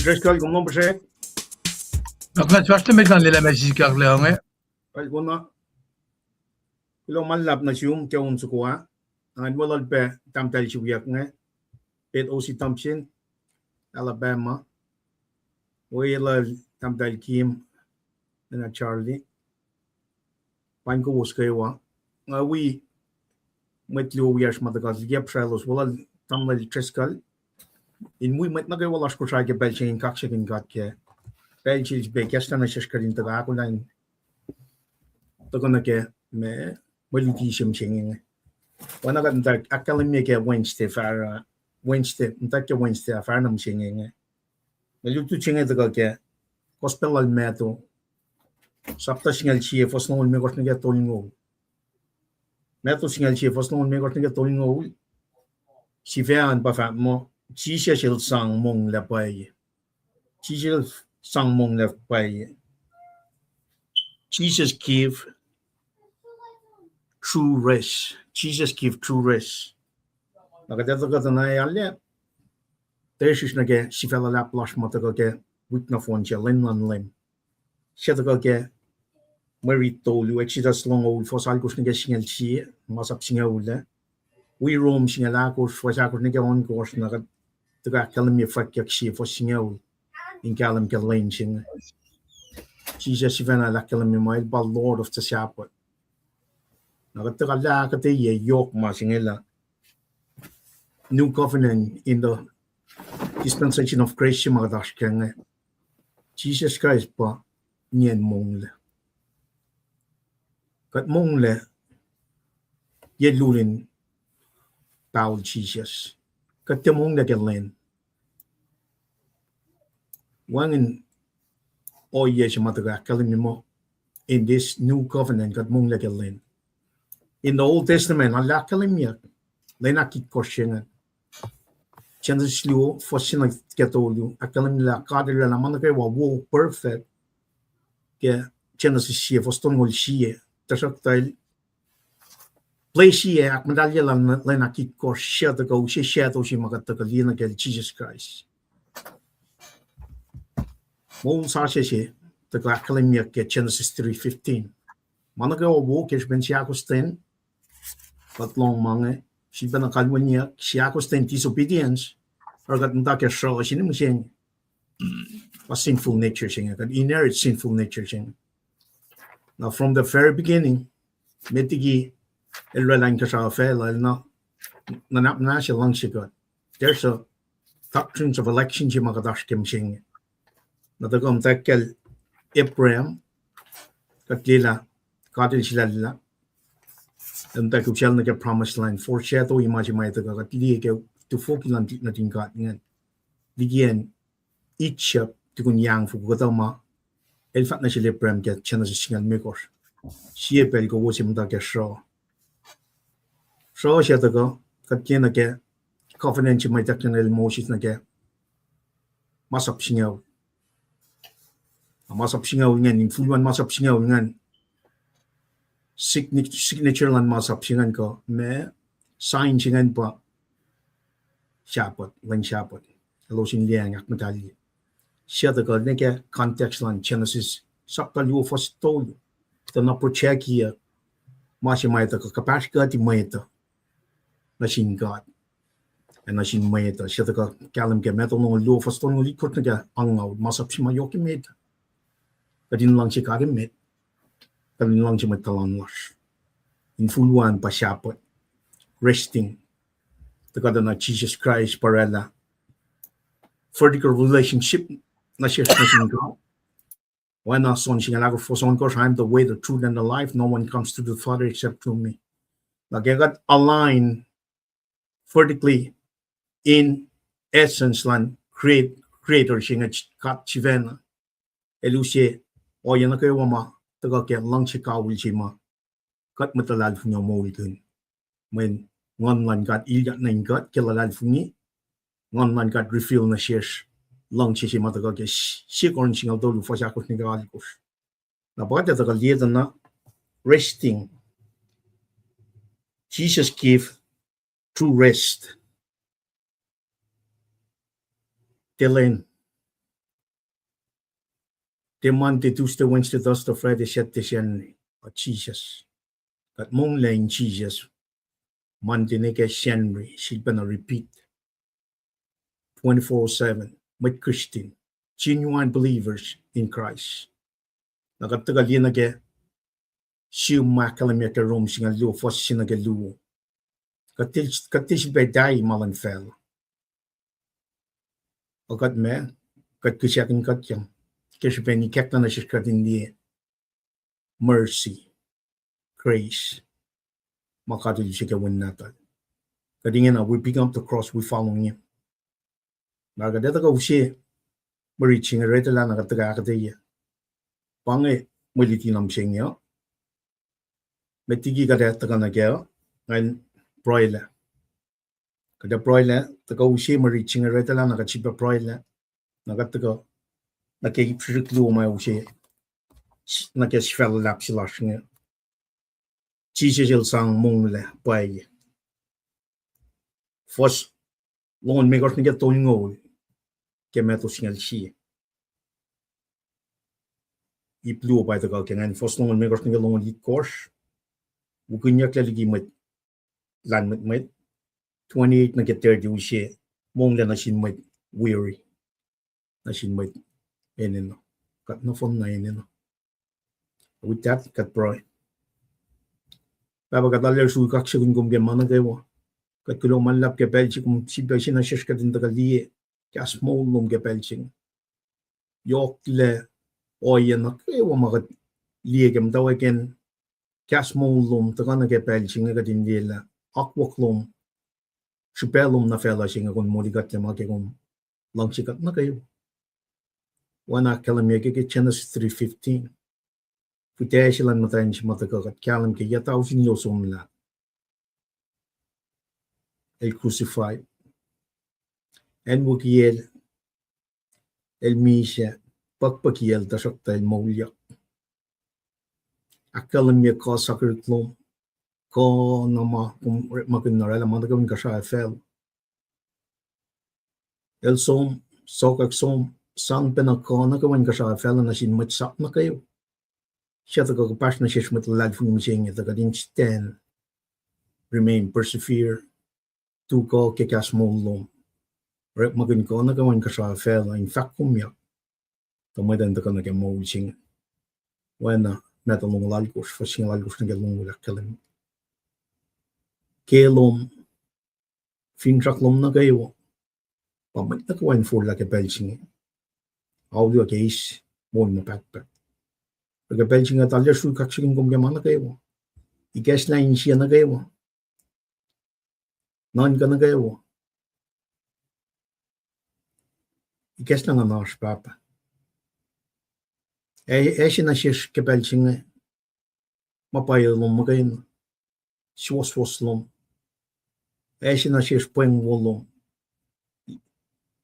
Driscoll, comment c'est? Donc, tu vas te mettre dans les magiques, là, ouais. Pas bon, non. Lo mal lap na sium ke un sukua. An walal pe tam tal chiwiak nge. Pet osi Thompson, Alabama. We la tam tal Kim na Charlie. Pan ko uskewa. We met lo wiash madagas yep shalos walal tam la Driscoll. In we met nagay wala ko sa ke belchin kaksekin gat ke. Belchis be kestana shishkarin taga ko lang. Tokona ke me Waliti Shimching. When I got into academy Wednesday for Wednesday, Wednesday, Farnham singing. The little ching at the Gaka, Gospel al Meto, Sapta Single Chief for Snow and Megot to get tolling old. Meto Single Chief for Snow and Megot to get tolling old. She found Buffat more. She shall sang mong left by ye. She shall sang mong left by ye. Jesus give true rest. Jesus give true rest. Nakadeta ka na yalle. There's na ke si fella lap lash mata ka ke witna phone che len len. Siya ka ke Mary tolu exodus long old for sal kus nge singal chi masap singa ule. We roam singa la kus for sa kus nge on kus na ka ka kalam ye fak yak si for singa ul. In kalam ke len singa. Jesus Ivana la kalam me mai ba Lord of the Shepherd. Nakataka la kate ye yok ma singela. New covenant in the dispensation of grace magadash kenge. Jesus Christ pa nien mong le. Kat mong le ye lulin Paul Jesus. Kat te mong le len. Wangin o ye mataga kalim mo in this new covenant kat mong le len. In the Old Testament ala kalim yak. Lena kit koshengan. Genesis liu for sin get oldu. Akalim la kader la manake wa wo perfect. Ke Genesis sie for stone hol sie. Tasak tail play sie ak medalje la lena kit kor share to go she share to she magat to lina ke Jesus Christ. Mo sa she to akalim ke Genesis 3:15. Manake wa wo ke ben sia kosten. But long mange she ben kalwanya sia kosten disobedience. Or got ndake show she ni msing. A sinful nature thing, an inherent sinful nature thing. Now, from the very beginning, metigi elrelang kashafe na nanapnasha langsigot. There's a doctrines of election jimagadash kim sing. Natagom takel Abraham katlila kadil shilalla. And taku shall not get promised land foreshadow imagine my katli to fokiland nothing got begin each tukun yang fu gotama el fat na sile prem get chana singal mekor sie pel go wosim da ke sho sha ta go katkena ke covenant mai taknel moshit na ke masap singaw ngan in fulwan masap singaw ngan signature lan masap singan ko me sign singan pa shapat lan shapat lo sin liang ak medalli siya the god neke context lan Genesis sakta liu first told the na project here masih mai ta capacity mai ta na sin god and na sin mai ta siya the kalam ke metal no liu first told li kut neke angaw masap si mayoki met kadin lang si kare met kadin lang si matalan lash in full one pa shapat resting the god na Jesus Christ parela vertical relationship na siya sa God. Why not son singa for son gosh I'm the way, the truth, and the life. No one comes to the Father except through me. Like I got aligned vertically in essence land creator singa kat chivena. Elusie o yana kayo wama taga ke lang si kawil si ma kat matalal fu mo itun. When ngon man got ilya na got kilalal fu ni ngon man got refill na shesh lang si mataga ke sikon singa dolu for sakos ni galikos. Na bagay taga lieta na resting. Jesus give true rest. Telen. The Monday, Tuesday, Wednesday, Thursday, Friday, Saturday, Sunday. Jesus. Kat mong lang Jesus. Monday neke Sunday. She's gonna repeat. 24/7. With Christian. Genuine believers in Christ. Nakatagal yun nage siya makalam yata room singa luo fos singa luo. Katil bedai malan fel. O kat me kat kusyakin kat yang kasi peni kekta na siya katin di mercy, grace. Makatil siya kawin natal. Kadingin na we pick up the cross, we follow him. Nagadeta ka usiya mariching rete la nakataga kataya. Pange muliti nam singyo. Metigi kada taka na kaya ngayon broiler. Kada broiler taka usiya mariching rete la nakachipa broiler. Nakataga nakikipsiriklu umay usiya. na ke sfel lap silashinge jil sang mong le pai fos lon me gos nge to ngo ke me to singal chi I blue by the gal kengan fos lon me gos nge lon lit kors u kunya kle gi met lan met 28 na ke 30 u she mong le na shin met weary na shin met eneno kat no fon na eneno with that kat bro baba kat alle su kak shgun gum be mana gewo kat kulo man lap ke belchi kum sibda shina shesh kat inda lie ka small lum ke belching yok le oyena kewo magat lie gem daw again ka small lum ta kana ke belching ga din dela akwok lum shupelum na fela shinga kun modi gat ma ke kum langchi kat na kayo wana kalamye ke Genesis 3:15 Futeshilan matanch matakagat kalam ke yataw sin yosum la el crucified en wukiel el misha pakpakiel tasakta el maulia akalam ye ko sakir klom ko nama kum makin narala mandagam kasha fel el som sokak som sang penakona kawan kasha fel na sin matsak na kayo siya ta ko pasna siya mit lad fun machine ta kadin stand remain persevere to go ke kas molom rep magin ko na kawan kasha fel in fact kumya to mo den ta kana ke mo ching wana meta long lal ko fasing lal ko na gelong wala kalam kelom fin traklom na kayo pamit na kawan for la ke belching audio case mo mo pat ke belching at alle su kakshing kum ke mana kayo ikas na insiya na kayo non ka na kayo ikas na nga nas papa na shish ke belching mapayalom magayin swoswoslom na shish poeng wolom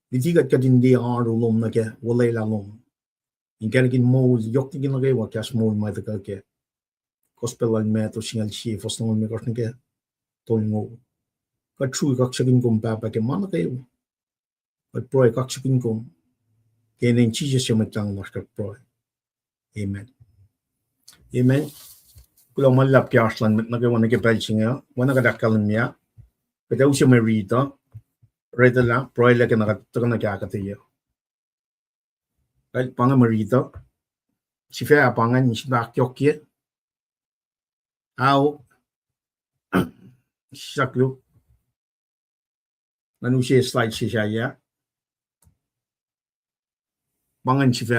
Litigat ka din di arulom na ke walay lalom in kanagin mo yoktigin na kayo kas mo may ta ke gospel al meto singal si fos ngon me kos na ke tolngo ka true kaksagin kum papa ke mana kayo at proy kaksagin kum kenen Jesus yung matang mas ka proy amen amen kulo malap ki aslan na kayo na ke pelchinga wana ka dakal niya kada usya may rito rito la proy la ke nakatagan na kaya katiyo kahit panga marito si fe apangan si bakyokye aw sakyo nanu siya slide siya ya pangan si fe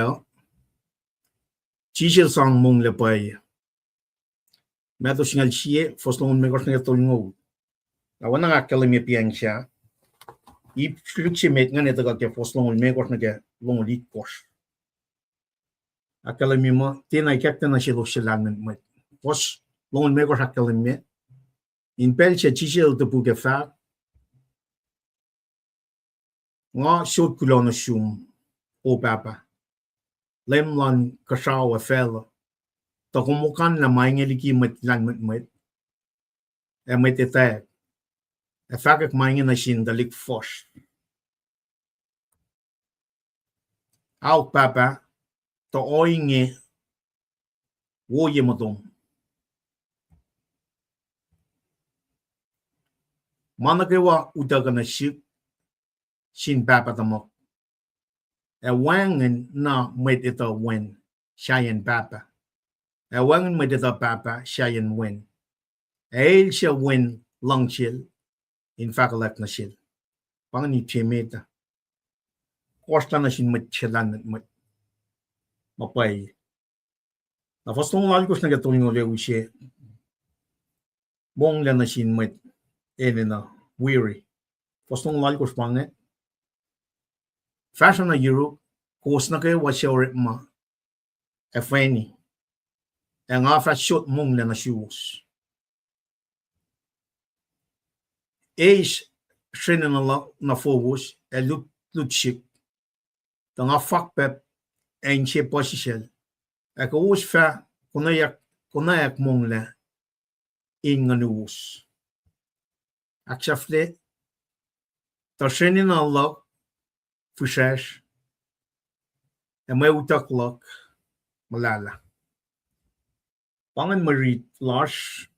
Chichel sang mong le pay meto singal siya foslong me kos na tolngo awana nga kalemi piang siya I flukse met nga neta ka foslong me kos na ke long lit kos Akalami mo, tinay kakta na silo silangan mo. Pos, longon me ko akalami. In pel siya chisil to puke fa. Nga shot kulo na siyum. O papa. Lem lan kasawa fel. Ta kumukan na may ngeliki mat lang mat. E mat etak. E fakak may na sin dalik fos. Aw papa. To oinge woye matong manakewa utaga na ship shin papa tamok e wangen na met ito wen shayan papa e wangen met ito papa shayan wen e siya wen lang shil in fakalak na shil pangani chemeta kosta na shin met chilan met mapay na fostong lalikos na gatoy ng lewisye mong na shin met na weary fostong lalikos panget fashion na Europe kos na kayo wasya ore ma efeni ang afa shot mong na shoes age shin na fobos lut shik tanga fuck pep en che position Ek oos fa konayak mong le ingan oos. Ak shafle tashenin Allah fushash e may utaklok malala. Pangan marit lash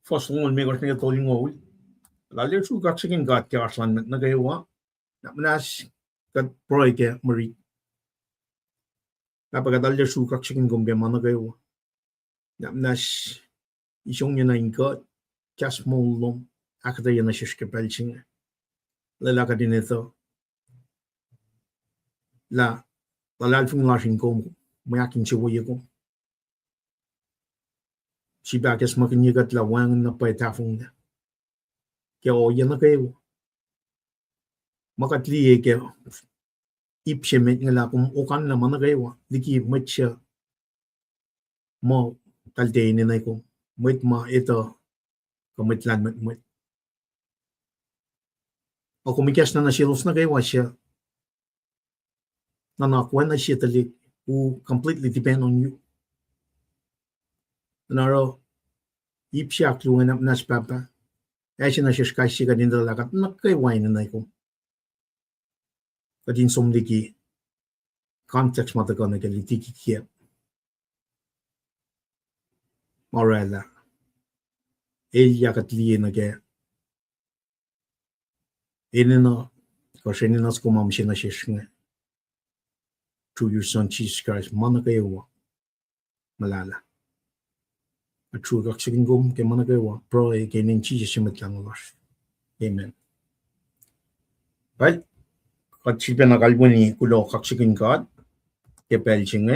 foslong me gos nega toling ol. Lalir su gaksikin gat ke arslan na gaywa. Na manas kat proy ke marit. Napagadalir su gaksikin gombe mana gaywa. Na manas isong yun na ingot kas molom akada yun na shishke pelching. Lalaka din ito. Lalal fung lashin kom mayakin siwoye kom. Si bakes makin yigat la wang na pay tafung na. Kaya o yan na kayo. Makatliye kaya ipshemet nga la kung okan naman na kayo. Diki matcha mo talde ni na ko. Mat ma ito kamitlan mat. O kumikas na nasilos na kayo siya. Nanakwan na siya talik who completely depend on you. Naro ipsyak luwen up nas papa. Asya na siya kasi ka din dalakat nakaiwain na ko. Kadin somdiki context mata ka nagaliti kikiep. Morala. Elia katliye na kaya. Inino kasi ninas kumamsya na siya nga. Through your son Jesus Christ, mana kayo malala. At true kaksikin gum kay mana kayo pro e kay nin Jesus simet lang ulas. Amen. Right? Kat silpa na kalbo ni kulo kaksikin God kay pelching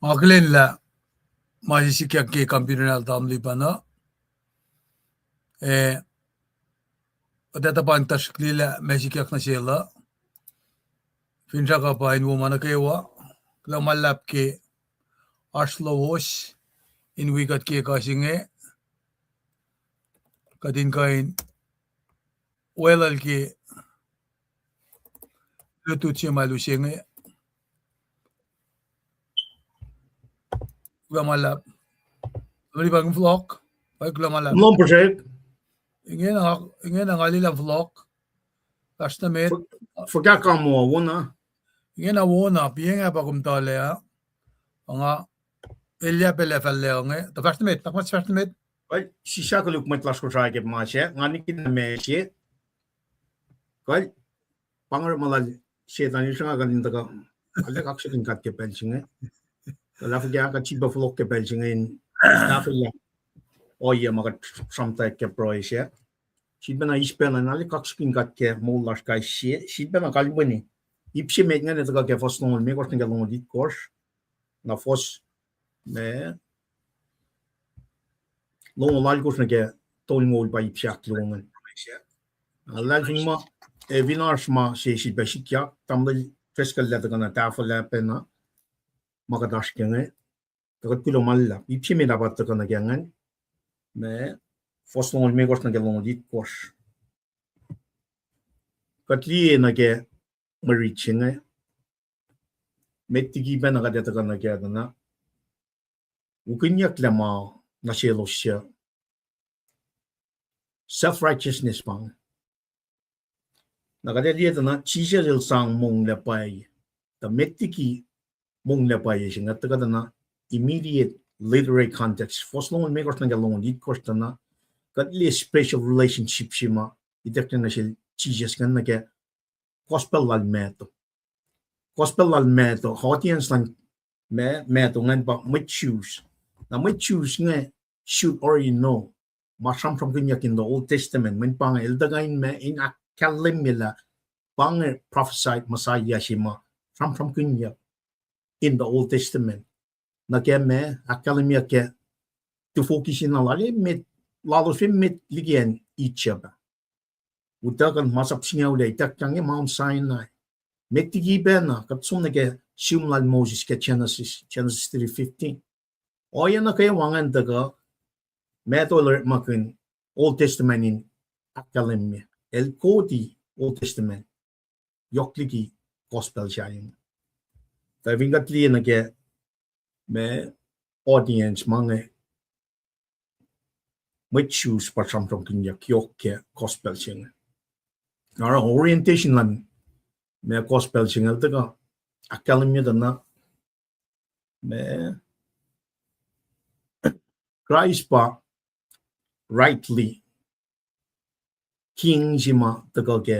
Aklin la majisikia ke kampirunal tamli pana. Otata pantas klila majisikia na sila. Finsa ka pa inu mana kewa. Kla malap ke arslovos in wikat ke kasinge. Kadin kain welal ke lututsi malusenge. Kla malap. Lari bang vlog. Ay kla malap. Mlom project. Ingen ang alila vlog. Kasta met. Forget ka mo wala. Ingen awona pienga pa kumtale ya. Nga Elia pele falle nge. Ta first met. Takmat first met. Right? Si siya kaluk met las ko sa ke ma siya. Ngani kin na me siya. Right? Pangar malal siya tani siya ka din taka. Ala kaksikin kat ke pelching Kala forget ka chiba flok ke pelching Nafila. Oye maka samta ke pro siya. Siya na ispela na ali kaksikin kat ke molas ka siya. Siya na kalibuni. Ipsi met nga nito ka ke fos nongol me kors nga longo dit kors. Na fos me longo lal kors na ke toling ol pa ipsiak longan. Lal ma vinars ma siya besikya tamdal feskal leta ka na tafala pena makadash kenge. Kagat kulo malla. Ipsi me dapat ka na kengan. Me fos nongol me kors na ke longo dit kors. katli na ke mariching metigi ben aga deta kana ke na ukinyak lama na shelosya self righteousness bang naga de na chisha ril sang mong le pai the metigi mong le pai singa ta na immediate literary context foslong me kos na galong dit kos na katli special relationship shima idekta na shil chisha kan na ke gospel al meto audience lang meto ngan ba may choose na may choose nga should already know masam from kinyak in the Old Testament when pang eldagain me in akalim mila pang prophesied Messiah shima from kinyak in the Old Testament na ke me akalim ya ke to focus in alali met lalo film met ligian each other utakan masap singaw le itak tangi Mount Sinai metigi bena katsum na ke shumlal Moses ke Genesis 3:15 oya na kaya wangan daga meto alert makin Old Testament in akalim el kodi Old Testament yokligi gospel sharing taving gatli na ke me audience mange may choose pa samtong kinyak yokke gospel sharing nara orientation lan me gospel sharing daga akalim na me Christ pa rightly king jima daga ke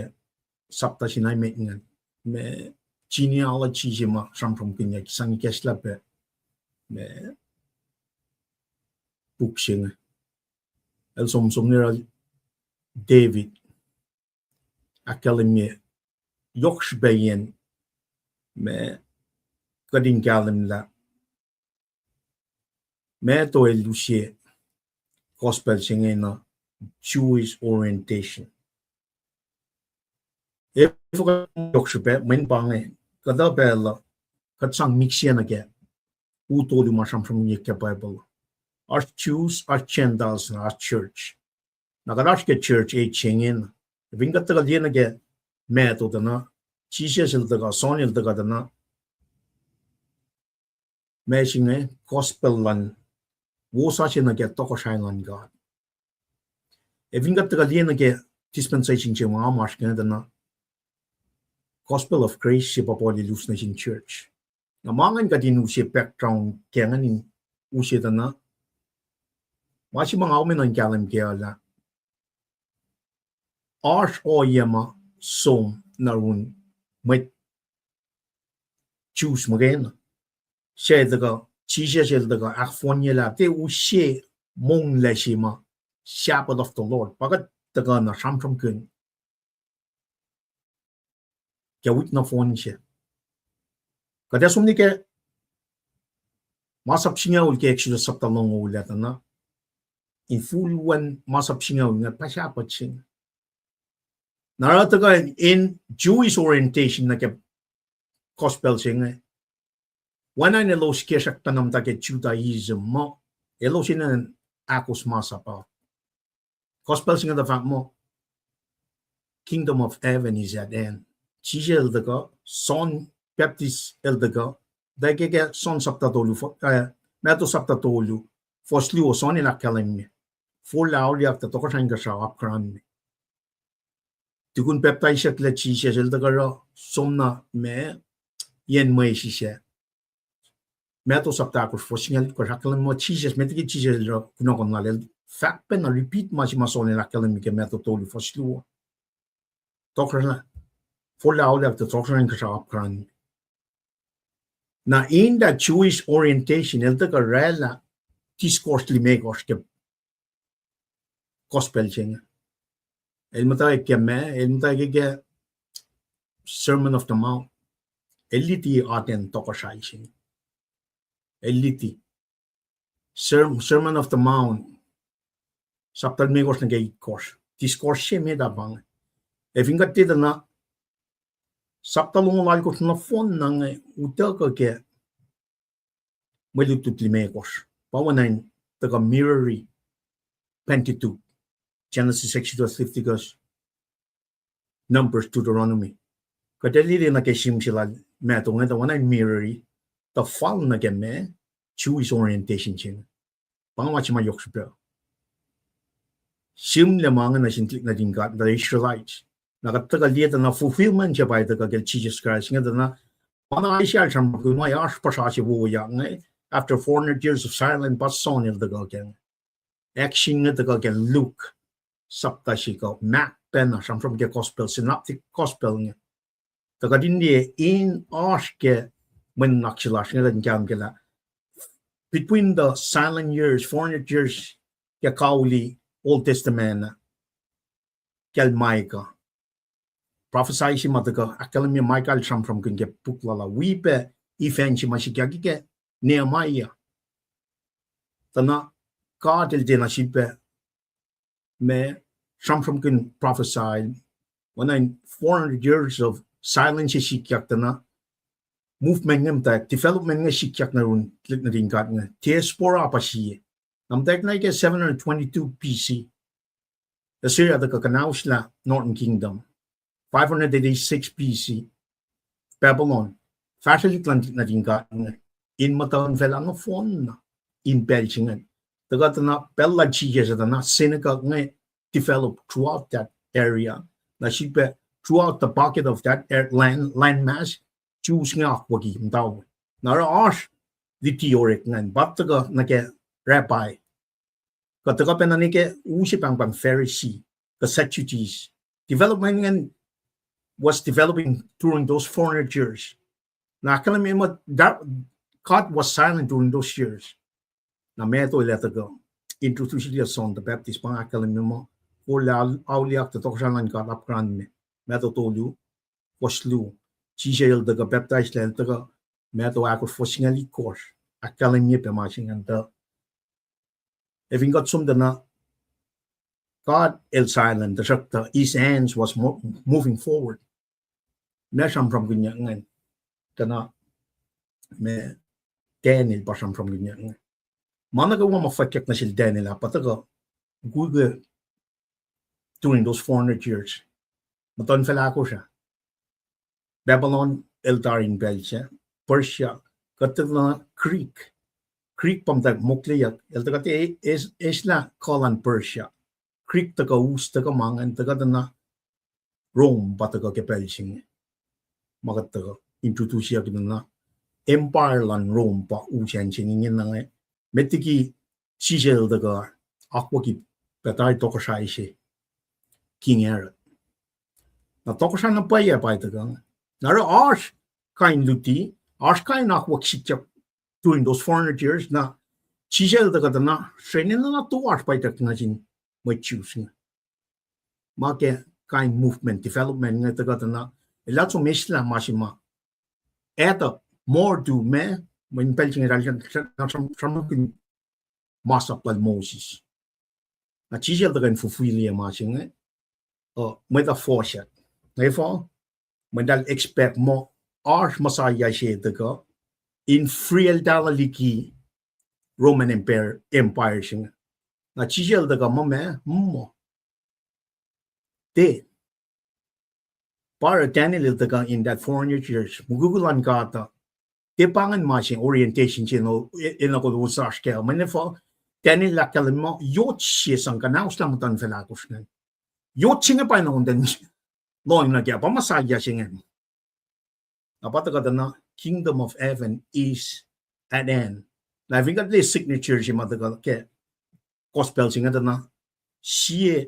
sapta sinay me genealogy jima samtong kinyak sang kesla pe me book sharing el som nira David akalim yoks bayen me kading kalim la me to elusie gospel singing na Jewish orientation if yoks be men bange kada bella katsang mixian again who told you masam from the Bible our Jews our Gentiles our church nagarash church a chingin vingat tagal yen again me to na Jesus il daga sonil daga na me singe gospel lan wo sa chen get to ko shine on God vingat tagal yen again dispensation chema marsh kan na gospel of grace si papoli lus na in church na mangan ka din usi background kengan in usi na Machi mga umin ang kalim kaya la. Arsh o yama som narun may choose magain. Siya daga, siya daga akfon niya la. Te usi mong la shima shepherd of the Lord. Pagat daga na samsam kun. Kaya wit na phone siya. Kada sumni ke masap siya ul ke eksyo sa talong ulat na. In full one masap singaw nga pasyapat sing. Narataga in Jewish orientation na ke gospel sing wana nilo skiesak tanam ta ke Judaism mo elo sinan akos masapa. Gospel sing the fact mo kingdom of heaven is at end. Chijel daga son Baptist el daga dagege son saptatolu nato saptatolu fosli o son ila kalim full audio to ko sang sa akran tukun peptai shak la chi she sel daga somna me yen mai shi she me to sapta ko fosingal ko haklan mo chi she me ti chi she ro kuno kon nalel fact pen repeat ma shi ma son ila kalim ke me to tolu foslu to ko la full audio to sang sa akran na in that Jewish orientation el daga rela discourse li me ke gospel sing. El matay ke Sermon of the Mount. Eliti aten tokoshay sing. Eliti. Sermon of the Mount. Saptal megos na gay course. Discourse siya me da bang. Ingat tida na saptalong lal ko na phone nang utel ka ke malutut limegos. Pawanain taga mirrory Pentateuch. Genesis 6:50 goes Numbers Deuteronomy. Kadali na kesim sila metong ito wana mirror the fall na game Jewish orientation chin. Pangwachi ma yokshpe. Sim le mga na sintik na dingat the Israelites. Nakatagal dito na fulfillment siya pa ito kagel Jesus Christ nga na mga Israel siya magkumay pa siya buya after 400 years of silence but son il the gagel. Action nga the gagel Luke sapta shiko Mac Penna from the gospel synoptic gospel nga. Tagadindi in aske when nakshilash nga din kam kila between the silent years 400 years ya kauli Old Testament kel Micah prophesy si mataka akalmi Michael from kunge puklala wipe ifenchi mashikake Nehemiah tana God il dina shipe me from kun prophesied when 400 years of silence shikyak tana movement ngam ta development nga shikyak na run klik na din kat nga diaspora pa siya nam tek na ke 722 BC Assyria the kanausla Northern Kingdom 586 BC Babylon fashion na din kat nga in mataon fel ang phone in Belgium the got na bella chijes na synagogue nga developed throughout that area na shipe throughout the pocket of that land mass Jews nga wagi daw nara ash the theoric ngan but the nake rabbi kataga penanike usipang bang Pharisee the Sadducees development and was developing during those 400 years na kalami mo that God was silent during those years na meto let go introduce the son the Baptist pang kalami mo wala auliak to siya God upgrade me meto tolu waslu Chisel the baptized and the meto ako fosingali course academy pe matching and the having got some na God el silent the his hands was moving forward nasham from gunyangan kana me Daniel pasam from gunyangan managa wa mafakyak na sil Daniel pataga Google during those 400 years maton fela ako siya Babylon, Eldar in Belgium, Persia, katagna Greek pamdag mukliyak, eltagate is la Kolan Persia, Greek taga us taga mangan taga na Rome bataga ke Belgium, magataga introduce ya na Empire lan Rome pa usian chingin na nga metiki sisel taga akwaki patay to kasay si King Herod. Na to kasay na pa ya pa taga Nara Arsh kain luti, Arsh kain akwak sikyak during those 400 years na chisel da na shrenin na to Arsh pa itak na jin may choose nga. Make kain movement, development nga taga na ilat so mesla masima. Eta more do me when pelching raljan from masa pal Moses. Na chisel da kan fulfill ya masinga. May da foresight. Therefore Mandal expect mo Arsh Masaya siya daga in friel dalaliki Roman Empire siya na chisel daga mo de para Daniel daga in that 400 years mugugulan kata de pangan masing orientation siya no in ako usas kaya manifo Daniel lakal mo yot siya sang kanaus lang tan felakos na yot siya pa noon din Loin na kaya pamasaya siya nga. Napataga na kingdom of heaven is at end. Na vingat li signature siya mataga kaya gospel siya nga na siya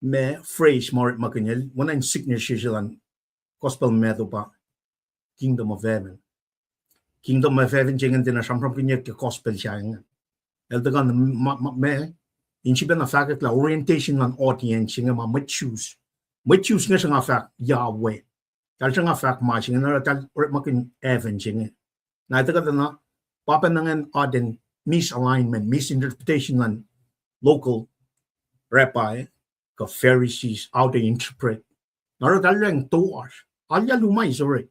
me phrase marit makanyal wala yung signature siya lang gospel meto pa kingdom of heaven. Kingdom of heaven siya nga din na siyang kanya kaya gospel siya nga. Eltaga na me hindi ba na fact la orientation ng audience siya nga ma-choose. May choose nga siya nga fact Yahweh. Dahil siya nga fact matching na tal or makin Evan siya nga. Na ito ka na papanangan aden misalignment, misinterpretation ng local rabbi ka Pharisees how they interpret. Naro tal lang 2 hours. Alya lumay sorry.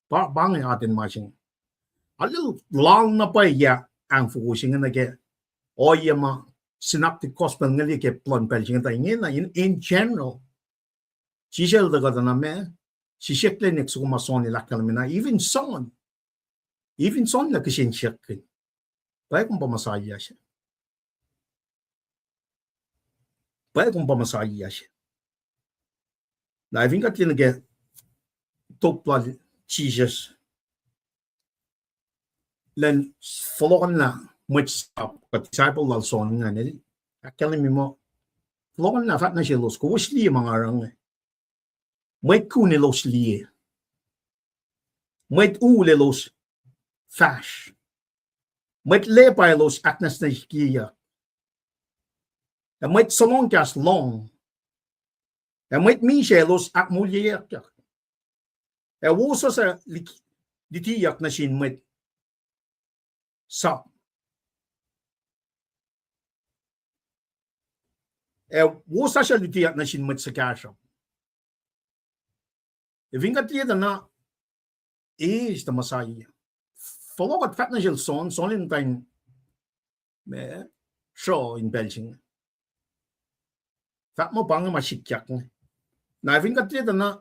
Bangay aden matching. Alya lang na pa ya ang focusing nga nage o yama synoptic gospel nga li ke plan pel siya nga in general Chisel the gata na me, si shekle nek su mason ni lakal mina, even son na kishin shekin. Baik kung pamasaya siya. Baik kung pamasaya siya. Na even kat linage top blood Jesus. Len follow na much stop kat disciple lal son nga nili. Akalim mo follow na fat na siya los ko wis li mga arang. May ku ni los li. May u le los fash. May le pa los aknas na kiya. May salon kas long. May mi siya los ak mulyer. Wusa sa litiyak na sin may sap. Wusa siya litiyak na sin may sa kasya. Vingat liya na is the Messiah. Follow what fat na siya son in time show in Belgium. Fat mo pang masikyak na vingat liya na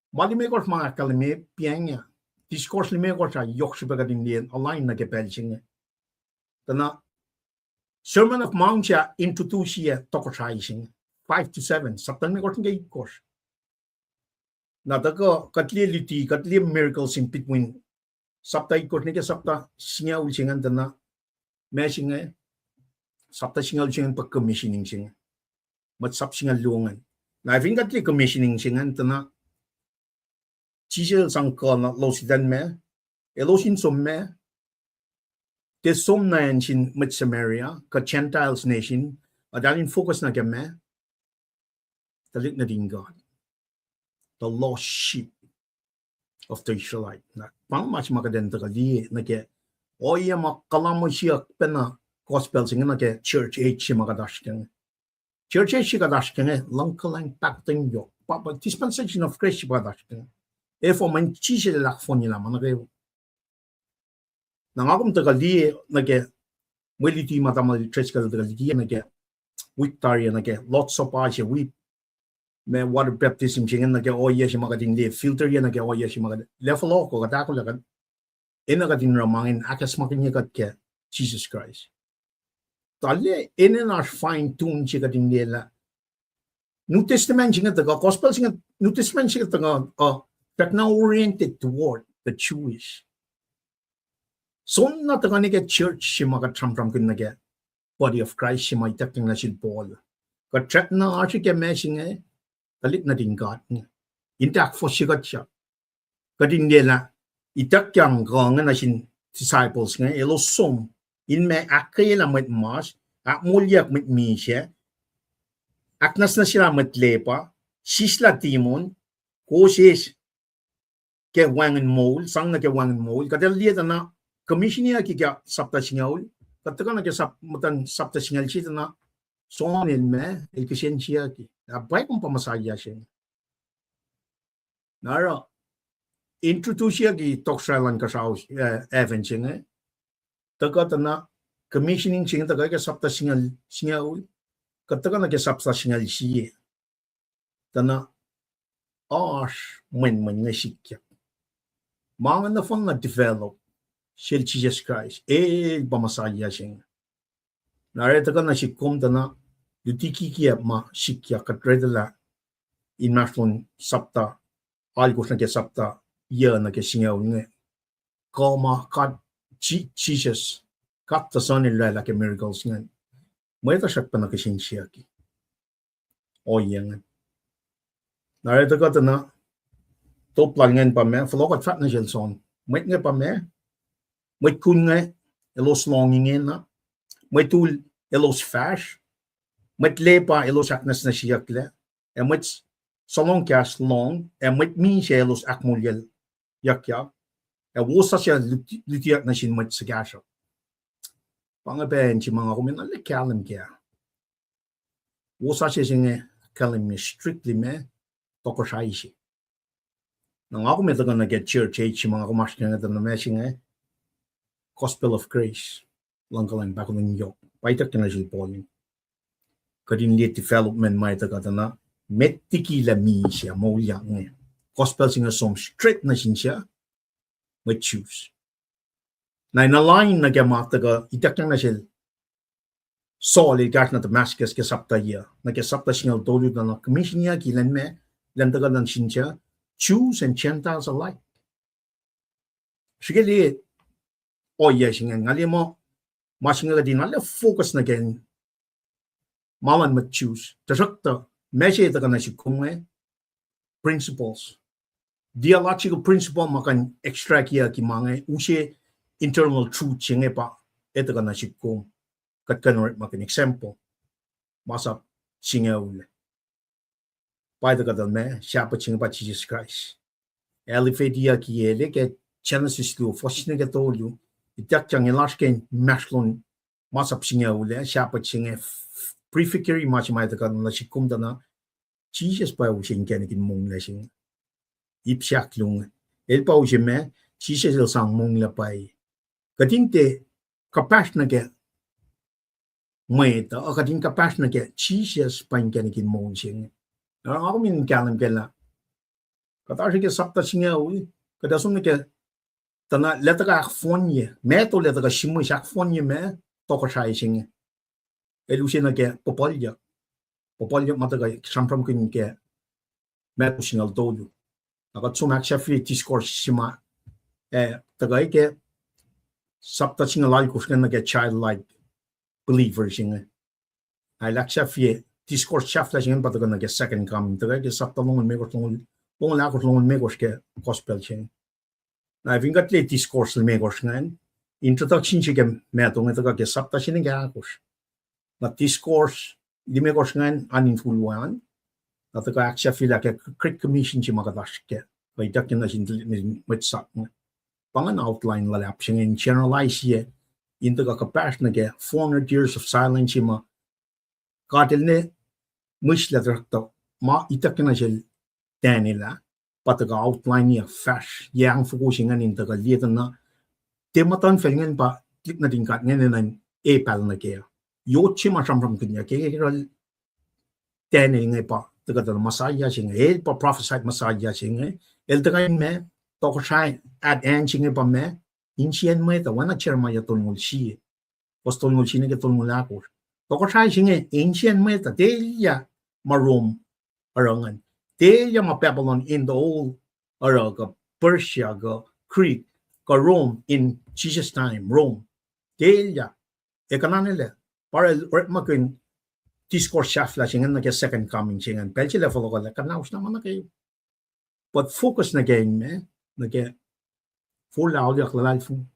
Mali me kors mga kalime pianya. Discourse lime kors a yoks bagadin diyan online na kepelching. Tana Sermon of Mount siya introduce siya tokosaying 5 to 7. Saptan me kors ngay kors. Na daga katli miracles in between. Sapta kors ni sapta singa ulsingan tana messing sapta singa ulsingan pag commissioning singa. Mat sap singa luongan. Na I think katli commissioning singan tana Chisel sang na losidan me, elosin som me, te som na yan sin mit Samaria, ka Gentiles nation, adalin focus na me, talit na din God, the lost sheep of the Israelite. Na pang mas makadenta ka di, na ke, o iya makalamo siya pena gospel singa na ke church age siya makadashkan. Church age siya kadashkan langkalang pakting yok, papa dispensation of Christ siya kadashkan. For man chisel lak fon nila man kayo. Nangagum tagali nage weliti matamal treska tagali nage Victoria nage lots of passion we me water baptism chingen nage o yes magading le filter yan nage o yes magad level ko kata ko lagan inagading ramangin akas makinya kat ke Jesus Christ. Talle inen fine tune chigading nila. New Testament chingen taga gospel chingen New Testament chingen taga that now oriented toward the Jewish. So na taga ni ke church si mga tram kin na ke body of Christ si may taking na si Paul. Ka chat na archi ke messing talit na din God. Intak for sigat siya. Kadin nila itak yang gong na sin disciples nga elo som in me akay la met mas ak mulyak met mi siya. Aknas na sila met lepa sisla timon kosis ke wangan mol sang na ke wangan mol kadal liya na commission niya kaya sapta singaul katakan na ke sapta singal siya na sonin me el kisensya ki abay kung pamasaya siya nara introduce siya ki toksalan kasaw even siya taga na commissioning siya taga ke sapta singaul katakan na ke sapta singal siya tana ash men nga sikya mga na fang na-develop siya Jesus Christ. Pamasaya siya. Narita ka na si kumta na yutiki kiya ma sikya katredala in mafon sapta algos na kaya sapta iya na kaya singaw nga. Kama kat Jesus kat ta son nila like miracles nga. May ta siya pa na kasin siya ki. O iya nga. Narita ka na top lang pa me, flokat fat na Gelson. May nga pa me, may kun nga, elos longing na, may tool, elos fash, may lepa, elos aknas na siya kle, e may salong kas long, e may min siya elos akmulyal yakya, e wosa siya litiyak na sin may sagasya. Pangabayan si mga kumin, ala kalam kaya. Wosa siya siya kalam me, strictly me, tokosay siya. Nang ako may taga na get church age mga kumash nga na messing Gospel of Grace lang ka lang bako ng New York. Paitak na siya po yun. Kadin liit development may taga na Mettiki la mi siya mo yang gospel singer som straight na siya may choose. Na line na gamata ka itak na siya Saul ikat na Damascus ke sapta ya na ke sapta siya dolu na commission niya kilan me lan taga nan siya Jews and Gentiles alike. Sige ya siya ngali mo masinga din ala focus na gen malan mat choose. Tasakta measure taga na siya kumwe principles. Theological principle makan extract ya ki mange ushe internal truth chinge pa etaga na siya kum. Kat kanor makan example. Masa chinge ule. Pai taga dal me siapa chinge pa Jesus Christ. Elifate ya ki ele ke Genesis lu fosne ke tolu. Itak chang elashken mashlon masa chinge ule siapa chinge prefigure macam ay taga na siya kum dana Jesus pa ushe ingene kin mong na siya. Ipsiak lung el pa uje me Jesus el sang mong la pai kading te kapas na ke meta o kading kapas na ke Jesus pa ingene kin mong sing na ako min kalam kela kata ke sapta singa ui kada sum ke tana letaka fonye me to letaka shimu sak fonye me to ko sai sing el uje na ke popolya mata ga sampram kin ke me to singal tolu Ako sumak siya free discourse sima tagay ke sapta singa lal kuskan na ke childlike believer singa ay lak siya free discourse siya flash singa patagan na ke second coming tagay ke sapta longon megos longon lakos longon megos ke gospel singa na vingat le discourse megos ngayon introduction siya ke metong tagay ke sapta singa ke akos na discourse di megos ngayon aninfuluan At ka aksya fila ke crit commission si makadash ke. Kaya dakin na sin mitsak nga. Pangan outline lalap siya in generalize ye. Into ka kapas na ke 400 years of silence si ma. Katil ne misla drakta. Ma itak na siya tanila. Pataga outline niya fash. Yang fokusingan into ka litan na. Tematan felingan pa. Klik na tingkat ngayon na epal na kaya. Yot si masamram kanya. Kaya tanil nga pa. Taga Messiah singa el pa prophesied Messiah singa el taga me to ko sai at an singa pa me insien me ta wana cherma ya tol mulsi postol mulsi ne ke tol mulako to ko sai singa insien me ta delia marom arangan delia ma Babylon in the old araga Persia go Crete go Rome in Jesus time Rome delia e kananele para makin discourse siya flashing na kaya second coming siya nga. Pero sila follow ko lang, kanaos naman na kayo. But focus na kayo na kaya full out yak lalal fung.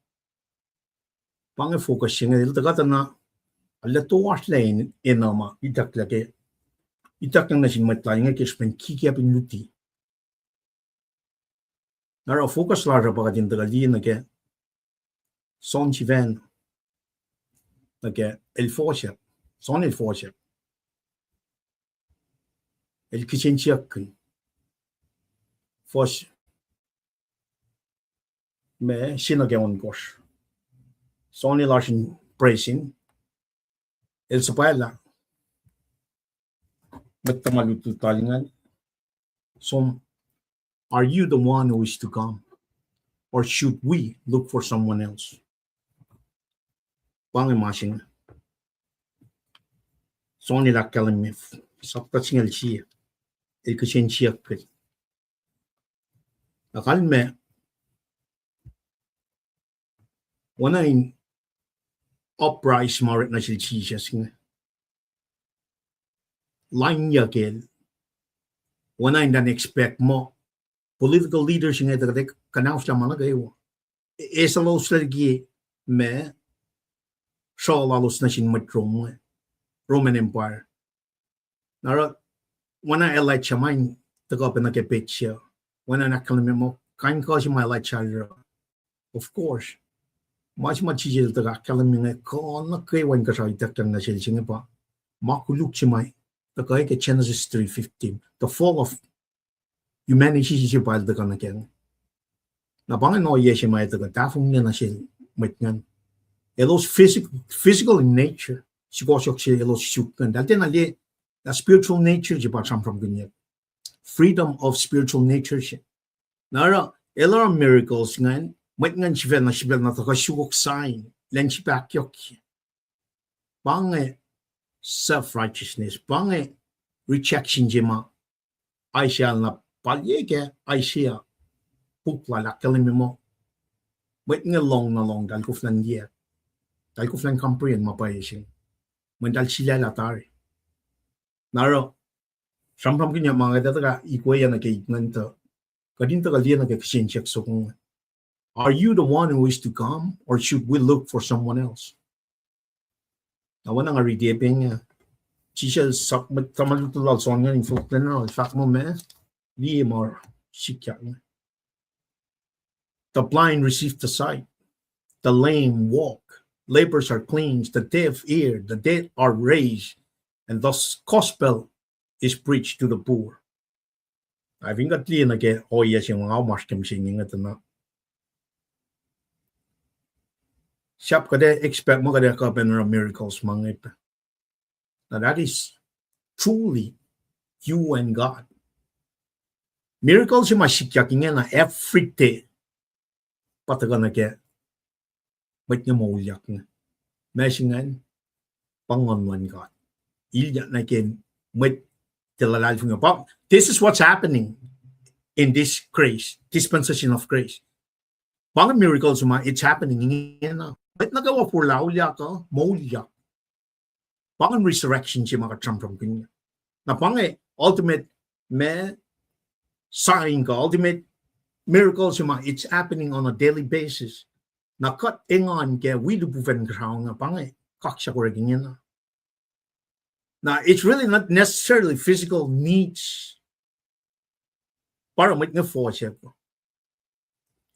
Pange focus siya nga, ito kata na alato was lain inama, itak laki. Itak na sin matlay nga kispen kikiapin luti. Nara focus lara pa katin tagali na kaya son chiven na kaya el fosya, son el fosya. El kitchenchiakun. Fos. Me sinageon gosh. Sonny Larson praising. El sapala. Matamalutu talingan. So, are you the one who is to come? Or should we look for someone else? Pangimasing. Sonny lakalang me. Saptaching el siya. El kitchenchiakun. Akal me. Wana in uprise marit na siya Jesus nga. Line niya kel. Wana in dan expect mo. Political leaders nga ito kanaw siya managayo. Esa lo slagi me. Saul alos na siya matrong Roman Empire. Nara, wana elect siya man taga pinakipit siya. Wana nakalamin mo, kain ko siya ma-elect siya. Of course. Mas machijil taga kalamin nga ko na kaiwan ka sa itaktan na siya nga pa. Makuluk siya may. Taga ke Genesis 3:15. The fall of humanity siya pa taga na kaya. Napangan no siya may taga. Tafong niya na siya may ngan. Elos physical in nature. Sigosok siya elos syukan. Dati na li The spiritual nature jiba cham from gunya. Freedom of spiritual nature. Nara a miracles ngan met ngan shibel na to shugok sign len chipak yok. Bange self-righteousness, bange rejection jima Aisha na palyege Aisha pukla la kalimimo. Met nga long dal ko flan ye. Dal ko flan comprehend mapayesing. When dal sila latari. Naro Shampam kinya mga dataga ikwaya na kay nanta. Kadinta kaliya na kay check so kung are you the one who is to come or should we look for someone else? Nawan nga rideping niya. Chisha sak tamalutulal son nga in Falkland na fact mo me di more sikya. The blind receive the sight. The lame walk. Lepers are cleansed. The deaf hear. The dead are raised. And thus gospel is preached to the poor. I think that clear na ke yes yung mga mas singing at na. Siap kada expect mo kada ka miracles mga ito. Now that is truly you and God. Miracles yung masikyakin na every day. Pataga na ke ba't nga maulyak nga. Mesingan pangonwan God. Ilya na ke ba't tilalal from your. This is what's happening in this grace, dispensation of grace. Pang miracles ma, it's happening in na. Ba't nagawa for laulyak ka, maulyak. Pang resurrection siya makatrampram kanya. Na pang ultimate me sign ka, ultimate miracles ma, it's happening on a daily basis. Na kat ingon ke we do buven krao nga pang kaksya ko rin na. Now, it's really not necessarily physical needs. Para make na force ko.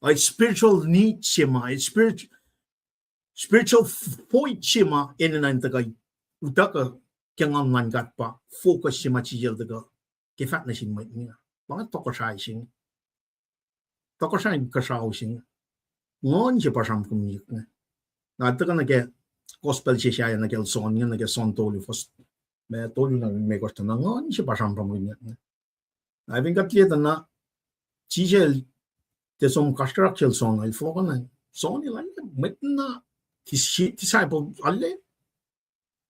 It's spiritual needs siya ma. It's spiritual point siya ma. Inanan tagay. Utaka kyangan man gat pa. Focus siya ma chijil taga. Kifat na siya ma niya. Mga tokosay siya. Tokosay kasaw siya. Ngon siya pa siyang kumiyik na. Nagtaka na kaya gospel siya na kaya son niya. Na kaya son toli first. May tolu na may gusto na ngon siya pa siyang pamunya. I think at liya na chijel te som construction son ay foko na son nila met na disciple alle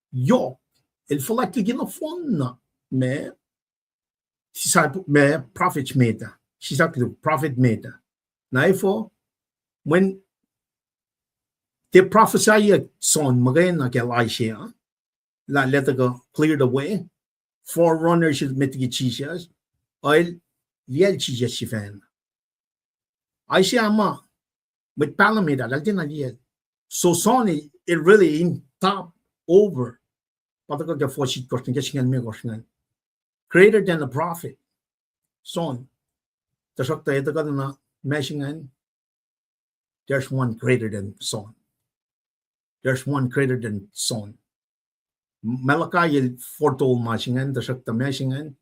yo el falak gina fon na me disciple me prophet meta she's up to prophet meta na ifo when the prophesy son magay na kay Elisha la let go clear the way. Forerunners should mitigate Jesus. Oil liel Jesus fan. I see ama with palamida altin liel. So Sony it really in top over. Pataka the forty question getting me question. Greater than the prophet. Son. The shakta itaga na meshing. There's one greater than son. There's one greater than son. Malachi foretold mashingan the shakta mashingan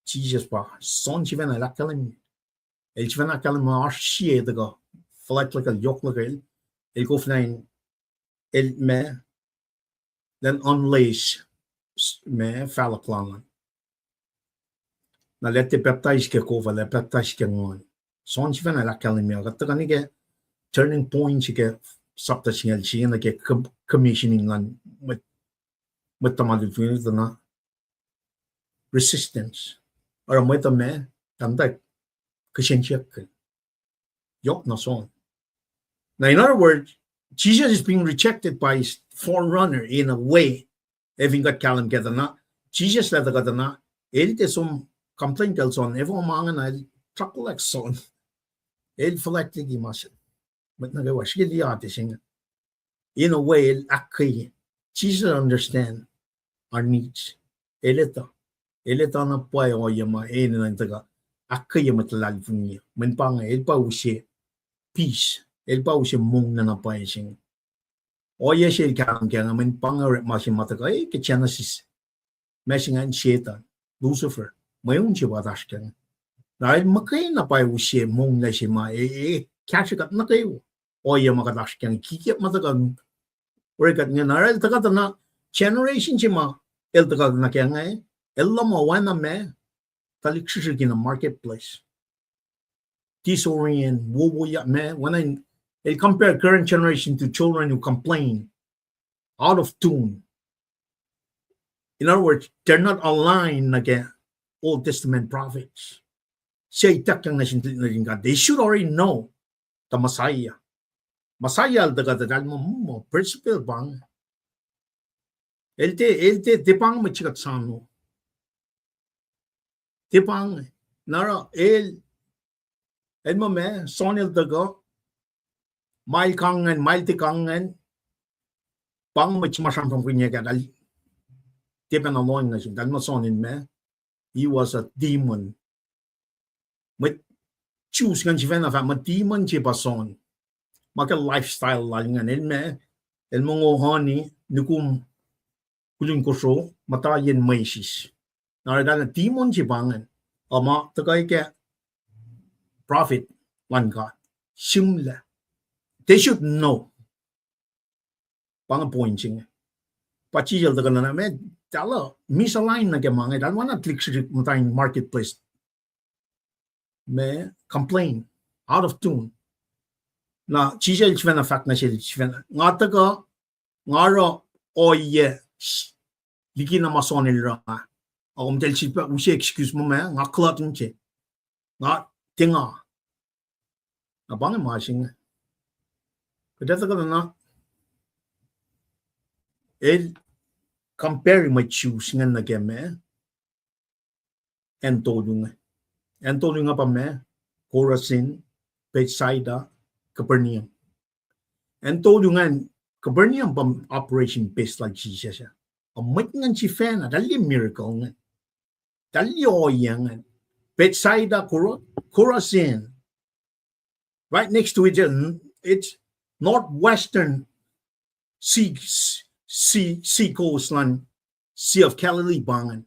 Jesus pa son chivena la kalim el chivena kalim arshie the go flat like a yok like el go flying el me then unleash me falaklan na let the baptize ke kova le baptize ke ngon son chivena la kalim ya gatta kanige turning point ke sapta chingal chin ke commissioning lan with the resistance or with the man tamdak kushenchek yok na son. Now in other words, Jesus is being rejected by his forerunner in a way. Having got kalam get na Jesus let the na elite some complaint son evo mangan I truck son el falakti gimas but nagawa shili atising in a way el akay Jesus understand our needs. Eleta na po o yama na taga akay matalal niya. Men pang el pa usi peace. El pa usi mong na napayasing. O yes el kang kaya men pang masin mataga ke Genesis. Mesingan Satan, Lucifer. Mayon siya wadash kaya. Dahil makay na pa usi mong na siya ma kachikat na kayo. O yama kadash kaya kikip mataga Rekat nga naral taga na generation siya ma el tagal na kaya ngay ella mawana me talikshishik in the marketplace disorient wo ya me when I compare current generation to children who complain out of tune. In other words, they're not aligned again Old Testament prophets. They should already know the Messiah. Messiah the principle bang. Elte depang machikat sano. Depang nara el mo me sonil dago mail kangen mail ti kangen pang mach masam from kunya kadal. Depend on long nation. That son in me. He was a demon. But choose kan si fena fa ma demon si pason. Maka lifestyle lalingan el me el mongo hani nukum kulun koso mata yen maisis. Now that demon si bangan ama takay ke prophet one God. Simla. They should know. Pang pointing. Pachijal the ganana me tala misalign na ke mga dan wana click sa matayong marketplace. Me complain out of tune. Na chijal chvena fact na chvena. Nga taga ngaro oye liki na masonil ra. Ako mtel chipa usi excuse mo me nga klatin che. Nga tinga. Na bang masing. Kada taga na el compare my choose nga na game and told nga pa me Chorazin, Bethsaida, Capernaum. And told nga Capernaum pam operation based like Jesus. Amat nga si Fena, dali miracle nga. Dali oya nga. Bethsaida, Chorazin. Right next to it, it's northwestern sea coastline, Sea of Galilee bangan,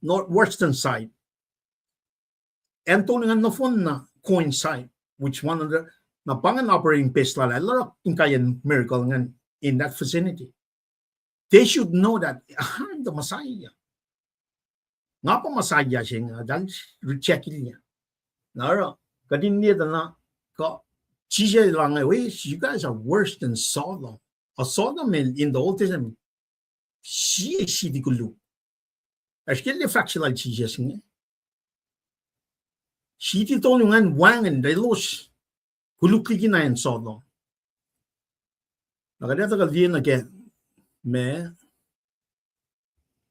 northwestern side. And to nga nafon na coincide, which one of the na bangan operating pistol, a lot of inkayan miracle nga in that vicinity. They should know that I'm the Messiah. Nga pa Messiah siya nga, dahil recheck niya. Nara, kadin niya na, Jesus lang you guys are worse than Sodom. Sodom in the Old Testament, she di kulu. Ashkel le factual Jesus nga. She di tolungan wangan de los kulukiki na in Sodom. Nakadata ka diyan again, me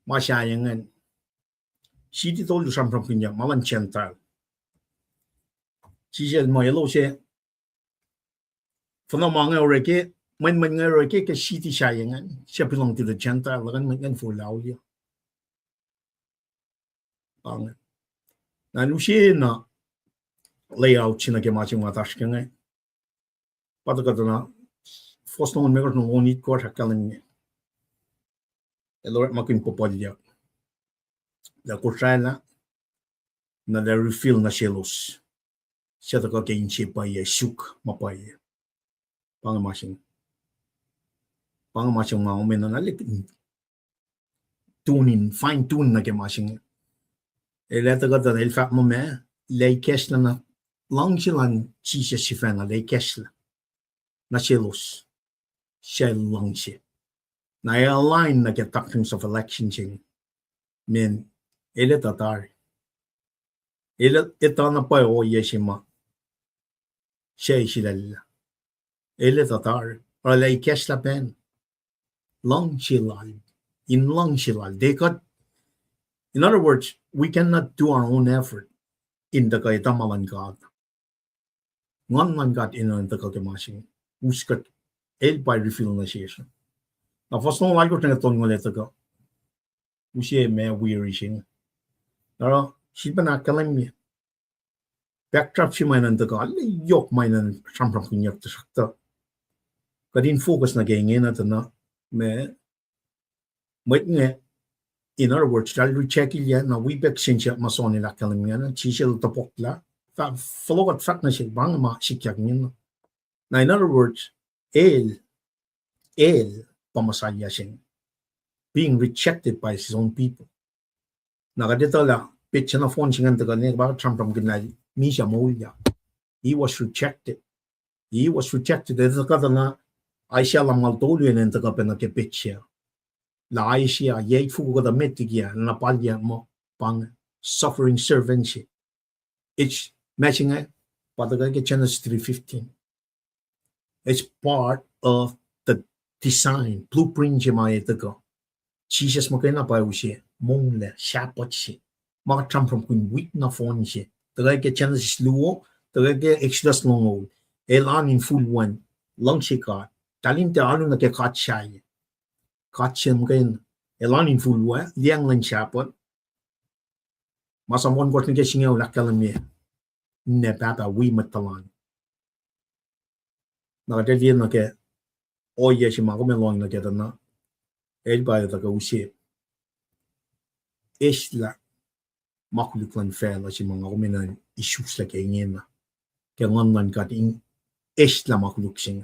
masyayangan. She di tolu from pinya malan Gentile. Jesus mo yelo siya. From mga oreke, when nga oreke ka city sayangan, siya belong to the Gentile, lagan man for laulia. Pangan. Nanu siya na layout siya na kemaching matash ka nga. Patakata na, first naman meron nung unit ko sa kalan niya. Elore makin popolya. La kursala na the refill na sielos. Siya taka kain siya pa shuk mapaya. Pangamasing mga umeno na fine tune na kemasing. Eleta gata na ilfak mo me, lay kesla na lang silang siya si fena, lay kesla na silos. Siya lang siya. Na i-align na get doctrines of election siya. Men, eleta tari. Ito na pa o yeshima. Siya isilala. Ele tatar, or lay kesla pen. Long shilal. In long shilal. They got, in other words, we cannot do our own effort in the kaitamalan God. One man got in the kakimasing. Uskat, el by refill na siya. Na first nung like ko na itong maleta ko. Usiya may weary siya. Nara, siya pa nakalam niya. Backtrap siya may nandaga. Alay yok may nan sampram kunyak ta sakta. Kadin focus na gengin at na me nga in other words dal recheck ilya na we back siya mason nila kalim nga na chichel tapok la follow at fact na siya bang ma sikyak niya na in other words el pamasaya siya being rejected by his own people. Nakadito pitch na phone singan taga ne ba Trump ginay mi siya molya. He was rejected. He was rejected. Ito kada na ay siya lang maltolo yun taga penake pitch siya. La ay siya yay fu kada metigya na palya mo pang suffering servantship. It's matching it. Pataga ke Genesis 3:15. It's part of the design, blueprint jemaya taga. Jesus mo kaya na pa siya. Mong le shapot siya. Maka Trump from kun week na phone siya. Taga ke Genesis luo. Taga ke Exodus longo. Elan in full one. Long siya ka. Talin te alo na ke kat siya. Kat siya mo kaya. Elan in full one. Liang lang shapot. Masamon ko ni ke singaw lakalan niya. Ne papa we matalan. Nakadelian na ke. Oye siya makumelong na ke na. Elbaya taga usip. Isla makhluk lan fel si mga kuminan issues la kay ngena kaya ngan kat in isla makhluk sing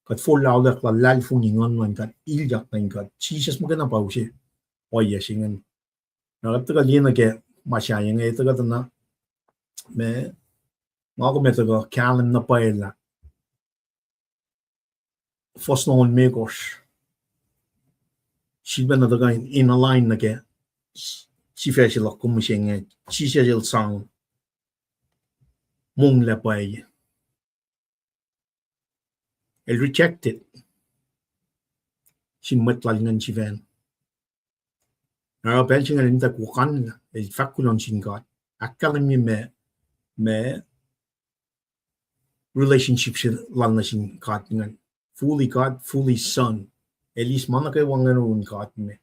kat for lawlak la lal fu ni ngan kat ilyak nan kat Jesus mo kana pa usi oya singan na kat ka lina ke masyayang ito kat na me mga kumita ko kalam na paila fos noon mekos siba na taga in a line na ke si fæsel og kommissionen si selv sang mong la bay el rejected sin matlalingan si van na belching el inta kukan el fakulon sin god academy me relationship lang na sin god ngan fully god fully son elis manake wangan un god me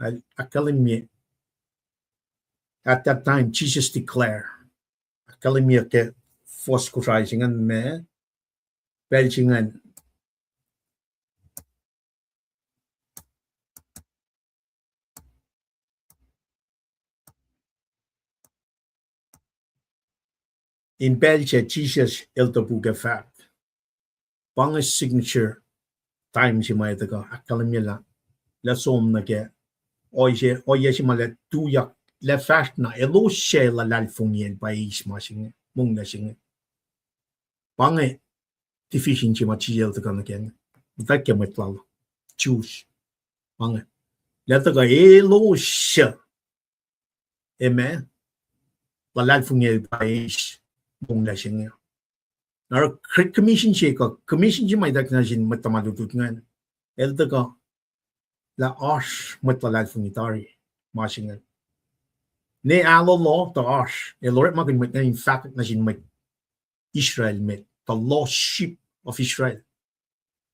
el academy. At that time, Jesus declared, "Kalimia ke foskurizingen me, belchingen." In Belgium, Jesus eltabuga fact. Bang's signature time si may taga akalimia la som na ke oye si mala tuyak. La fast na elo siya la lalfungyen pa ismasing mong lasing. Pange deficiency material to kan again. That can metlal choose. Pange. La taga elo siya. Eme la lalfungyen pa is mong lasing. Na commission siya ka commission siya may dak na sin matamalutut ngan. El taga la ash matlalalfungitari masing. Ne alo law to ash. Lord magin mit in fact na sin mit Israel mit the lost sheep of Israel.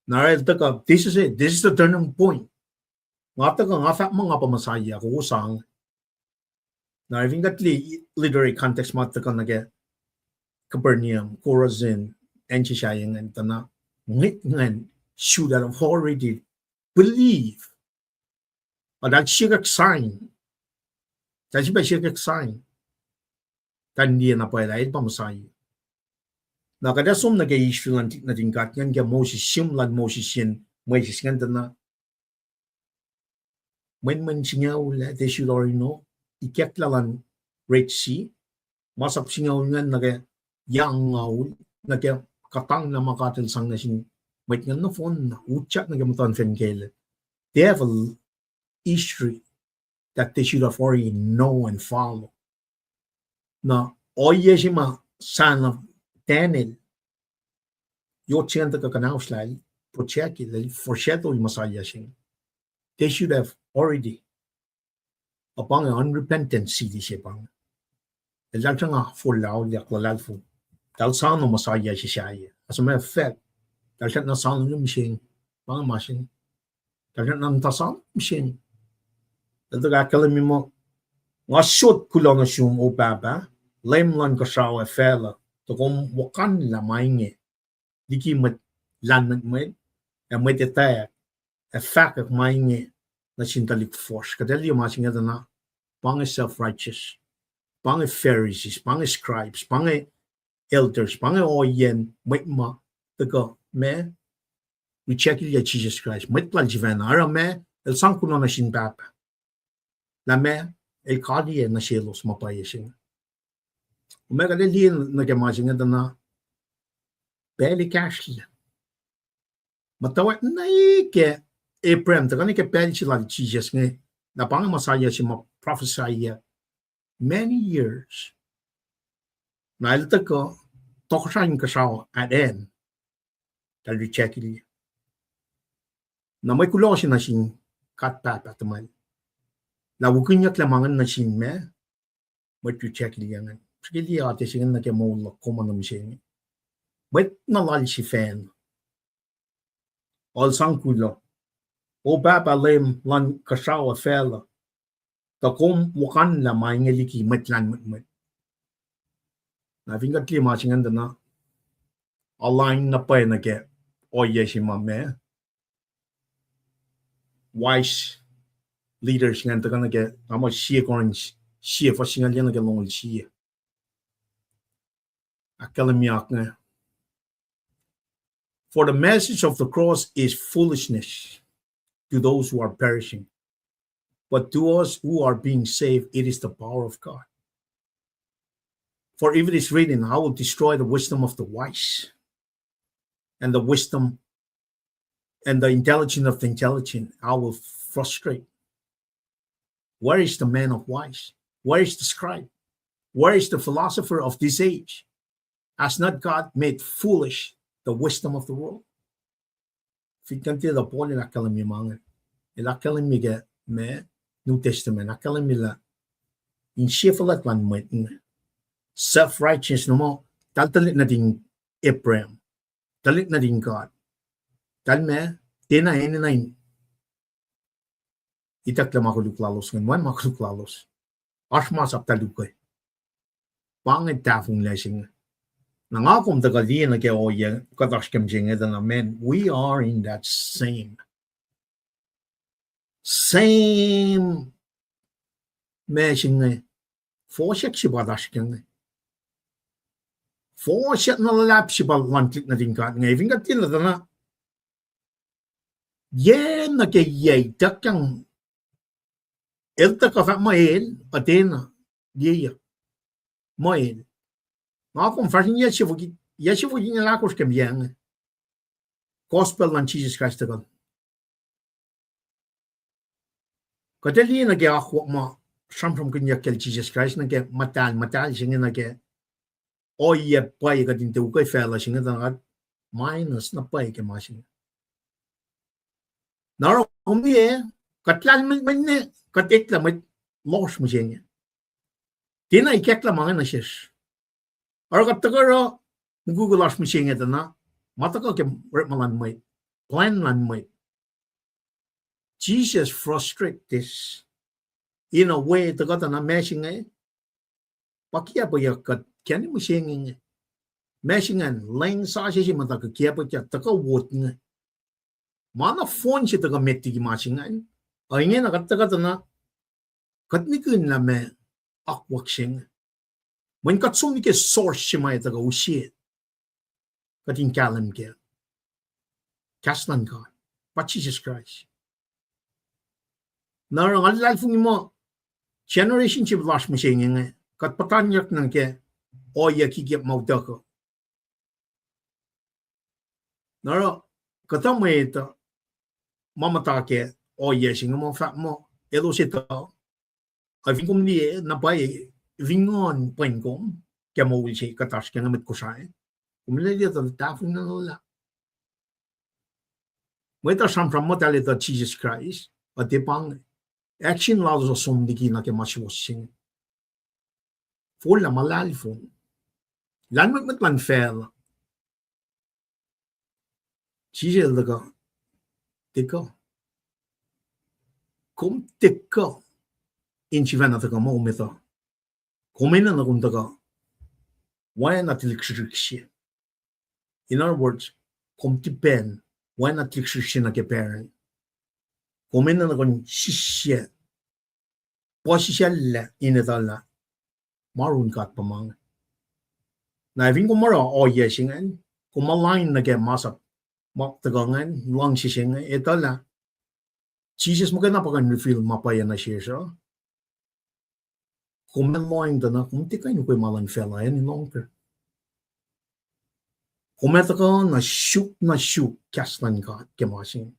Na this is it. This is the turning point. Nga taka nga fact mga pamasaya ko sang. Na I think that literary context mataka na ge Capernaum, Chorazin, and Chishayang and Tana ngan should have already believe. But that sigak sign. Kasi ba siya sign? Kandi na pa ilay pa masay. Nakadasom na kay issue na tingkat yan kaya Moses simlan Moses yan Moses nga na when singaw la they should already know ikyak lalan Red Sea masap singaw nga na kaya yang ngaw na kaya katang na makatil sang na sin wait nga na phone na utsak na gamutan fen kele devil history that they should have already know and follow. Now, oye sima son of Daniel, your chanta ka kanausla, procheki, foreshadow masaya sing. They should have already upon an unrepentant city shipang. El dalchanga for lao yak lalfu. Dal sano masaya shishaya. As a matter of fact, dalchat na sano yung machine, pang machine. Dalchat na tasan machine. Ito kakalim mo, nga shoot kulang na siyong o baba, lem lang ka siya o fela, to kung wakan la mainge, di ki mat lan met, e met etaya, e fakak mainge na sintalik force. Kadali yung masing ito na, pang self-righteous, pang Pharisees, pang scribes, pang elders, pang oyen, met ma, taga, me, we check you Jesus Christ, met lang si Van Ara me, el sankulo na shin papa la me el kadi na shelos mapayeshin umega de lien na ke majinga dana beli kashli matawa na ke Abraham ta ke beli chila Jesus nge na pang masaya si ma prophesy many years na ilta ko tokshan ka sao aden tal chekili na may kulo si na shin kat papa taman la wukunya klamangan na shin me what you check liangan sige ate singen na ke mo la koma na mishen but na lal si fan all sang kulo o papa lem lan kashawa fela ta kom wakan la mai ngeliki matlan mat na vinga kli ma singen na align na pa na ke o yeshi ma me wise leaders ngan ta kana ke amo sie orange sie fa singa lena ke long sie akademiak nga for the message of the cross is foolishness to those who are perishing, but to us who are being saved, it is the power of God. For if it is written, I will destroy the wisdom of the wise, and the wisdom and the intelligence of the intelligent, I will frustrate. Where is the man of wise? Where is the scribe? Where is the philosopher of this age? Has not God made foolish the wisdom of the world? Fikanti da poli la kalami mangan. Ila kalami ge me New Testament. La kalami la in shefalat lan met self-righteous no mo. Talit na ding Abraham. Talit na ding God. Tal me tina eni na itak la makuluk lalos ngan wan makuluk lalos. Ashma sap talukay. Pangit tafung lesing. Nangakom the Galian ke oye katashkem jinga than a man. We are in that same meshing for shibadashking. For shet no lap shibal one click nothing got naving got till the yen na ke ye takang elta ka mael atena ye mael. Malcolm fashion yeshivugi na lakos kem yang gospel and Jesus Christ God. Kateli na ke akwa ma sham from kunya kel Jesus Christ na ke matal singin na ke oye pai ka din tu kai fela singin na minus na pai ke ma singin. Naro umie katlan men ne katek la met los mo singin. Tina ikek la mga na shish. Or got the girl Google ash machine at the na Mataka can Ritmalan might plan land might Jesus frustrate this in a way to got an mashing eh Pakia boy got candy machine mashing and laying sausage mataka kiapa taka wood mana phone shit taka metti machine I ain't got the gatana katnikun la me akwakshing. When got so many source she might go shit. But in Callum get Caslan God, but Jesus Christ. Now, I like for more generation chip lost machine, got Patanyak Nanke, or Yaki get Maudako. Now, Katamway, Mamatake, or Yashing more fat more, Elosito. I think only Napai. Vingon pengkom kemo wilche katash kena met kusai umlelia the tafung na la weta sam from modality of Jesus Christ a depang action laws of some digi na ke machwashing for la malal fun lan met lan fel Jesus daga teko kom teko in chivana daga mo meta Komena na kundaga why not likshishi? In other words, kom tipen why not likshishi na ke parent? Komena na kun shishya posishalla inedala marun kat pamang. Na ving kumara o yeshingan kumaline na ke masap mak tagangan lang shishingan etala Jesus magana pa kan reveal mapaya na siya. Kung meloing da na, kung di kayo ko'y malang fella any longer. Kung meta ka na shoot, kaslan ka, kimasing.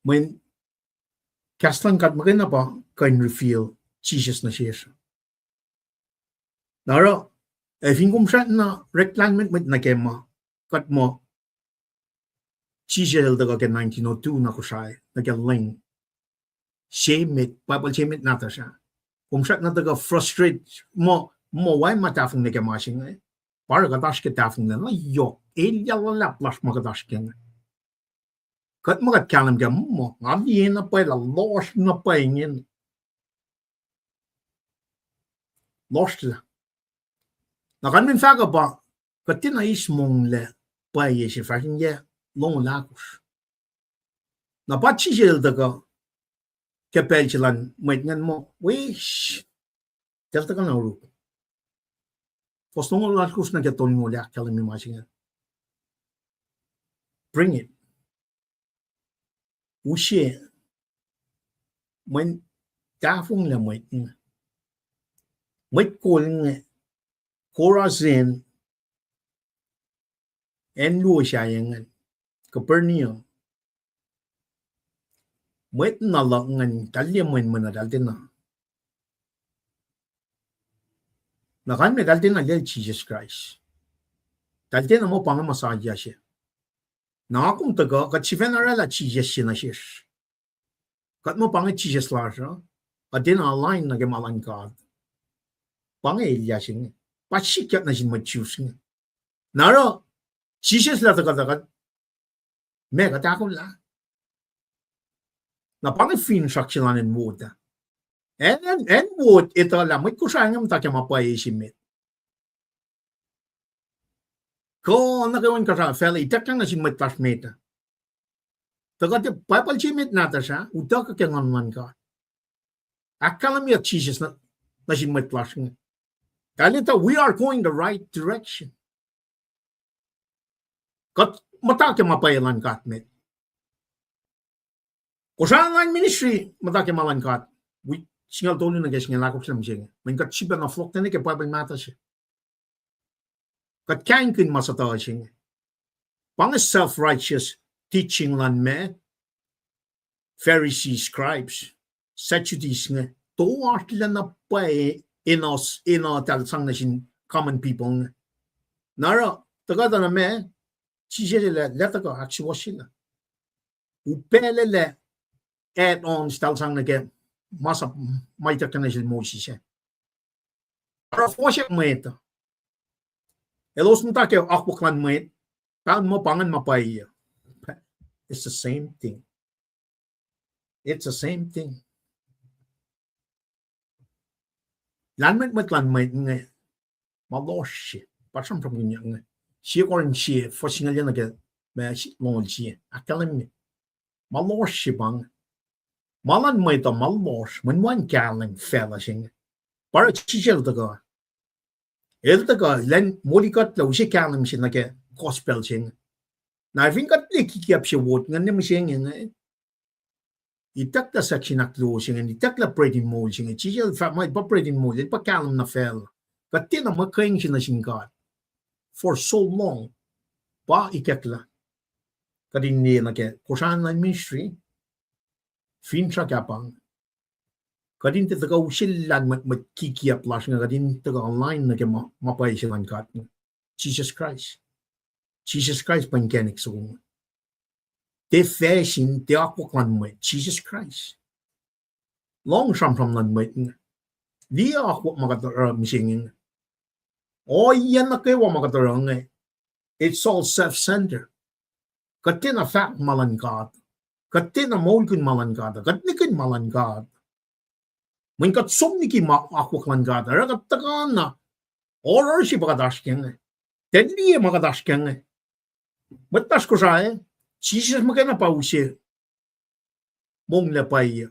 When kaslan ka, magana pa kan reveal Jesus na siya. Nara, finkum siya na reclaimment mit na kema, kat mo, Jesus daga ka 1902 na ko siya, nag-ling. Shame Bible shame nata siya. Kung siya na daga frustrate mo why matafong na kemasing eh. Para katash kitafong na, yo, ilyalala plus makatash ken. Kat magat kalam ka mo, ngabihin na pa, lost na pa ingin. Lost la. Nakan min faga ba, katina ismong le, pa yesi fakin ye, long lakos. Napachi siya daga, kapel silan, may ngan mo, wish, delta ka na uru. Postong lakos na katon mo liak kalam mi masing. Bring it. Ushe, when tafong la may kuling Corazin en luo siya yang Capernaum. May nalangan talyaman man na daltin na. Nakan may daltin na Jesus Christ. Daltin na mo pang masaya siya. Nakakong taga, kat si Venerala Jesus siya na siya. Kat mo pang Jesus la siya. At din align na gemalan ka. Pang Elia siya. Pasikat na siya mag-choose nga. Naro, Jesus la taga-taga. Mega takong la. Na pang fin siya ng mood. En mood, ito lang. May kusangam takya mapaya simit. Ko nagawan ka sa fella, itakang na siya mag-classmate. Taga di, papal simit nata siya, utak ka kaya ngaman ka. Akala mo Jesus na siya mag-class nga. Kalita, we are going the right direction. Kat matake mapayalan kat met. Kusaan lang ministry, matake malan kat. We singal tolo na guys nga lakok siya siya. May kat siya na flock na kaya pabay mata siya. Kat kain kin masatawa siya. Pang self-righteous teaching lan me, Pharisees, scribes, Sadducees nga, tuwart lang na pa ino talsang na sin common people nga. Nara, tagada na me, siya leta ko, aksiwa sila. Upele le, add-ons talsang na ke, masa maita ka na sila mo siya. Para po siya mo ito. Elos mo tayo, ako klan mo ito, taan mo pangan mapaya. It's the same thing. It's the same thing. Lanmet lanmet nga malos siya. Pasang problem nga. Siya ko rin siya, for singal yan naga, may long siya. Akalim niya. Malos siya bang. Malan mo ito malos. Manwan kalang fella siya. Para siya ito ka. Ito ka, lan mulikat law siya kalang siya naga gospel siya. Na vinkat likikiap siya wot nga naman siya nga. Itak na sa kinaklo siya nga. Itak na pretty mo siya nga. Siya may pa pretty mo. Ito pa kalang na fella. Kati na makain siya na siya God. For so long, pa ikakla. Kadin niya na kaya, kusaan na ministry, fin siya kapang. Kadin taga usilan magkikiap las nga, kadin taga online na kaya mapay silang kat. Jesus Christ. Jesus Christ pankenik sa mga. Te fashion, te akwaklan mo, Jesus Christ. Long from lan mo, di akwak makataramsingin. Oh, yan na kayo makatarang eh. It's all self-centered. Katina fact malangkat. Katina molkin malangkat. Katnikin malangkat. May katsum niki akwak langkat. Rakatakan na. Or si makadashkeng eh. Tenli makadashkeng eh. Batas ko siya eh. Jesus makana pa usir. Mong lapay.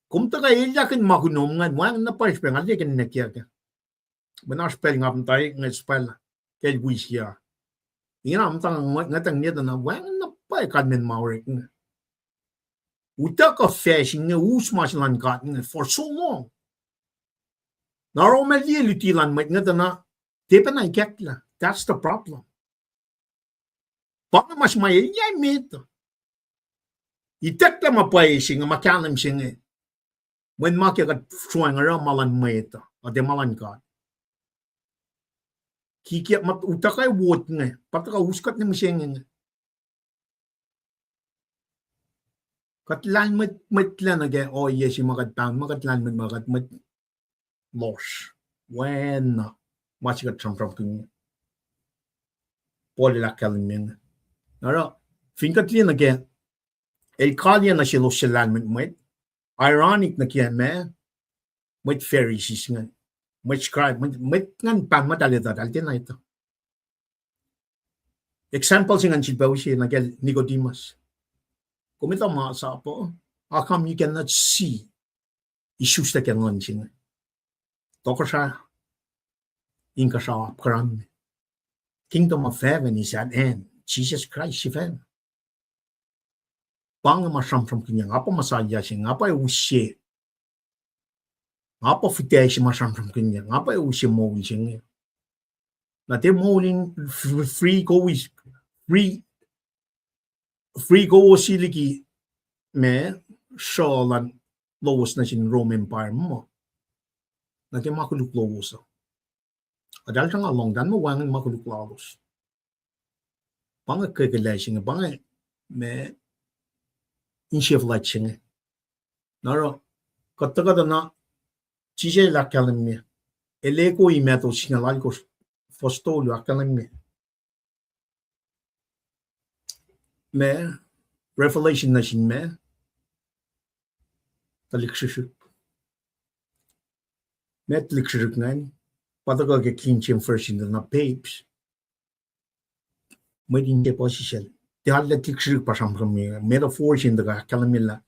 Kung taga ilyakin makunom nga. Wang napayspeng. Alikin nakiyaka. Benar spel ngam tayo ng spell kay wisya. Ina am tang ngatang niya na wang na pa kan men mawrik. Utaka fashing usmas lan gat for so long. Naromeli lutilan met na tepen ay ketla. That's the problem. Baka mas mayayay meto. Itekla mapay singa makalam singa. When makikat suwang around malan meto. O de malan gat. Kikiat mat utakay wot nga. Pataka uskat ni masyeng nga. Katlan matlan again. Oh yes, yung makatlan mat loss. When machikat from kanya. Polila kaliming. Nara, finkatlin again. El kalya na silo silan mit. Ironic na kaya mit Pharisees nga. Mit scribe, mit ngan pang madalita daltin na ito. Example singan si Bawsi na kaya Nicodemus. Kumita maasa po, how come you cannot see issues that can launching? Toko siya, inka siya upkram. Kingdom of heaven is at hand. Jesus Christ, even. Bang masam from kanya, apa masaya siya, apa usye. Apa fitay siya masam from kanya, apa usye mo siya. Nate morning free go siligi me shalan lawas na sin Rome Empire mo. Nate makuluk lawas. Adal tang along dan mo wangin makuluk lawas. Banga kegelasing banga me inchef laching. Naro katakada na chije la kalim eleko imeto singalal ko fostolo akalim me revelation na sin me talikshishuk me talikshishuk nan pataga ke kinchim first in na papes me din de position de hal talikshishuk pasam from me metaphors in the kalamilla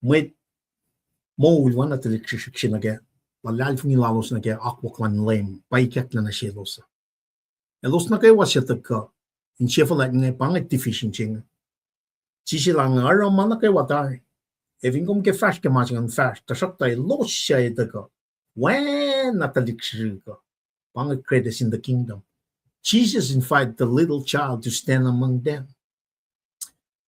me mo one talikshishuk sin aga walal funi lalos na ke aquaklan lame paikatla na shelosa elos na kay wasyataka in chefala nga pangit deficient ching. Sisi lang araw man na kay watay. Evin kom ke fast ke machingan fast. Tasak tay los siya ito ko. When nataliksir ko. Pangit credits in the kingdom. Jesus invited the little child to stand among them.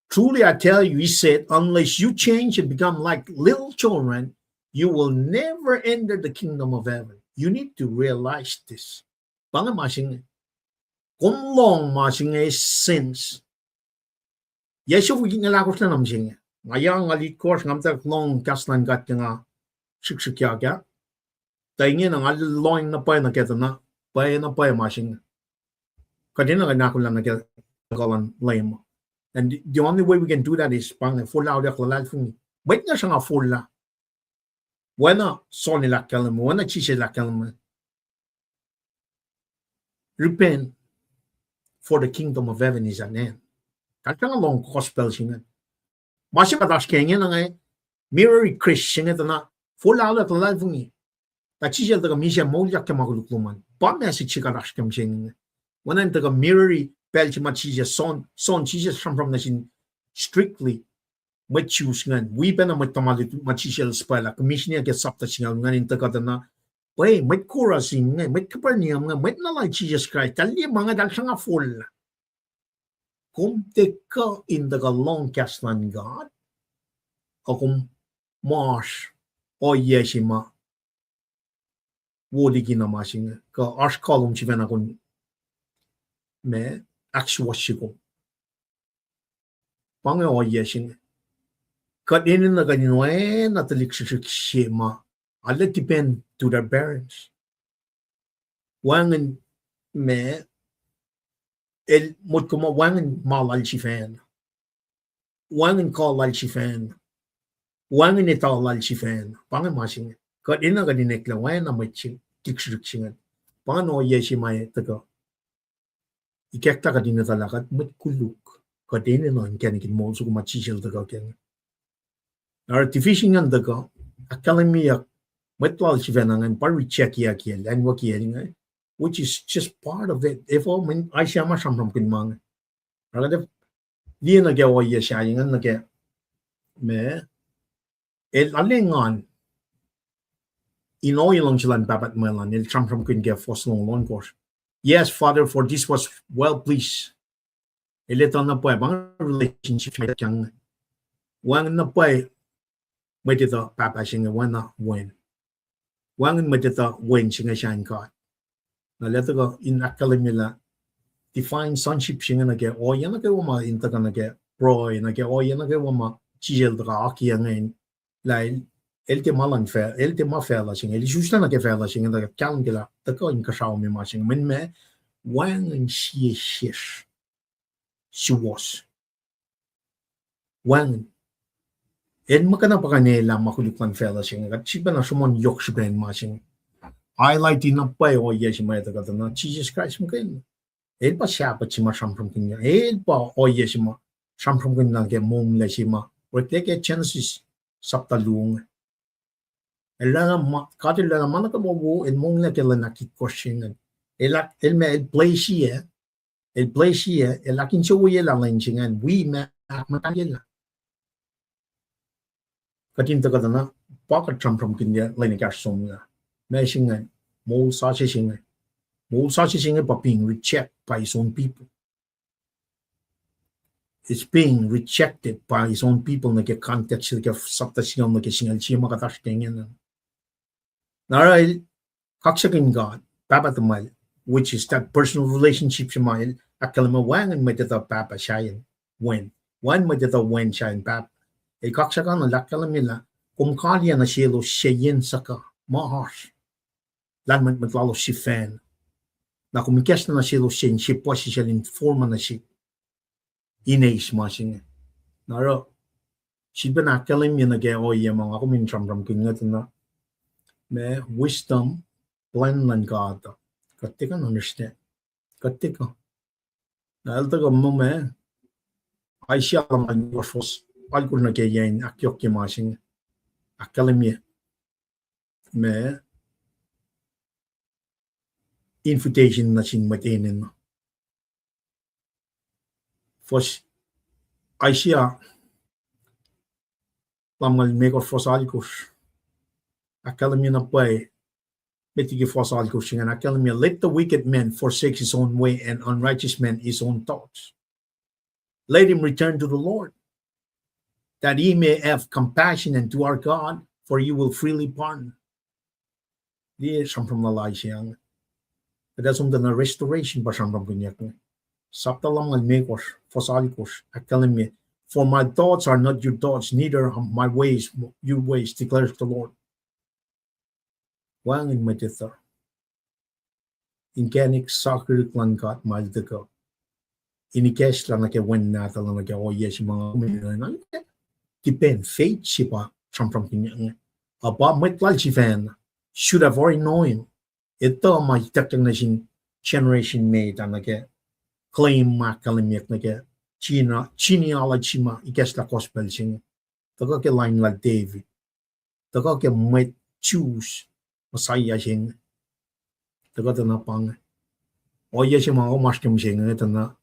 Truly I tell you, he said, unless you change and become like little children, you will never enter the kingdom of heaven. You need to realize this. Pangit machingan. Kung long masing sins. Yesu wigin nga lakos na namsing. Ngayang ngalikos ngamta long kaslan gat nga siksikya kya. Taingin ang alilong na pay na keta na pay masing. Kadina nga nakon lang na keta kalan lame. And the only way we can do that is pang full out ak lalal fung. Wait na siya nga full la. Wena soni la kalam, wena chise la kalam. Repent. For the kingdom of heaven is at hand. Kaya nga long gospel siya. Masya patas kaya nga nga mirror Christian ito na full out at life ni. Tachisil taga misya molyak ka makulukluman. Pa message siya karas kam siya nga. Wanan taga mirror pel siya machija son Jesus from na sin strictly may choose nga. We pa na matamalit machisil spala. Commission niya sapta siya nga taga na Wait, may kurasin nga, may kaparniyam nga, may nalay Jesus Christ, tali mga dal siya nga full. Kung teka in the long kaslan God, o kung mars, o yeshima, wodi ginamasin nga, ka ars kolum si vena kun, me, akswasi ko. Pange o yeshin, kadinin na ganyan, nataliksisik siya Alla depend to their parents. Wangan me el mot como wangan malal si fan. Wangan call si fan. Wangan italal si fan. Pangan masing. Kadina kadinek lang wana matching tiksriksing. Pangan o yesi may taga. Ikekta kadina talakat mat kuluk. Kadina no kanikin mo so kumachishil taga ken. Artificial nga taga. Akademiya Matwal si Venangan pari check ya kiel and wakiering which is just part of it. If all when I share my from kinmang. Ragad di na gawa ya siya yung me el alengan ino ilong silan babat melan el tram kun ge foslong long course. Yes, Father, for this was well pleased. Eleto na po bang relationship yang wang na po may dito papa singa wana wen. Wang may dito wen singa shine God. Na leto ko in academy la define sonship singa na ge o yan na ge wama inta ka na ge bro na ge o yan na ge wama chijel dra aki ngain lai el te malan fe el te ma fe la singa el justa na ge fe la singa da kan ge la ta ko in ka shao mi ma singa men me wang in shi shish she was wang en makana pa kanila makulipan fe la singa ka chiba na sumon yok shben ma singa highlight na pa o yes ma ta ka na Jesus Christ mo ken el pa siya pa chima sham from kinya el pa o yes ma sham from kin na ge mong le sima reflect chances sapta lung el la ma ka de la mana ka bo el mong le ke la na ki question el me el place here el la kin chu ye la len chingan we ma ma ka ye la ka tin ta ka na pa ka sham from kinya le ni ka song la me singan mo sa chi singan but being rejected by his own people. It's being rejected by his own people. Nage context nage saptasyon nage singal siya makatashtengan. Naray kaksakin God, papatamal, which is that personal relationship siya mahal. Akalama wangan may tata papa siya when may tata when siya papa. E kaksakan nalakalamila kung kaya na siya lo siya saka mahas. Lanman maglalo si fan. Na kumikes na siya lo siya po siya informa na siya. Inais masing naro si benakalim yun nage o yung mga kumincham kingat na me wisdom plan lang God katika understand katika dahil taga mo me ay siya lang workforce alkul na kaya yan akyok yung masing akalim yun me invitation na sing matinin Fos Asia lamal make of fosalicus. Academy na play metigi fosalicus and academy let the wicked man forsake his own way and unrighteous man his own thoughts. Let him return to the Lord, that he may have compassion and to our God, for he will freely pardon. This from the Elijah. That's on the restoration but from Saptalam al makers, fosalicos, academy. For my thoughts are not your thoughts, neither are my ways your ways, declares the Lord. Wang in Matitha. In Canik soccer lankat maldeko. In Ikesh lanake when natal like oh yes, mga depend fate shipa from Kinyang. About Metlal fan should have already known him. Ito my technician generation made and like claim makalimyak na ke genealogy ma ikes la gospel sing taka ke line like David taka ke might choose Messiah sing taka na pang o ye si mga maskem sing ito na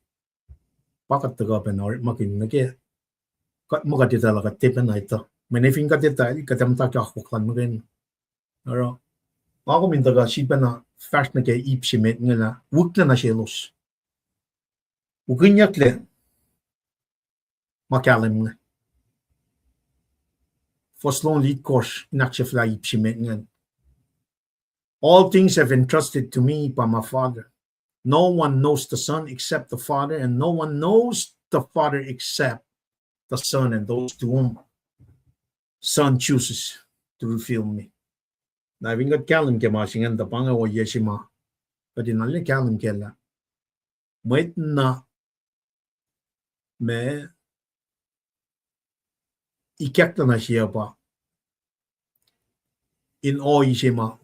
pakat taka penor makin na ke kat mo katita la katipen na ito menefing katita katamta ka kuklan mo rin pero ako mintaga sipa na fast na ke ipsimet nga na wuk na sielos Uginyakle makalim Foslon lead course inakshafla ipsimet. All things have entrusted to me by my Father. No one knows the Son except the Father, and no one knows the Father except the Son and those to whom Son chooses to reveal me. Na vingat kalim ke masingan da panga o yeshima. But in alle kalim kella. Might na me ikakta na siya pa in o ishima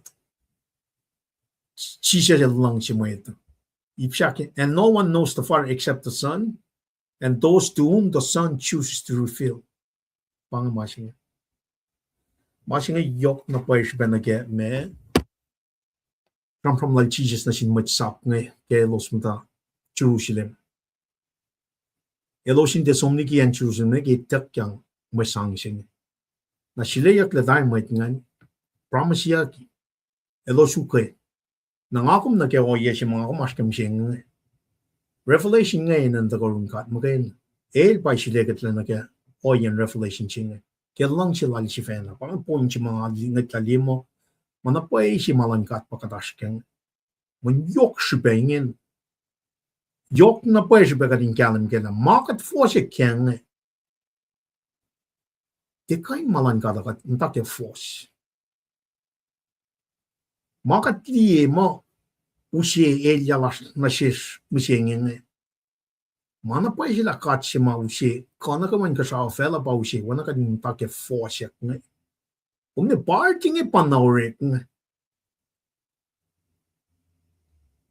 siya lang siya mo ito and no one knows the Father except the Son and those to whom the Son chooses to reveal pang masinga yok na pa siya na ke me from like Jesus na sin matsap ngay kaya los mata Jerusalem Eloshin de somniki and Jerusalem nage takyang mới sang sinh na sile yak le dai mai ngan promise yak elo suke na ngakum na ke o ye shi ma ko mas kem sing revelation ngai nan da gorun kat mo gen el pai sile ket le na ke o yen revelation ching ke lang chi lal chi fen na pa pon chi ma li na ka limo mana pai shi malan kat pa kadash ken mun yok shi bengen yok na pai shi be gadin kalam ke na market force ken de kai malan kat ka nta ke force market li mo usie el ya na shish musingen mana pai shi la kat shi ma usie kana ka man ka sa fela pa usie wana ka nta ke force ne umne parting e panore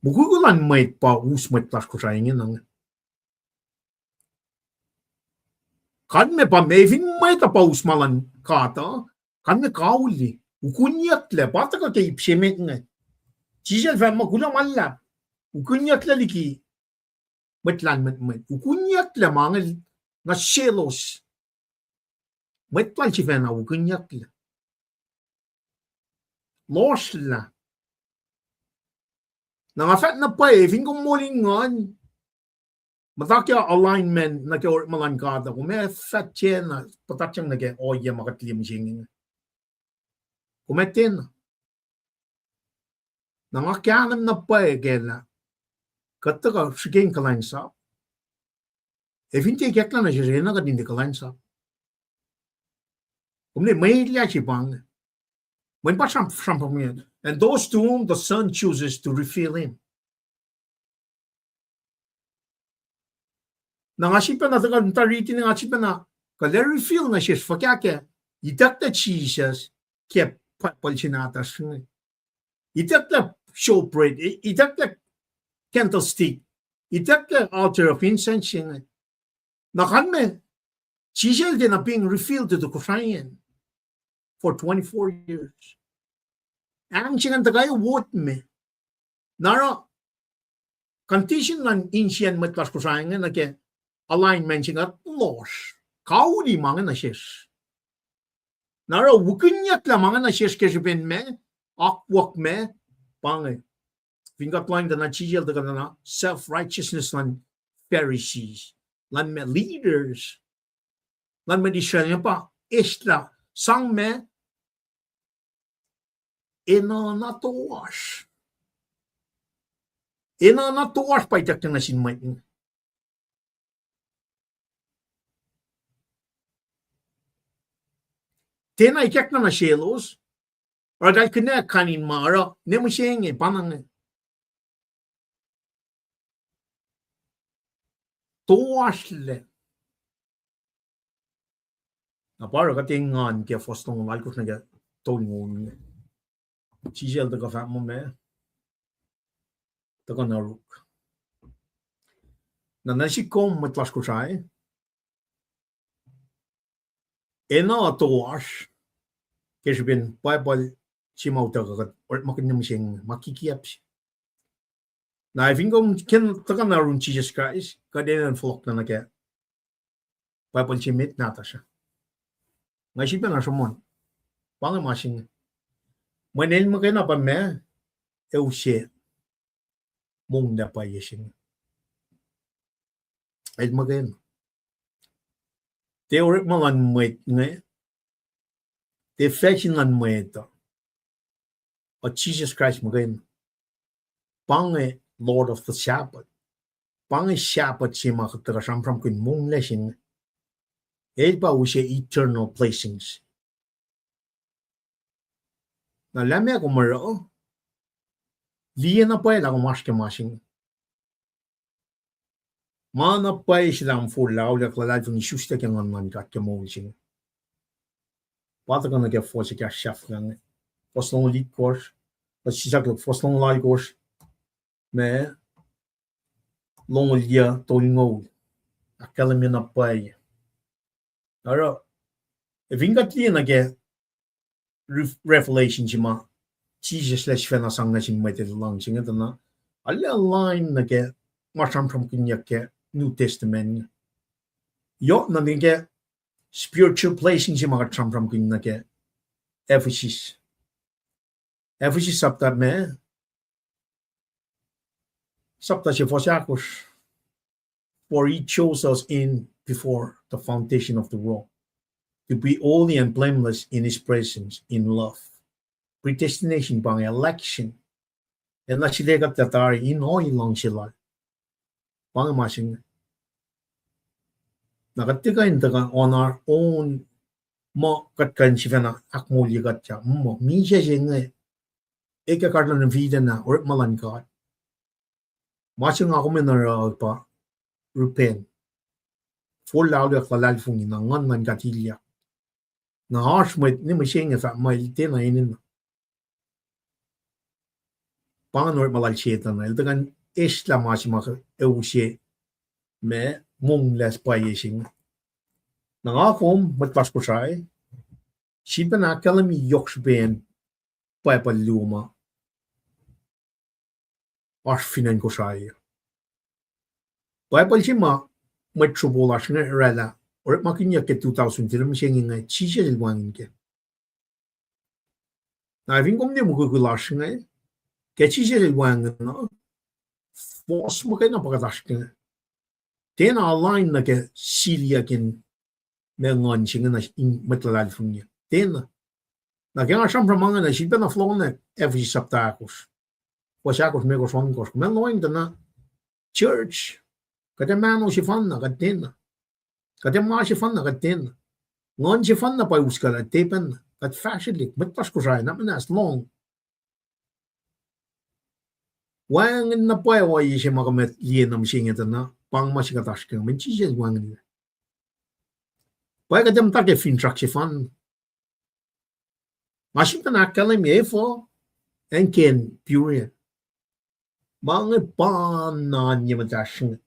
Bukulan mai pa us mai tas ko saingin nang. Kan me pa mevin mai ta pa us malan kata, kan me kauli. Ukunyak le pata ka kay psemet nga. Chisel fa makula malla. Ukunyak le liki. Metlan met. Ukunyak le mangel na shelos. Metlan si fa na ukunyak le. Los la. Nangafat na pa eh, fingong molingan. Matakya alignment na ke malan kada ko me fat chen na patatyang nage oya makatlim singing. Kumetin. Nangakyanam na pa eh gela. Kataga shigeng kalain sa. E finti kekla na siya na kadindi kalain sa. Kumne may liya si bang. When pa shampamyan. And those to whom the Son chooses to reveal him. Nangasipan na tagal tariti ng asipan na kala reveal na siya fakake itakta Jesus kaya palsinatas ng itakta showbread itakta candlestick itakta altar of incense ng nakanme Jesus din na being revealed to the Korean for 24 years. Ang siya tagay wot me nara condition ng insyan matlas Korean na kaya alignment singa loss. Kauli mga na siyes. Nara wukunyak la mga na siyes kesipin me, akwak me, pangay. Vingat lang na chijel da na self-righteousness ng Pharisees. Lan me leaders. Lan me disya niya pa, isla, sang me, ina natuwas. Ina natuwas pa itak na sinmay. Tena ikek na shelos, or dahil kanya kanin mara, ne mo siya nga, panang tuwas le. Na para katingan kaya fostong malkos na kaya tolngon. Sisel da ka mo me, da ka naruk. Na nasikom matlas ko siya, ena tuwas, kasi bin Bible si mautagat or makinim siyang makikiap siya. Na ifingom ken taka narun Jesus Christ, kadenan flock na kaya Bible si mit nata siya. Ngayon na sumon, pang masing manel mo kayo na pa me, ew siya mong na pa yesing. Ay magayon. Teorik malan mwet nga. Te fashion lan mwet. O Jesus Christ magayon. Pange Lord of the Sabbath. Pange Sabbath siya makatagasam from kun mong lesing. El pa siya eternal placings. Nalami ako maro. Liya na pa ako maske-masing. Mana pa silang full la klalad von schuster kan man gat gemolsing. Wat kan ik voor zich chef gaan. Foston lead course. Dat is eigenlijk Foston live course. Me long dia tolingo. Aquela mina pai. Ora, vinga tlina ge revelation jima. Jesus les fena sanga sing met het lang sing het na. Alle line na ge maar from kinyak New Testament. Jo, dan denk je, spiritual placing si mga tram kin na ke Ephesus sabta me sabta si Fosakos, for he chose us in before the foundation of the world to be holy and blameless in his presence in love. Predestination bang election. And na sila kat tatari in oil lang sila. Bang masing nakatika inta on our own mo kat kan siya na akmuli kat siya mo mi siya siya eka karla ng vida na or malan ka. Masing ako minara pa repent. Full out of kalal fung ina ngan man katilya. Na harsh met ni masing sa may tena inin. Panganor malal siya na ito kan isla masing maka eusye me mong les payesing. Nangakom matpas ko siya siya na kalami yoks ben payapaluma. Arfinan ko siya. Payapal siya may trouble siya nga rala. Or makinya ke 2000 tira siya nga chicha ilwangin ke. Na rin kong di mo kukulas nga ke chicha ilwangin na force mo kayo na pagkatash ka. Tena align na ke Syria kin na ngon siya nga na matalal fung niya. Tena. Na kaya nga siyang mga na siya na flow na every saptakos. Wasakos megos hongkos. Meloin na church. Kaya mano si fan na katina. Kaya mga si fan na katina. Ngon si fan na pa uskala tepen. Kat fashionlik. Matpas ko siya na manas long. Wangin na pa ay siya makamet liyan na siya nga na pang masikatas ka. Menchi siya wangin na. Paya kaya mtake finchak si fan. Masih na nakalim efo. Enken purian. Mga panan niya matasing.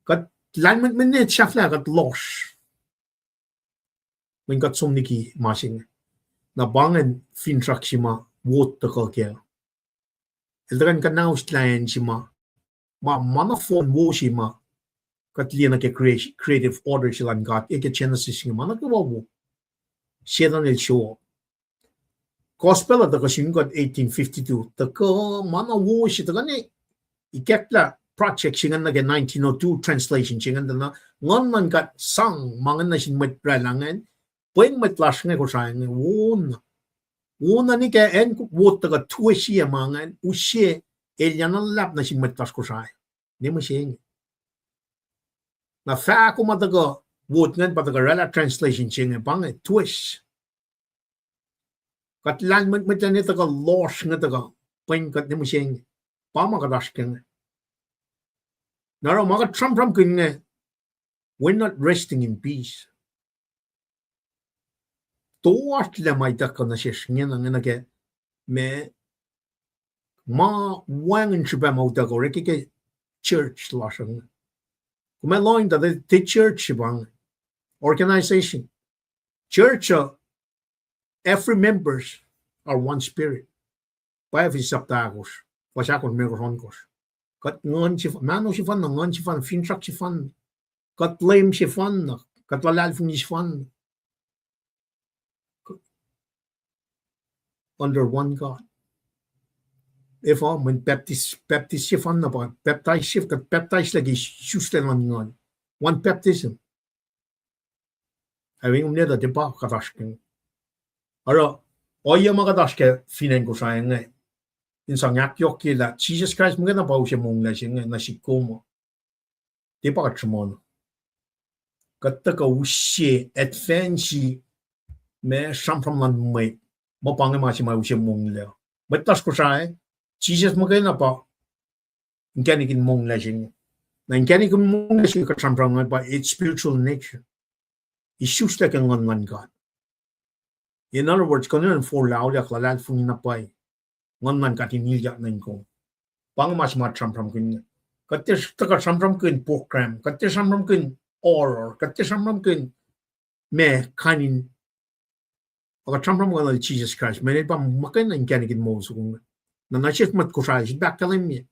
Kat lanman minit siya flag at loss. Min kat sumniki masing. Na bangan finchak si ma wot takal kaya. Eldagan ka naus layan si ma. Ma mana phone wo si ma. Kat liya na ke creative order sila ngat. Ike genesis nga mana kawa wo. Siya na nil show up. Gospel at the Kashingot 1852. The mana wo si taga ni ikekla project singan na 1902 translation singan na ngon man kat sang mangan na sin met ralangan pweng met lash nga ko sayang won ni ka en wo taga tuishi mangan usye eliana lap na sin met lash ko sayang ni mo sing na fa ko mataga wo ngan pataga rala translation singan bang twist kat lan met ni taga loss nga taga pweng kat ni mo sing pama ka dash ken Naro mga Trump kun we're not resting in peace. To at la may taka na siya nga na ke me ma wangan siya ba mo tako reki ke church lasang. Kuma loin da the church bang organization. Church every members are one spirit. Pa fi saptagos. Wasakos megos honkos. Kat ngon si mano si fan ngon si fan finchak si fan kat blame si fan kat lalal fung si fan under one God. If all when Baptist si fan na pa baptize si kat baptize lagi susten man ngon one baptism. Ay wing umneda de pa katashken. Aro oya makatashke finen ko sa ngay. Insang yok kila Jesus Christ mga na pa siya mong lasing na si Como. Di pa katsumon. Kata ka usye advanci me sampram lan may mapangay masih may usye mong la. Batas ko siya Jesus mga na pa inkanikin mong lasing. Na inkanikin mong lasing katsampram nga pa it's spiritual nature. Isus like ang ngan God. In other words, kung yun for loud yak lalal fung inapay. Ngon man katinilya na ko. Pang mas matsampram kun. Katis taka sampram kun program, katis sampram kun horror, katis sampram kun me kanin. Aga sampram ko na Jesus Christ. May pa makin na inkanikin mo so kung na nasit mat ko siya, back kalim niya.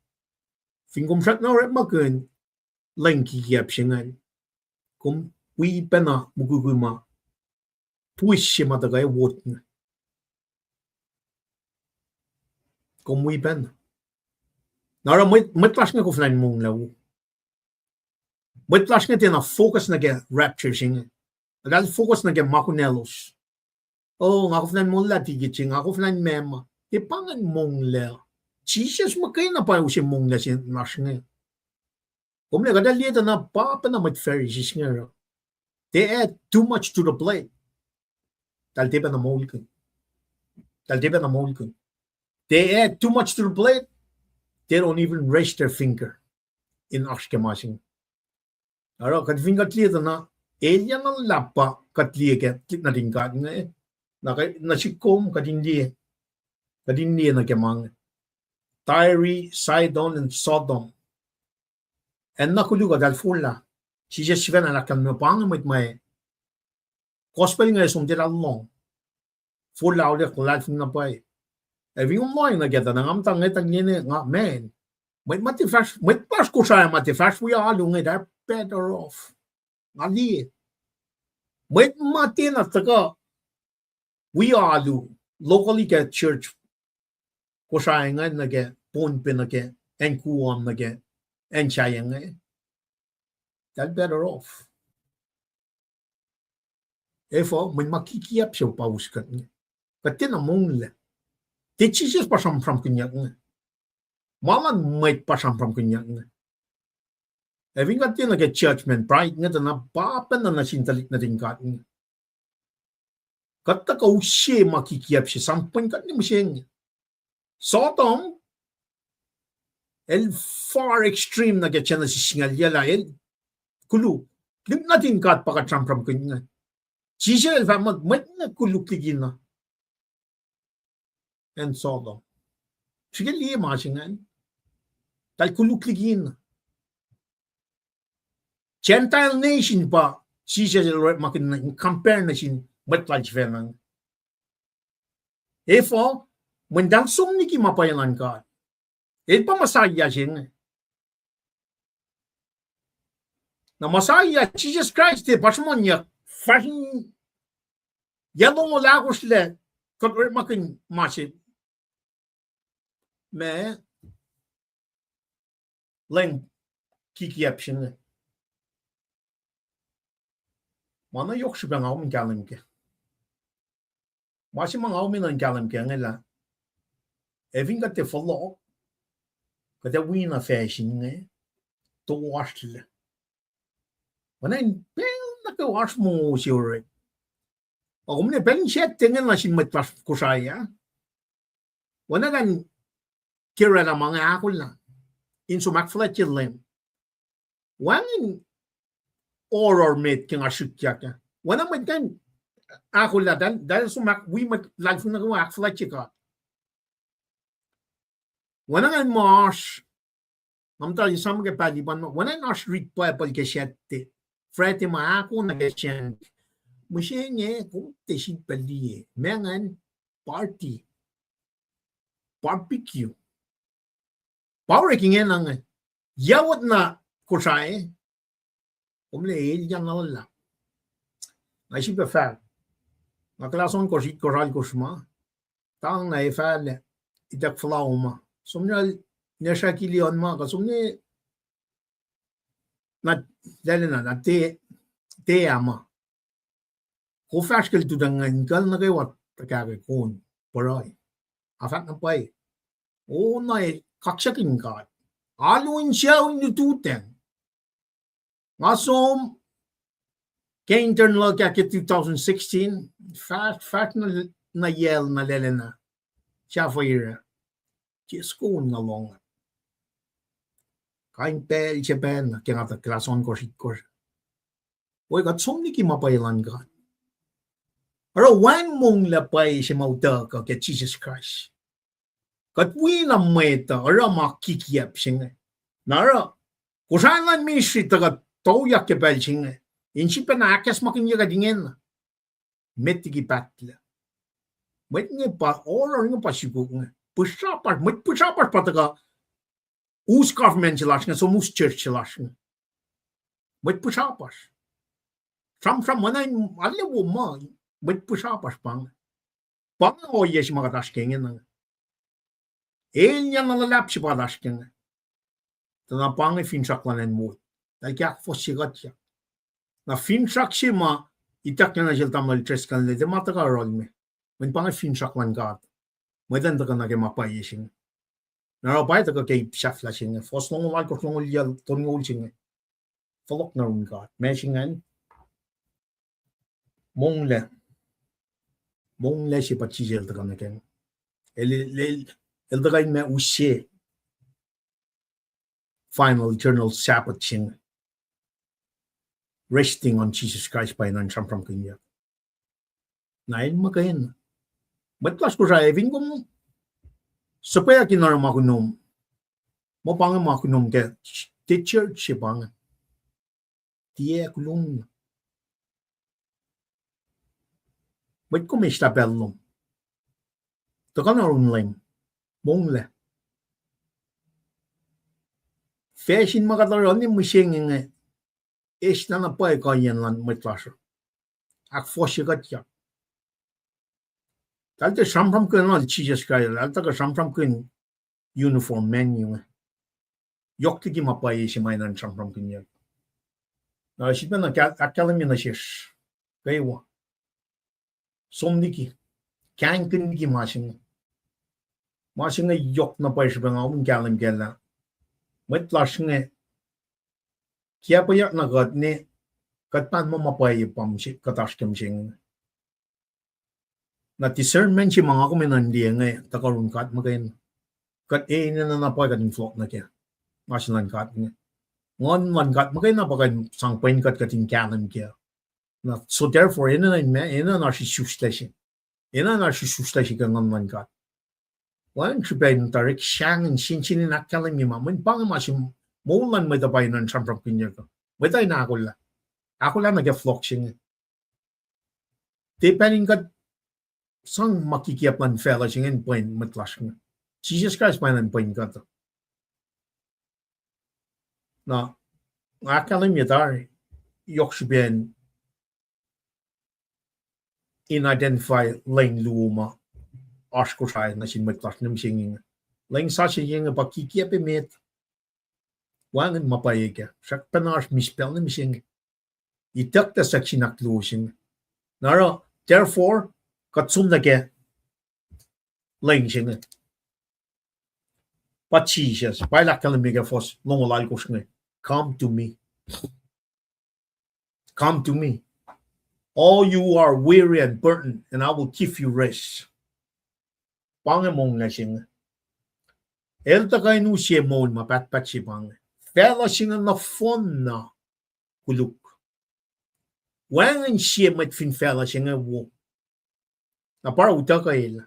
Fingom sat na rin makun, lang kikiyap siya nga. Kung we pena muguguma tuishima daga wotna como we pena nara met plasne ko flan mong lawo met plasne tena focus na ge rapture singe dal focus na ge makunelos oh nga ko flan mong la tigit nga ko flan mema te pangan mong la Jesus makay na pa usi mong la sin nasne Om le gada lieta na papa na met Pharisees nga they add too much to the plate tal teba na molken they add too much to the plate they don't even raise their finger in ashkemasing aro kat finger lieta na elia na lapa kat lieke na tingkat nga na sikom kadindi na kemang Tyre, Sidon, and Sodom. And nakuluga dal fulla. Si just vena la kan pang mit mai. Gospel nga som dira long. Fulla ule life na pai. E vi un moi na geta na am tang eta ngene nga man. Mit mati fast mit pas ko sa mati fast we are lunge that better off. Ali. Mit mati na taka we are lu locally get church ko sa nga na get pon pin na get en kuam na get en chayang that better off. Efo min makikiap siya paus kat nga. Katina mong le. Te Jesus pasam from kinyak nga. Malan might pasam from kinyak nga. Eving katina get churchman pride nga na papa na nasintalik na tingkat nga. Kata ka usye makikiap siya sampun kat ni masya nga. Sodom el far extreme na get siya na sisingal yala el kulu. Lim na tingkat pa katsam from kinyak. Jesus va mag na kulukligin na. And Sodom. Sige liye masingan. Tal kulukligin na. Gentile nation pa. Jesus makin na compare na sin batlaj fenang. Efo, mendang sum ni ki mapayanan ka. Et pa masaya sin. Na masaya Jesus Christ te pasmon niya. Fashion yellow mo lagos le kot makin masin me len kikiap shin mana yok şu ben alım galim ki masin man alım nan galim ki ngela evin gat te follow gat te win a fashion ne to wash le mana na ko wash mo sure Om ne ben chet tengen la sin met pas kusaya. Wana kan kira na mga akol na. In sumak fletcher lem. Wan horror met king ashukya ka. Wana met kan akol la dan sumak we met life na ko ak fletcher ka. Wana kan marsh. Mamta isam ke pali ban. Wana na street people ke shette. Frete ma ako na ke chen. Machine kung tesin pali mengan party barbecue power king nang yawat na kusay umle yan la na si pa fa na klason ko sit koral kusma tang na fa le itak flauma sumnal ne shakilion ma ka sumne na dale na te ama ko faskel tu dangan kal na kay wat takare kon paray afat na pay o na kaksakin ka aluin siya unututen ngasom kay intern log ka 2016 fat na yel na lelena siya fire kisko na long kain pel Japan kaya nga klason ko sit ko oy gat somni ki mapailan ka Pero wan mong lapay si mauta ka kay Jesus Christ. Kat wina meta ara makikiyap singa. Nara kusalan ministry taga toyak ke bel singa. Insi panakas makinya ka dingen. Metigi patla. Met nga pa orar nga pasigo nga. Pusapas pa taga us government silas nga so mus church silas nga. Met pusapas. Sam manay aliwo ma mit pusha paspang. Pang o yes mga taskingen. Elyan na lap si padasking. Tana pang finsaklanen mo. Talkyak fosigat ya. Na finsak si ma itak na jil tamal treskan le de mataka rol me. Men pang finsaklan gat. Medan taka na ke mapayising. Na bay taka ke shaflashing. Fos long wal ko long yal tongol sing. Folok na run gat. Meshingan mongle si pachijel taka na ken. El taka me ushe. Final eternal Sabbath sing. Resting on Jesus Christ by nan from kanya. Nain makain. Matlas ko sa eving ko mo. Supaya kinara makunom. Mo pang makunom ke ti church si pang. Tiye kulong. Mat ko mista bellum. To kana runling. Mongle. Fashion makataron ni mushing nga. Is na pa ka yan lan matlas. Ak foshigat ya. Talte samram kun al Jesus Christ. Alta ka samram kun uniform menu. Yok ki mapay si may nan samram kun ya. Na sipa na academy na shish. Kaywa. Somniki. Kan kun ki masing. Masing yok na pa sipa nga um kalam kala. Matlas nga. Kaya pa yak na gat ni katpan mo mapay pam si katashkem sing. Na discernment si mga kuminan diya nga takarun kat magayin. Kat na napay kating float na kaya. Masilan kat nga. Ngon man kat magayin na pagay sangpain kat kating kanan kaya. Na so therefore na si sustashi. Na si sustashi ka ngon man kat. Wan si bayin tarik siyang sinchinin nakalim yung mamin pang masim maulan may dabay ng sampram kinya ko. May tayo na ako la. Ako la nag-flock siya. Depending kat sang makikiapan fella siya ngayon point matlas nga. Jesus Christ pa ng point ka to. Na, akalim niya tayo, yok siya in-identify lang luma asko siya na siya matlas ng siya nga. Lang sa siya nga pakikiapin met wangan mapayag ka. Sak panas mispel na mising. Itak ta sak sinaklusing. Naro, therefore, katsum na ke lang siya. Pachi siya. Pailak ka lamig fos. Longolal ko siya. Come to me. Come to me. All you are weary and burdened, and I will give you rest. Pangamong na siya. Elta kayo no siya mo mapatpat siya pang. Fela siya na fon na kuluk. Wangan siya matfin fela siya nga wo. Na para uta ka ila.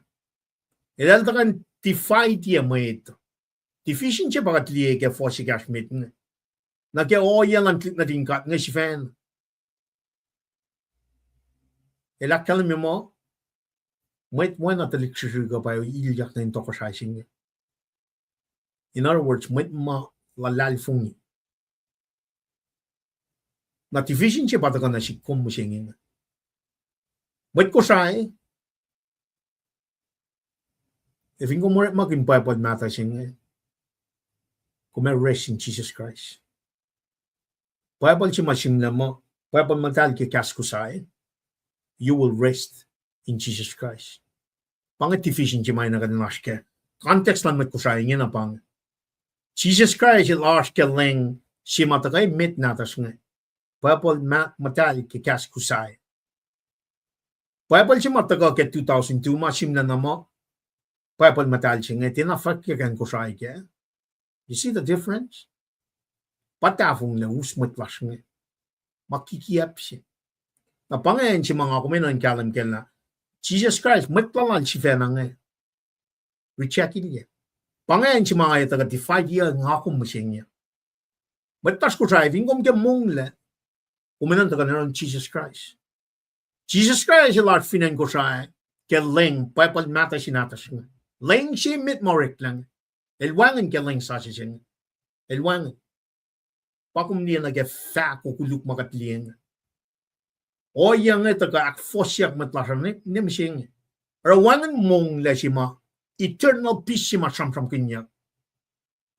Elta kan tifay tiya mo ito. Tifishin siya bakat liye ke fosi kashmit nga. Na ke oya lang na tingkat nga si fan. Elak kalam mo. Mwet mo na talik siya pa yung ilyak na yung toko siya siya. In other words, mwet mo lalal fungi. Na division siya pata ka na si kum mo siya nga. Mwet ko siya eh. If yung kumurek maging Bible mata siya nga. Kumer rest in Jesus Christ. Bible siya masimla mo. Bible matal ki kasko siya eh. You will rest in Jesus Christ. Pangat division siya may nakanash ka. Context lang mwet ko siya nga na pang. Jesus Christ il ask lang si matakay mit natas nga. Bible matali ki kaskusay. Bible si mataka ke 2002 masim na namo. Bible matali siya nga tinafak ka kan kusay ka. You see the difference? Patafong na usmat was nga. Makikiyap siya. Napangayan si mga kuminan kalam na Jesus Christ matlalan si Fena nga. Recheck niya. Pangayan si mga itaga ti 5 year nga akong masing niya. Matas ko driving kung kaya mong le. Kuminan taga na rin Jesus Christ. Jesus Christ ilar finan ko siya. Kaya leng, paypal mata sinatas nga. Leng siya mit morik lang. Elwangan kaya leng sa siya. Elwangan. Pakum niya nag-fa ko kuluk makatliyan. O yang ito ka akfosyak matlasan ni msing. Rawangan mong la sima eternal peace sima sam kinya.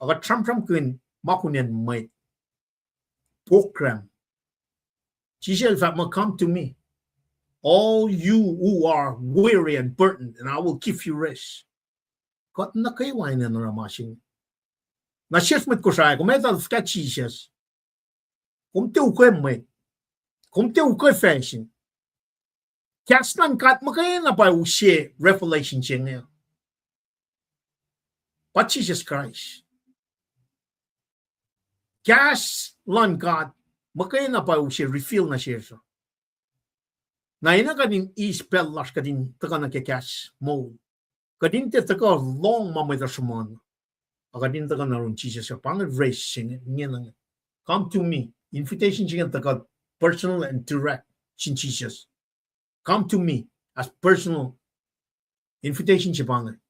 Aga sam kin makunen mai program. Jesus fa come to me. All you who are weary and burdened, and I will give you rest. Kat na kayo wine na ramasing. Na shift met ko siya, kung may tal fka Jesus. Kung teo ko may. Kung teo ko fashion. Kas lang kat makaya na pa usye revelation siya ngayon. But Jesus Christ. Kas lang kat makaya na pa usye reveal na siya. Na ina kading ispel las kading taka na kekas mo. Kading te taka long mamay da suman. Kading taka na ron Jesus sa pang racing niya nang. Come to me. Invitation siya taka personal and direct sin Jesus. Come to me as personal invitation siya pang.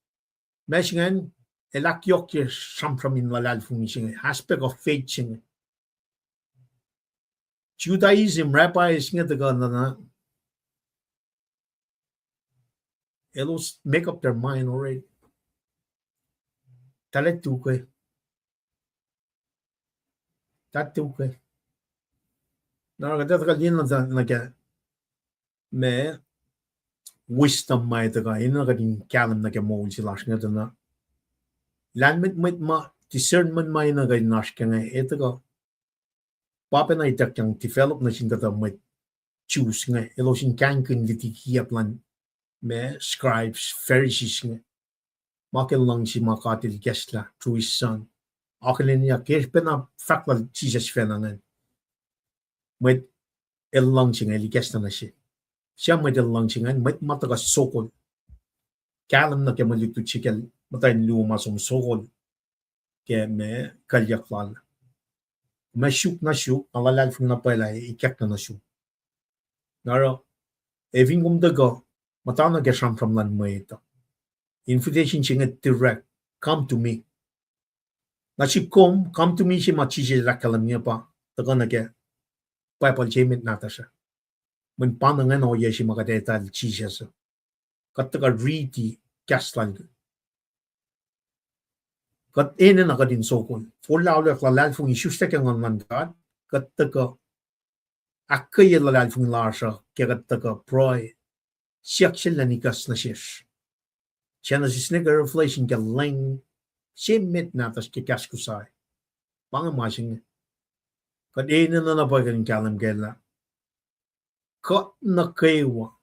Mesingen elak yok ye samfram in lalal fung siya. Aspect of faith siya. Judaism rabbis nga taka na it'll make up their mind already. Talet tukay. Tat tukay. Nakakata din na kaya may wisdom may taka ina kading kalam na kaya mo sila nga na landmit ma discernment may na kaya nash kaya nga ito ka papa na itak yung develop na siya kata may choose nga ilo sin kankin litikiyap lan may scribes, Pharisees nga. Makin lang si makatil gesla through his son. Akin niya, kaya na fakla Jesus fenangan. May ilang siya nga, liges na siya. Siya may ilang siya nga, may mataga sokol. Kalam na kaya malito siya, matay luma som sokol. Kaya may kalyak lala. May syuk na syuk, alalal fung na pala, ikyak na syuk. Naro, eving kumdaga, matana kaya siyang from land mo ito. Invitation siya nga direct. Come to me. Na si come to me siya machisya rakalam niya pa. Taka na kaya papaljemit nata siya. Man panangan o siya makadeta chisya siya. Kat taka riti kaslan. Kat ina na ka din sokon. Forla ulit lalal fung isyusta kaya nga mandat. Kat taka akaya lalal fung larsa. Kaya kat taka proy. Siyak siya lanikas na siya. Siya na si Snicker Reflation ka lang simit natas kikas kusay. Pangamasing kadina na napagan kalam kaya kat na kaywa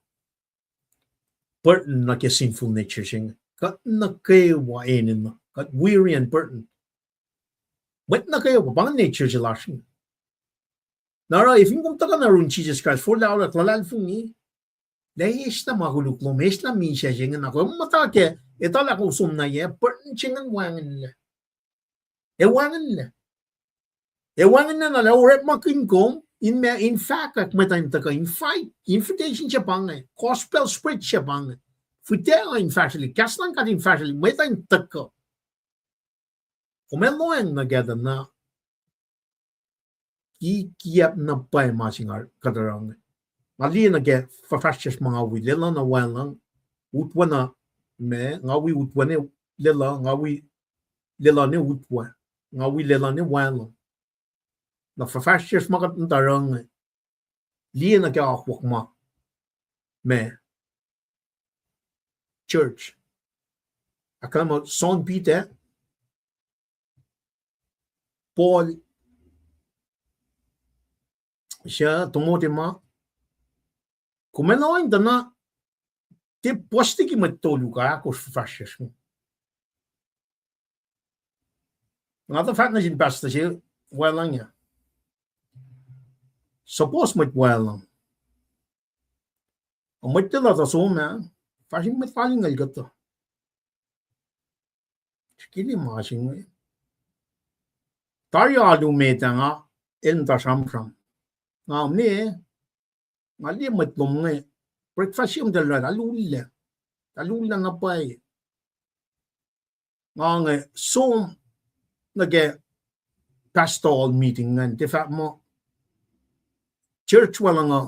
burden na kaya sinful nature siya. Kat na kaywa inin na. Kat weary and burden. Ba't na kaywa? Pang nature siya lasing. Nara, if yung kumta ka na rin Jesus Christ, for laura, lalal fung ni, Leis na mahuluklom, leis na misya siya nga ako. Matake, ito lang kung sumna siya, burden siya nga wangan nila. Ewangan nila. Ewangan na nila, or makinkong, in fact, at matayang taka, in fight, invitation siya pang eh, gospel spread siya pang eh. Futela in factually, kaslang ka in factually, matayang taka. Kumeloan na gada na, kikiyap na pa yung masingar kadarang eh. Mali na get fafashes mga wi lela na walang utwa na me nga wi utwa ne lela nga wi lela ne utwa nga wi lela ne walang na fafashes mga tarang li na ka akwak ma me church akala mo son Peter Paul siya tumote ma Kumenoin dana te posti ki matolu ka ako fashion mo. Ngata fact na sin basta siya walang niya. Suppose mat walang. Ang matila ta suma fashion mat faling ngal gato. Kili masing mo. Tayo alu meta nga enta samsam. Ngam ni Mali matlom nga breakfast yung dala alula nga pa eh nga so nage pastoral meeting nga di fact mo church wala nga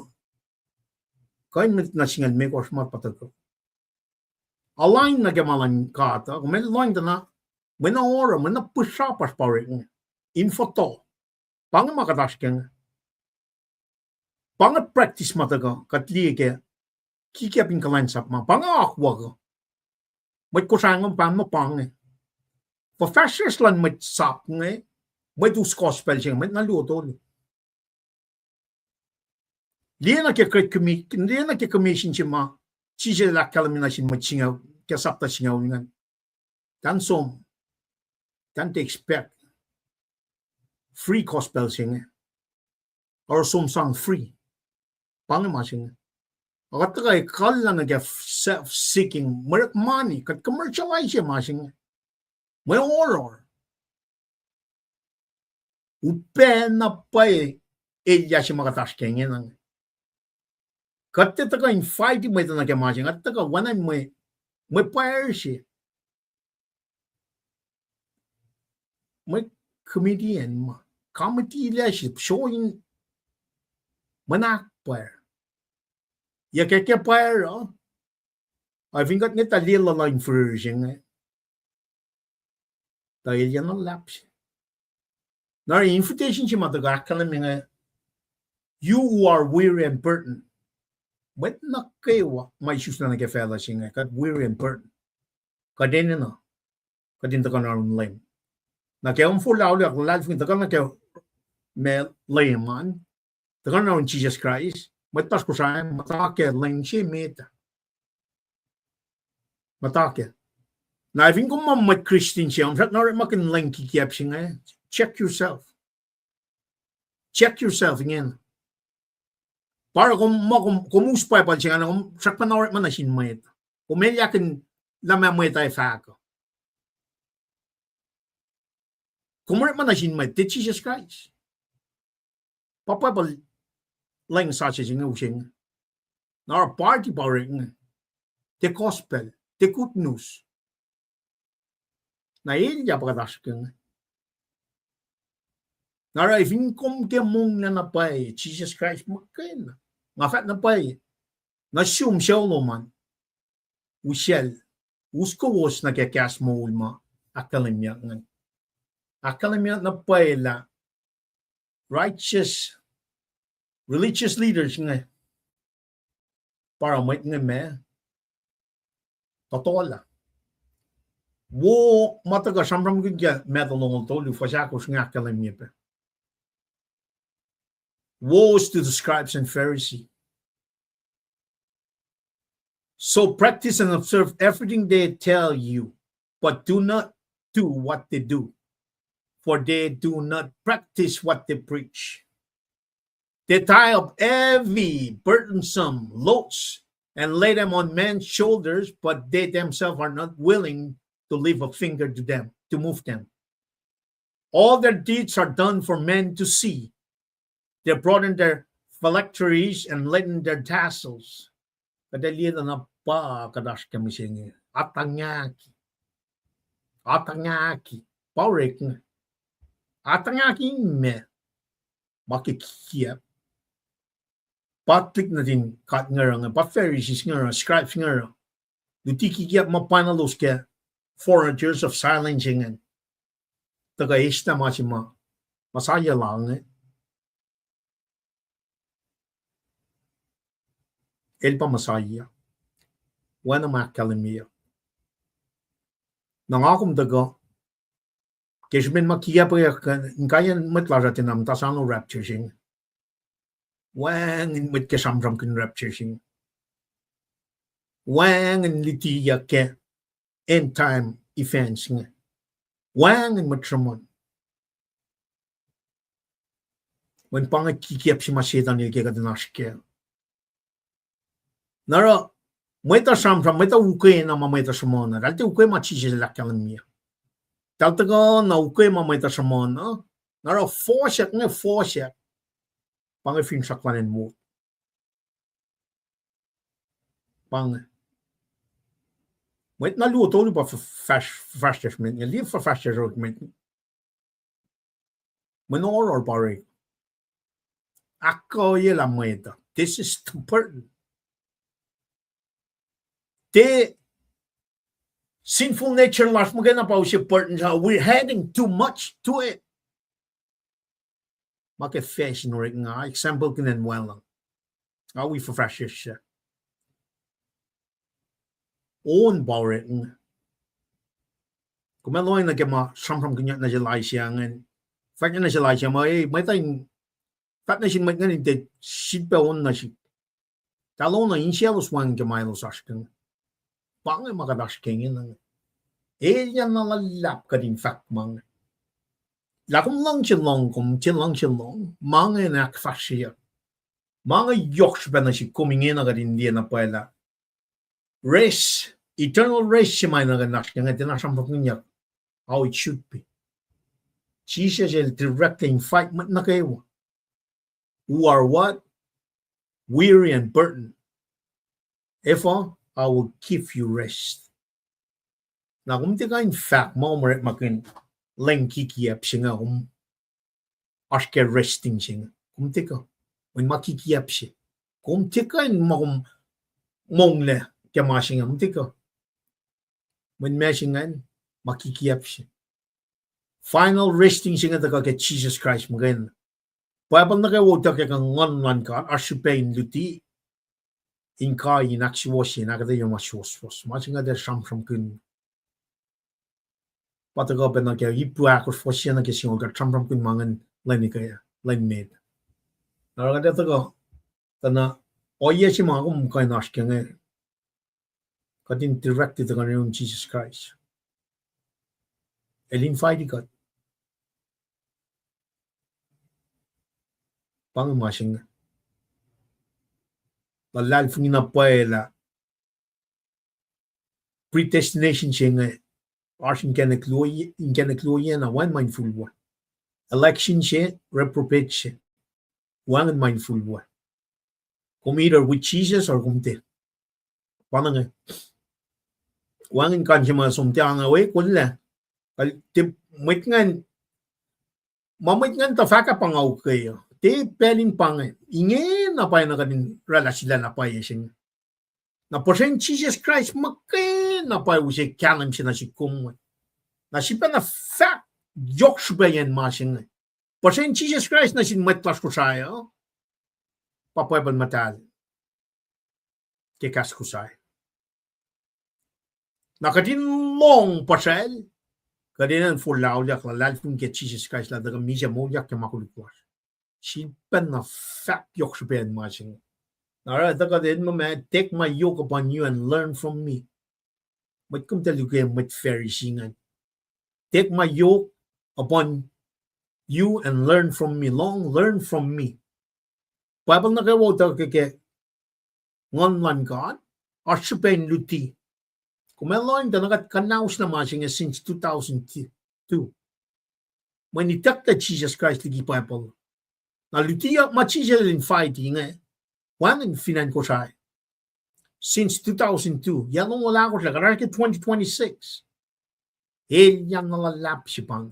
kain mit na singal me ko smart patako align na gemalan kata men line na men na ora men na push up pas pare info to pang makadaskeng pang practice mataga katli ke kikya pin kalan sap ma pang akwa ko met ko sang pang mo pang professors lan met sap nge met du gospel sing met na lu to liena ke commission chima chije la kalamina sin met singa ke sapta singa ngan dan som dan te expect free gospel sing or some song free pang ma sing agat ka kala na ke self seeking mer money kat commercialize ma sing mo horror upena pai ella si makatash kengen nang katte ta ka invite mo ita na ke ma sing at ka wana mo pair si mo comedian ma comedy leadership showing manak pair ya ke pair I think at ngeta lila line version dahil yan ang laps na invitation si matagakala mga you who are weary and burdened but na kayo may issues na nagkafela siya kat weary and burdened kadin na kadin ta ka na rin lame na kaya full out ak life ta ka na kaya may layman ta ka na rin Jesus Christ matas ko siya matake lame siya meta matake na I think kung mamat Christian siya na rin makin lame kikiyap siya check yourself again para kung muspay pa siya kung sakpan na rin man na sinmayet kung may yakin lamang mo tayo fako kung rin man na sinmayet did Jesus Christ papapal lang sa siya using na our party pa rin the gospel the good news na ilya pagkatask Nara ifin kom ke mong na napay Jesus Christ makain nga fat napay na sum siya man ushel usko was na ke kas mo ulma akalimya napay la righteous religious leaders nga para may nga me totola wo mataga samram gudya medalong to lu fasakos nga akalimya pe woes to the scribes and Pharisees. So practice and observe everything they tell you, but do not do what they do, for they do not practice what they preach. They tie up heavy, burdensome loads and lay them on men's shoulders, but they themselves are not willing to lift a finger to them, to move them. All their deeds are done for men to see. They broaden their phylacteries and lighten their tassels. Kadalian na pa kadas kami singi. Atangaki. Paurek na. Atangaki me. Makikiya. Patlik na din kat nga pa Pharisees nga scribes nga Dutiki mapanalos ke 400 years of silencing. Tagais na masima. Masaya lang El pamasaya. Wana makalimia. Nangakum daga. Keshmin makia pa kayan matlara tinam tasano rapture sing. Wang in mit kesamram kin rapture sing. Wang in litiya ke end time events nga. Wang in matramon. When panga kikiap si masyetan ni ke kadanaske. Nara, meta samram, meta ukay na mameta samona. Dalte ukay machisi la kalamia. Dalte ka na ukay mameta samona. Nara, forsyak. Pang fin sakwanin mo. Pang. Met na luto pa fast judgment. Live for fast judgment. Menor or pare. Ako yela meta. This is the burden. the sinful nature lash magana pa si burden we're heading too much to it. Make fashion right nga example kinen well. How we for fresh siya. On bawret nga. Kumaloy na kema samram kanya na jalay siya ngan. Fact na jalay siya may tayong fat na siya may nganin te sitpa on na siya. Talo na insyalos wang kemailos askan. Pangay makadaskingin lang. Yan nalalap ka din fact mang. Lakum lang chilong kum chilang chilong. Mga nakfasya. Mga yoks ba na siya kumingin na ka din diyan na pala. Race, eternal race siya may naganaskang at tinasampak niya how it should be. Jesus is directing fight na kayo. Who are what? Weary and burdened. If I will give you rest. Na kung di ka in fact, maumret makin lang kikiyap siya nga aske resting siya nga. Kung di ka, when makikiyap siya. Kung di ka in makum mongle kaya siya nga. Kung di ka, when may siya nga, makikiyap siya. Final resting siya nga taka kay Jesus Christ magayon. Pwabang nakawag ka kang ngan ka, asupay luti. Inka inakshiwashi nakada yung mashwaswas. Masing nga der samsam kun. Pataga pa na kaya ipu akos fosya na kasi yung samsam kun mangan lain kaya lain med. Naragada taga tana oye si mga kung kaya naskya nga. Katin directed taga na yung Jesus Christ. Elin fighty kat. Pangamasing nga. Lalal fungina paela predestination siya nga asin kanakluya na one mindful one. Election siya, reprobate siya. One mindful one. Kung either with Jesus or kung te. Paano nga? One kan siya mga sumti ang away, kung la. May ngan, mamay ngan tafaka pangaw kayo. Te pelin pangay. Ingin na pa na kanin relasyon na pa yun. Na po siya Jesus Christ makin na pa siya kalam siya na si kumwe. Na siya pa na fact yoks ba yan masing. Po siya Jesus Christ na siya matlas ko saya. Papueban matal. Kikas ko saya. Nakadinlong pa siya. Kadinan full lauliak lalal kung kaya Jesus Christ la daga misya mo yak kaya makulikwas. Sipan na fact yoks ba yan masing. Alright, take my yoke upon you and learn from me. Ba't kung talo kayo mat Phariseean? Take my yoke upon you and learn from me. Learn from me. Pabal na kayo kaya ngon God, arsipain luti. Kumeloin ta nakatanaus na masing since 2002. When he took the Jesus Christ lagi Bible. Na luti machisel in fighting One finan ko siya. Since 2002, yan ang wala ko siya. Karang 2026. Yan nalalap siya pang.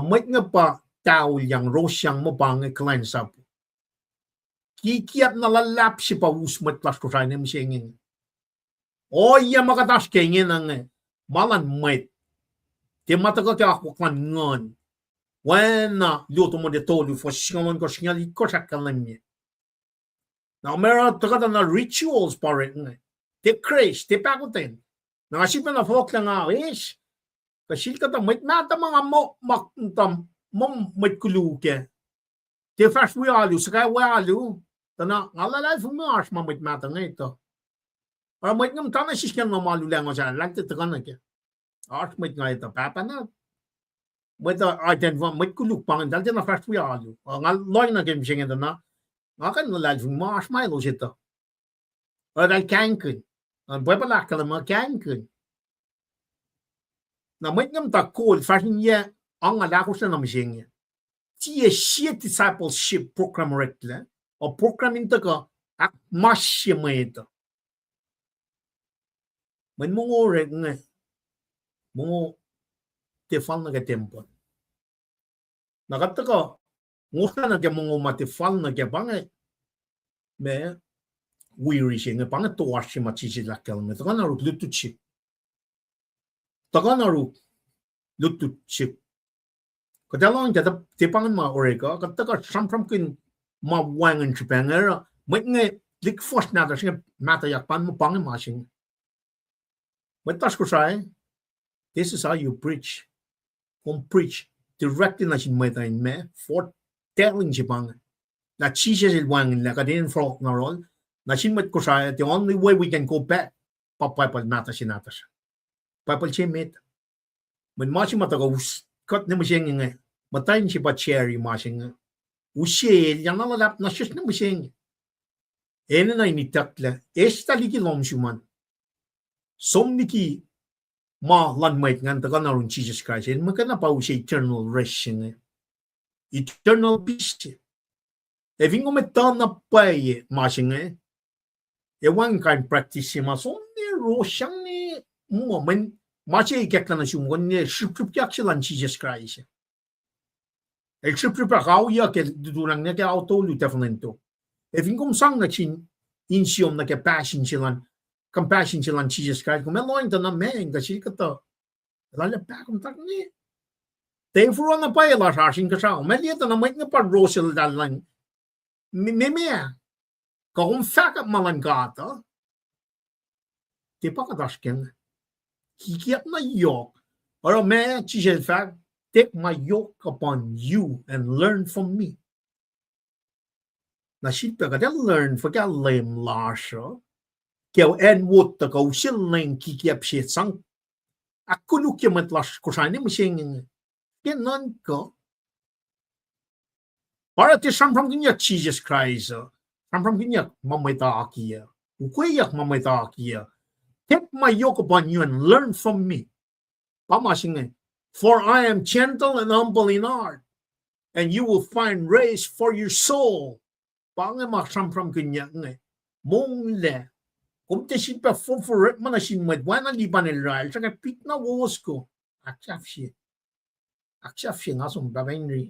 May nga pa tao yang rosyang mo pang klain sa po. Kikiyap nalalap siya pa usmat las ko siya na siya ngin. O yan makatas kaya ngin ang malan mait. Di matagal kaya ako klan ngon. When luto mo dito, for singaman ko singali ko sa kalam niya. Now, meron taga na rituals pa rin. Te craze, te pakutin. Nakasipan na folk lang is. Kasi ka ta, may nata mga may kuluke. Te fast we alu, sakay we alu. Tana, ngalalay fung mga asma may mata nga ito. Para may ngam tana sisyan na malu lang sa lang te taga na kya. Ars may nga ito, papa na. May ta, may kuluk pa nga, dahil na fast we alu. Ngaloy na kim siya nga na. Akan nalalfung mga asmaylos ito. O dahil kankun. Ang buwapalak ka lang mga kankun. Na may ngam takol, fashion niya, ang alakos na naman siya niya. Siya siya discipleship program rekla, o program ito ka, at mas siya mo ito. May mga orek nga, mga tifal na katempon. Nakata ka, ngusa na kaya mga matifal na kaya bangay. weary siya nga pang tuwa siya machisilakal mo taga naruk lutut siya taga naruk lutut siya kadalong jada tipangan ma oreka kataga sam kin ma wangan siya pangera may nga lik force na siya mata yakpan mo pang ma siya matas ko siya this is how you preach preach directly na siya may tayo me for telling siya pang na chicha siya wangan na kadin frog na rol na siya mat ko siya the only way we can go back papapal mata siya nata siya papal siya met man ma siya mata ko kat na mo siya nga matayin siya pa cherry ma siya nga usye yan nalalap na siya na mo siya nga ene na initakla esta liki lom siya som niki ma lanmait nga taga na rin Jesus Christ ene maka na pa usya eternal rest siya nga eternal peace eving ko metan na paye ma siya nga ewan kan practice siya ma som ni ro siyang ni mo man ma siya ikak na siya mo ni shipship yak siya lan Jesus Christ el shipship akaw ya ke durang na ke auto lu tefnento eving ko sang na chin insiom na ke passion siya lan compassion siya lan Jesus Christ kung meloin ta na men ka siya kata lala pa kung tak ni tefuro na pa ila sa asin ka siya umeliya ta na may na pa rosel dalang mimea kung faka malan gata di pa kadasken hikiyat na yok or me Jesus fact take my yoke upon you and learn from me na shit ka learn for ka lem lasha kêu en wood ta ko shilling kikiyap shit sang aku lukya matlas ko sa ni machine kenan ko para ti sam ginya Jesus Christ sam ginya mamay ta akiya ukuyak mamay ta akiya take my yoke upon you and learn from me pamasing for I am gentle and humble in heart and you will find rest for your soul pangamak sam ginya mong le kung te sin pa for mana sin med wana liban el rail sa pit na wos ko akshaf siya nga som babenri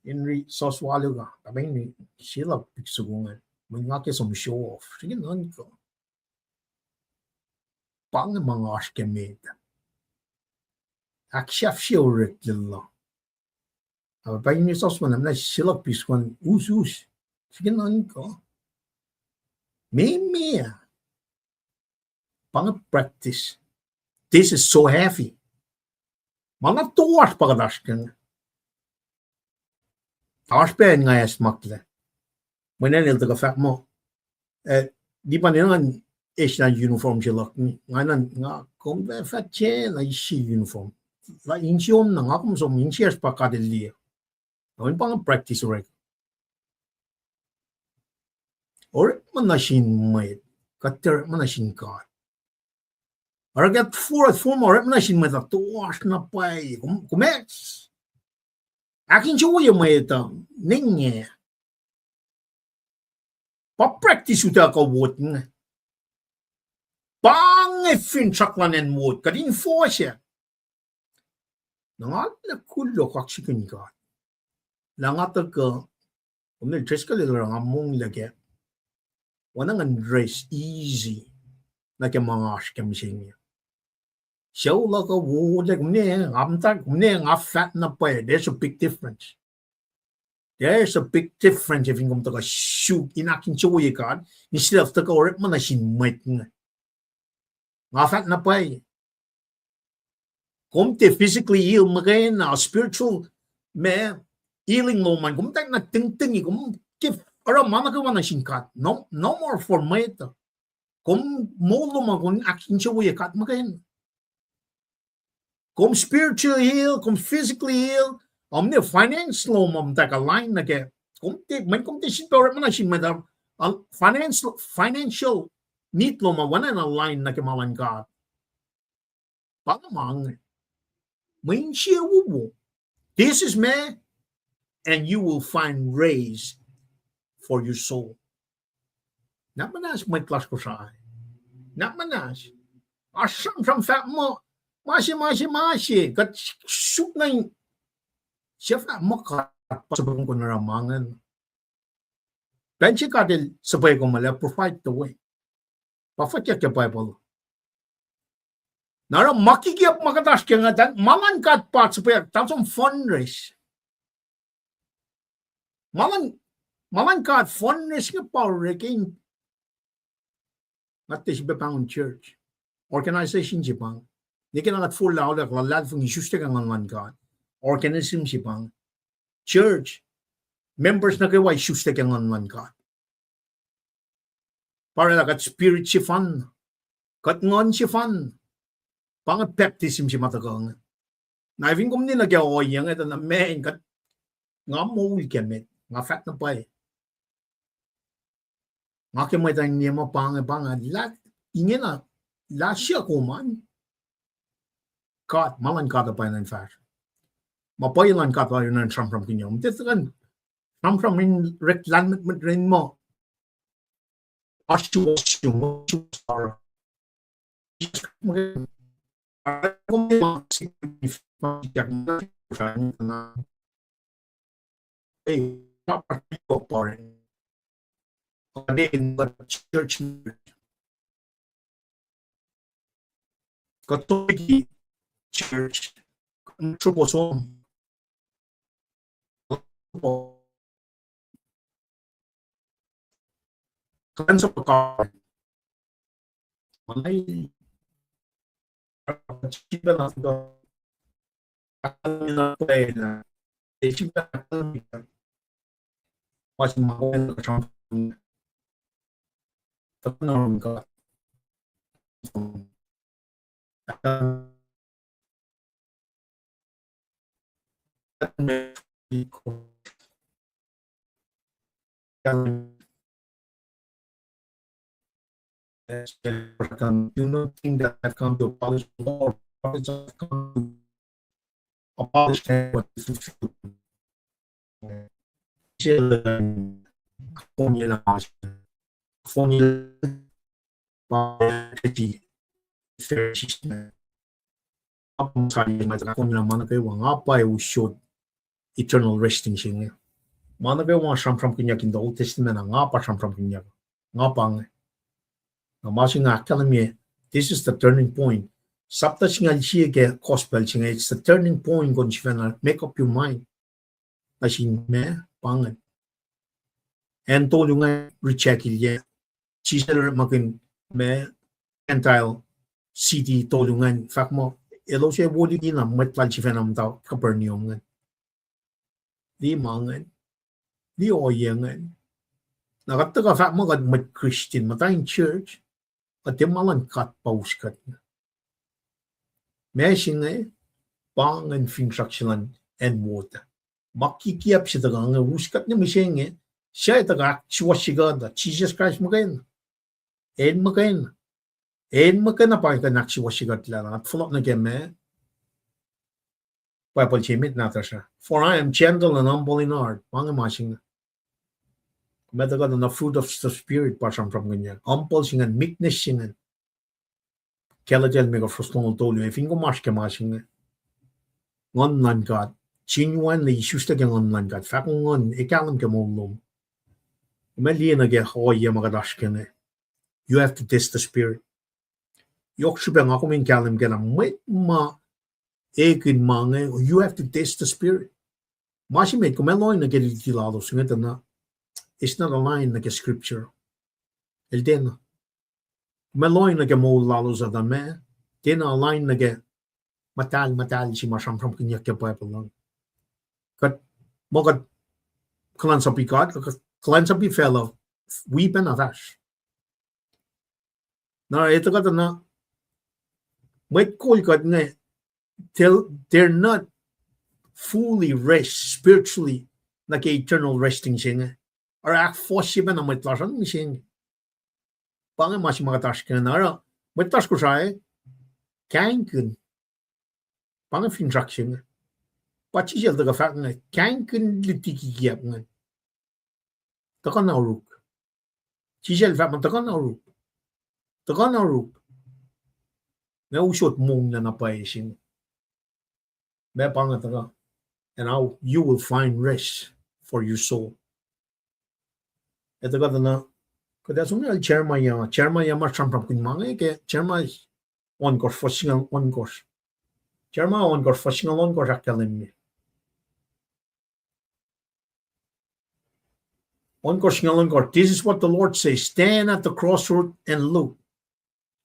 Henry soswalo ga babenri sila piksugungan mga ke som show off sige nan ko pang mga askemet akshaf siya ulit lilo babenri soswan na sila piksugan us sige nan ko me pang practice this is so heavy mana tuwas pagadasken aspen nga esmakle menen el taga fak mo di pa nilang na uniform sila nganan nga kung fat che na isi uniform la insiom na nga kung so minsias pa kadeli awin pang practice rek or manasin may kater manasin ka aragat for more manasin may tuwas na pay kumets akin chuya may ito ninge pa practice uta ka wot nga pang fin chaklanen wot kadin force nangat na kulo kaksikin ka langat ka umil treska lilo among lagi wanang dress easy na ke mga askem sinya show la ka wo like ne amta ne nga fat na pa there's a big difference if you come to shoot inakin choye ka instead of to go man sin met nga fat na pa kom te physically ill magain na spiritual me healing no man kom tak na ting kom give Ora mana ka wana singkat no more format kom molo magun akin choye kat magain kom spiritual heal kom physically heal omne finance lo mom tak align na ke kom te sin power mana sin mada financial need lo ma wana na line na ke malan ka pa mang main share wo this is me and you will find raise for your soul. Not manas may class ko sa ay. Not manas. Asam fat mo. Masi. Kat shoot na yung siya fat mo ka pasabang ko naramangan. Benchi kadil sabay ko mala provide the way. Pafatya ke Bible. Nara makikiap makatash kaya nga dan malan kat pat sabay tansong fundraise. Malan kat fundraise nga power king. At this bepang church organization jipang. Nikin ang at full lao dak lalad fung isuste kang man God. Organism jipang. Church members na kayo ay isuste kang man God. Para lakat spirit si fan. Kat ngon si fan. Pang baptism si matagang. Na even kung nila kaya oyang ito na men kat nga mo ulkemet. Nga fat na pa eh. Nga kimay tayong niya mo pang lat. Ingin na. La siya kuman. Kat malan kata pa yun in fact. Mapayilan kata yun ng from kinyong. Dito kan. From in reklan rin mo. Asyo para church Catholic church troposom kan sa pagkain malay chiba na ito na play na chiba na mas mga tanong ka you know think that I've come to abolish war, I've come to abolish what is formula fair system. Formula mana kayo apa ay showed eternal resting siya. Mana kayo from kinyak in the Old Testament ngapa from kinyak. Ngapa Masing academy, this is the turning point. Sabta singal siya ke gospel singa, it's the turning point kung siya make up your mind. Asin me pangan. And tolu nga recheck ilya. Chisel makin me Gentile city tolu nga. Fact mo, elo siya wuli na matwal siya nam tao Capernaum nga. Di mangan. Di oyengan. Nakataga fact mo kad mat Christian matayang church. At yung malang kat pauskat niya. Mesing eh, pangan fintraksyonan and water. Makikiap siya taga nga uskat niya mesing eh, siya taga siwasigada, Jesus Christ magayin. En magayin. En magayin na pa ika naksiwasigad lang. At fulok na keme, papalchimit nata siya. For I am gentle and humble in heart. Pangan masing na. Metaga na fruit of the spirit pasang from ganyan. Humble singan, meekness singan. Kaya dyan may ka-frustong tolo. If yung kumash ka masing ngon nan God. Genuinely, isusta ka ngon nan God. Fakong ngon, ikalam ka mo. Mali na kaya hoya magadash ka na. You have to test the spirit. Yok siya nga kung ikalam ka na. May ekin mga. You have to test the spirit. Masimit, kung may loy na kilalo. Singat na. It's not aligned like a scripture. El den. Meloy na mo lalo sa dame. Den aligned na matal si masam from kinyak ke Bible lang. Kat mo kat klan sa pikat, klan sa fellow weeping of ash. Na ito kat na may call kat nga till they're not fully rest spiritually like eternal resting siya. Or act force siya na may tlasan mising. Pangan masih makatash ka na ara. May tash ko siya eh. Kain kun. Pangan finrak siya nga. Pachi siya taga fak nga. Kain kun litikikiyap nga. Taka na uruk. Siya fak man taka na uruk. Taka na uruk. Nga usot mong na napay siya. May pangan taga. And now you will find rest for your soul. Ito ka na kada sungal Jeremiah marcham from kunmang ke Jeremiah on course for single on course. Jeremiah on course for single on course akalim. On course single on course. This is what the Lord says: stand at the crossroad and look.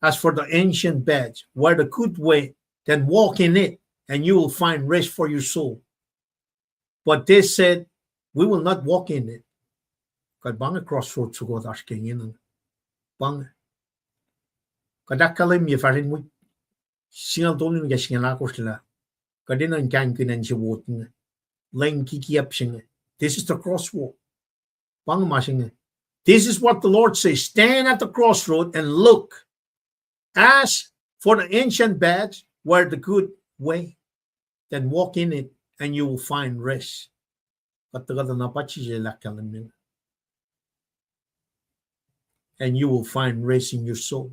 As for the ancient beds, where the good way, then walk in it, and you will find rest for your soul. But they said, we will not walk in it. Kad bang crossroads to go dash king in bang. Kadakalim ye farin we single dolin get single akosla. Kadin and kankin and she wotin. Len kiki up singing. This is the crossroad. Bang mashing. This is what the Lord says: stand at the crossroad and look. As for the ancient beds, where the good way, then walk in it, and you will find rest. And you will find rest in your soul.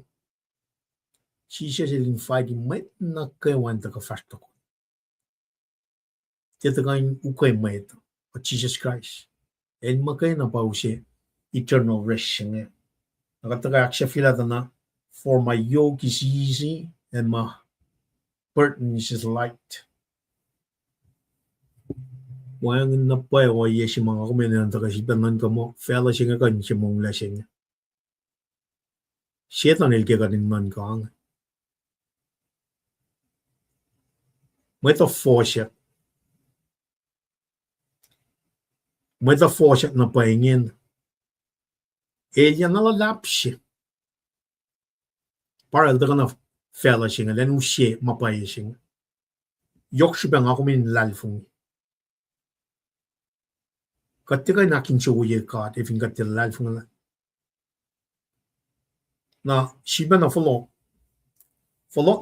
Jesus is inviting me na kawan ta ka fasto ko. Teta kain ukay mo ito. O Jesus Christ. And makay na pa siya eternal rest siya. Nakataka siya fila na. For my yoke is easy and my burden is light. Wayan na pa o yesi mga kuminan ta kasi banan ka mo fella siya ka siya mong lasing. Siya tanil ka din man ka ang. Metaphorship na paingin. Elia nalalap siya. Para ito ka na fella siya, then siya mapaya siya. Yok siya nga kumin lalfong. Katika nakin siya uye ka, if yung katil lalfong na. Na, siya na follow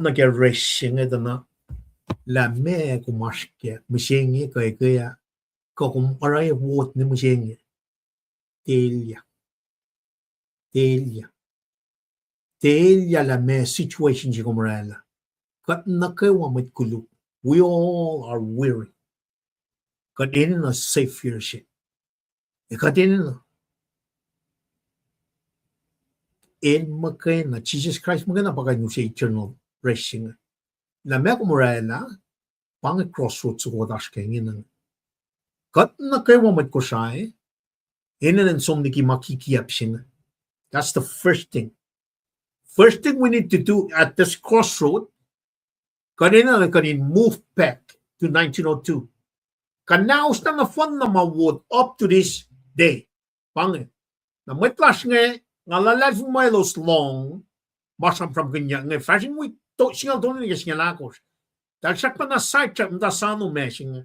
na kaya rest siya ito na la me kumaske, masyenge kaya kum aray wot ni masyenge. Telia la me situation si kumrela. Kat nakawa mit kuluk. We all are weary. Kat in na savior siya. Kat in na. En makay na Jesus Christ magana pa kayo sa eternal rest. La me kumrela pang crossroads ko dash kengin. Kat nakawa mit kusay. Inan som niki makikiyap siya. That's the first thing. First thing we need to do at this crossroad, kanina move back to 1902. Kanaus na nga fun na mawod up to this day. Pangit. Na may class nga lalad miles long, masam from kanya nga fashion we to singal to nga singal akos. Dagsak pa na side trap na sano meshing.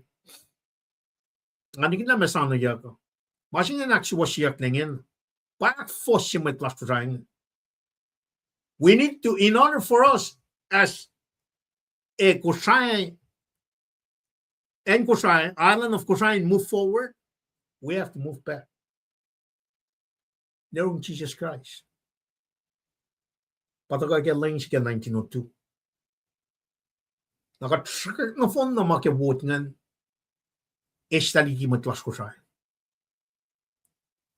Ani kita mesano yako. Masing nga naksuwa siyak nangin. Back force siya may class trying. We need to, in order for us as a Kusai and Kusai, island of Kusai, move forward, we have to move back. Narong Jesus Christ. Pataga kaya lang siya 1902. Nakatrakak na phone na makibot ngan estaligi matlas Kusai.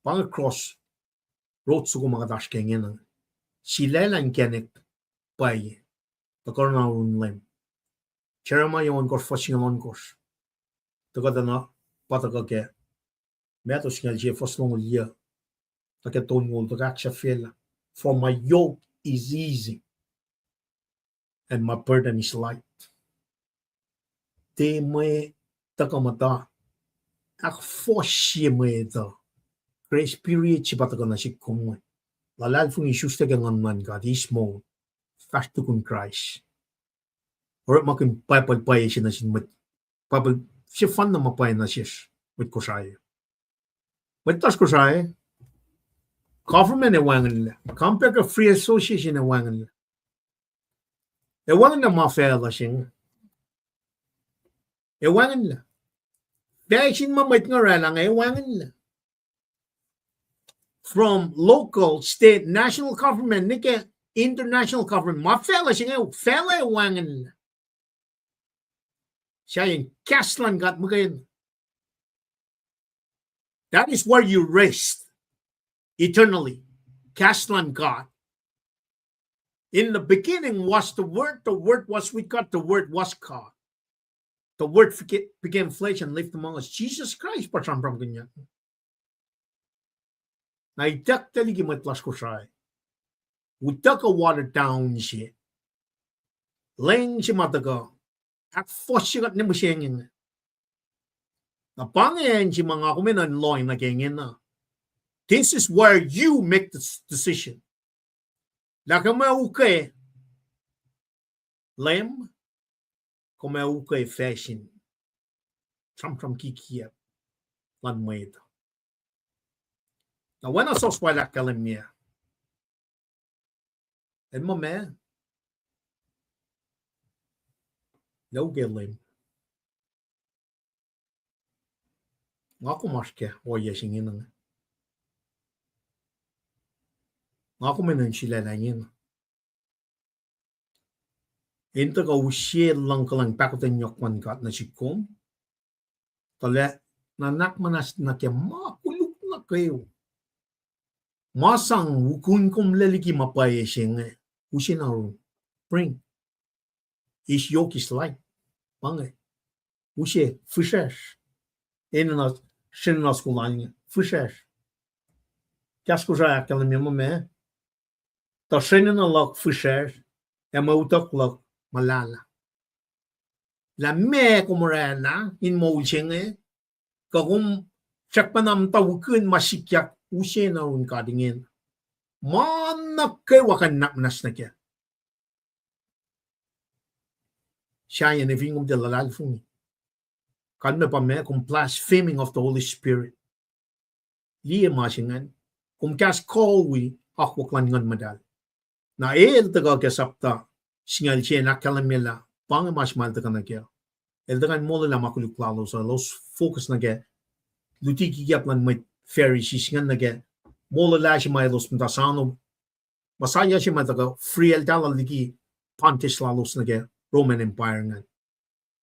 Pang-cross road sa mga dash kaya nga sila lang kenek pay takor na unlem Jeremiah on course fashing on course takada na pataga ke meto singal je foslong liya taketon wol taksha fela for my yoke is easy and my burden is light te me takamata ak foshi me da grace period si pataga na si kumwe lalal fung isus tagang man God is mo fast to kun Christ or makin papal pay siya na sin mat papal siya fan na mapay na siya with kusay with tas kusay government e wangan nila compare ka free association e wangan nila e wangan na mafela siya e wangan nila dahil sin mamait nga ralang e wangan nila from local, state, national government, nika international government, mafela siya ngayon, fela wangan nila. Siya yung kaslan gat mo kayo. That is where you rest eternally. Kaslan God. In the beginning was the Word was with God, the Word was God. The Word became flesh and lived among us. Jesus Christ, pachambram ganyan. Na itak taligi matlas ko siya. Utak a watered down siya. Laying siya mataga. At fosya kat ni mo siya ngayon. Na pangayan siya mga kuminan loin na ganyan na. This is where you make the decision. Laka maukay lem, kung maukay fashion. Tram kikiyap. Lan mo ito. Na wana sos wala kalam niya. En mo me. Yaw lem. Nga kumaske, o yasingin nga. Nga kuminan sila na yun. Ito ka usye lang kalang pakutan nyokman kat na sikom. Tala, nanak manas na kaya makuluk na kayo. Masang wukun kum laliki mapaya siya nga. Usye na rin. Bring. Is yoke is light. Mange. Usye, fishesh. Eno na, sin na skulan nga. Fishesh. Kaya sko siya akalam yung mame. Ta sin na lak fishesh. E mautak lak malala. La me kumurana in mouchenge kagum chakpanam tawukun masikyak usye na un kadingin. Manak kay wakan naknas na kya. Siya yan ifingum de lalal fumi. Kan me pa me kum blaspheming of the Holy Spirit. Liya masingan kum kas kolwi akwaklan ngan madal. Na taga kasapta singal siya nakalamela pang mas malta ka na kaya. Eldagan mo lang makuluk lalo sa los focus na kaya. Luti kikiyap lang may Pharisees nga na kaya. Mo la siya may los mtasano. Masaya siya may taga free el dala liki Pontius lalos na kaya Roman Empire nga.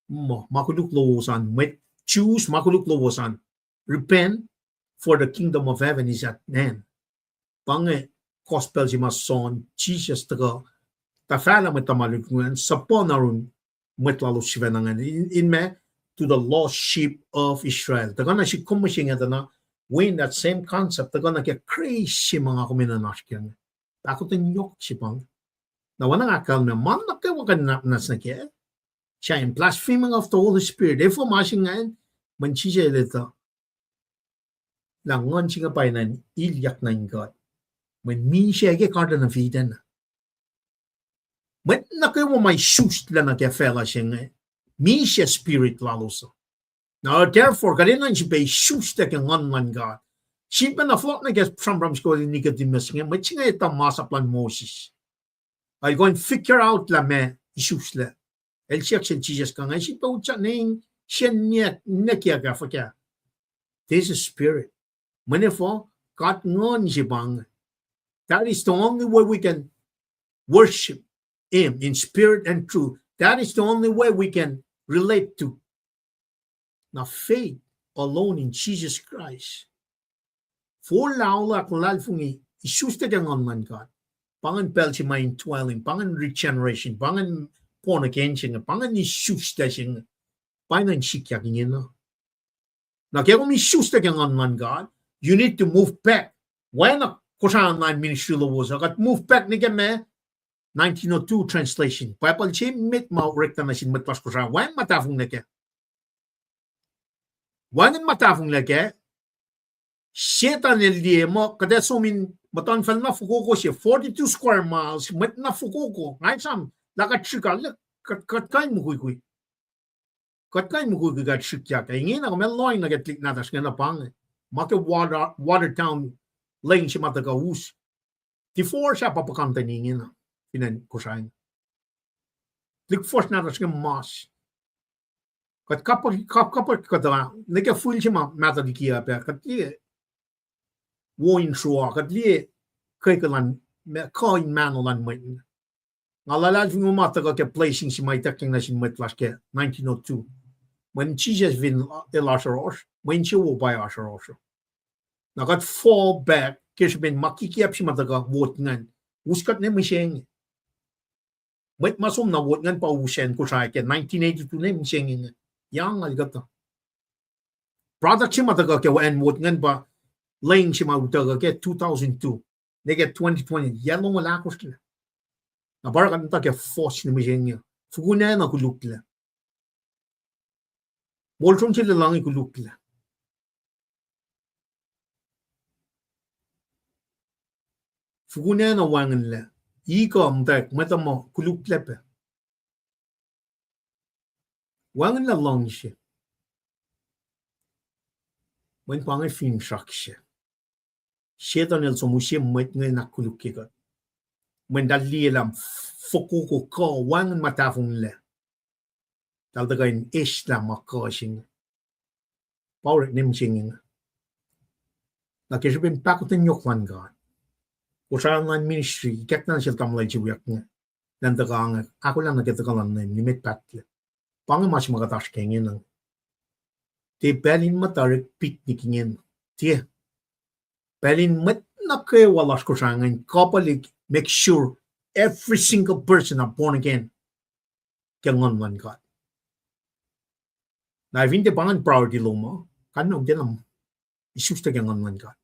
Mo makuluk lowosan. May choose makuluk lowosan. Repent for the kingdom of heaven is at hand. Pange gospel si mason Jesus taga tafala met tamalukun sapon arun met lalo sivenangan in me to the lost sheep of Israel. Taga na si kumasing ata na when that same concept taga na kaya crazy mga kuminanaskyan. Takot nyok si pang. Na wana akal me man na kaya wakan nas na kaya. Siya in blaspheming of the Holy Spirit. Therefore masing ngayon man siya ito. Langon siya pa nan ilyak na God. Men min siya karta na fitan na. Men nakayo may shoes lang na kaya fella siya nga. Min siya spirit lalo sa. Now therefore, kanina siya pa shoes na kaya ngan God. Siya pa na float na kaya from school ni Nicodemus nga. May siya nga ito masaplan Moses. I'll go and figure out la me shoes la. El siya siya Jesus ka nga. Siya pa utsa na yung siya niya kaya ka fa kaya. This is spirit. Manifo, kat ngon siya bang. That is the only way we can worship Him in spirit and truth. That is the only way we can relate to. Now, faith alone in Jesus Christ. For laula kulal fungi isusta kang man God. Pangan pelsi main dwelling, pangan regeneration, pangan born again siya, pangan isusta siya. Pangan sikyak niya na. Now, kaya kung isusta kang man God, you need to move back. When Kosan line ministry was got move back ni kame 1902 translation. Papal chi mit ma rekta na sin matpas kosan. Wan matafung leke. Wan matafung leke. Setan el die mo kada so min matan fal na fukuko siya 42 square miles mit na fukuko. Ngai sam laka chika kat kai mo kuy. Kat kai mo kuy gat chikya kay ngina ko mel loin na get lik na tas ngana pang. Make water town laying siya mataga us. Before siya papakanta niya na. Pinan ko siya. Lik force na siya mas. Kat kapag kata, naka full siya mata di kiya pa. Kat liye, woin shua, kat liye, kay kalan, kain manolan mo. Ngalalal mo mataga kaya placing si may taking na si Matlas kaya 1902. When Jesus vin el Asherosh, when siya wo by Asherosh. Now got fall back Kesh ben makikiap si mataga vote ngan. Uskat ne misheng. Met masum na vote ngan pa usen ko sa ke 1982 ne misheng. Yang algata. Product si mataga ke wan vote ngan pa laying si mautaga ke 2002. Ne ke 2020. Yellow wala ko sila. Na barakan ta ke force ni misheng. Fuguna na kulukla. Bolson sila lang ikulukla. Fuguna na wangan la. Iko amtak matamo kulukla pa. Wangan la lang siya. Wan pangay film shock siya. Siya to nil somusya mat ngay nakulukya ka. Wan dali lam fokuko ko wangan matafong la. Taldagan Islam makasing. Power nim singing. Nakisipin pakutin yokwan God. Usahan ministry, ikat na siya tamlay siya nga. Nandagang ako lang nakitakalan na nimit patla. Pangay mas makatash kengin lang. Te pelin matarik piknikingin. Te pelin mat na kayo walas ko sa ngayon. Kapalik, make sure every single person are born again. Kailangan man God. Na hindi pangan priority lo mo. Kanong din ang isusta kailangan man God.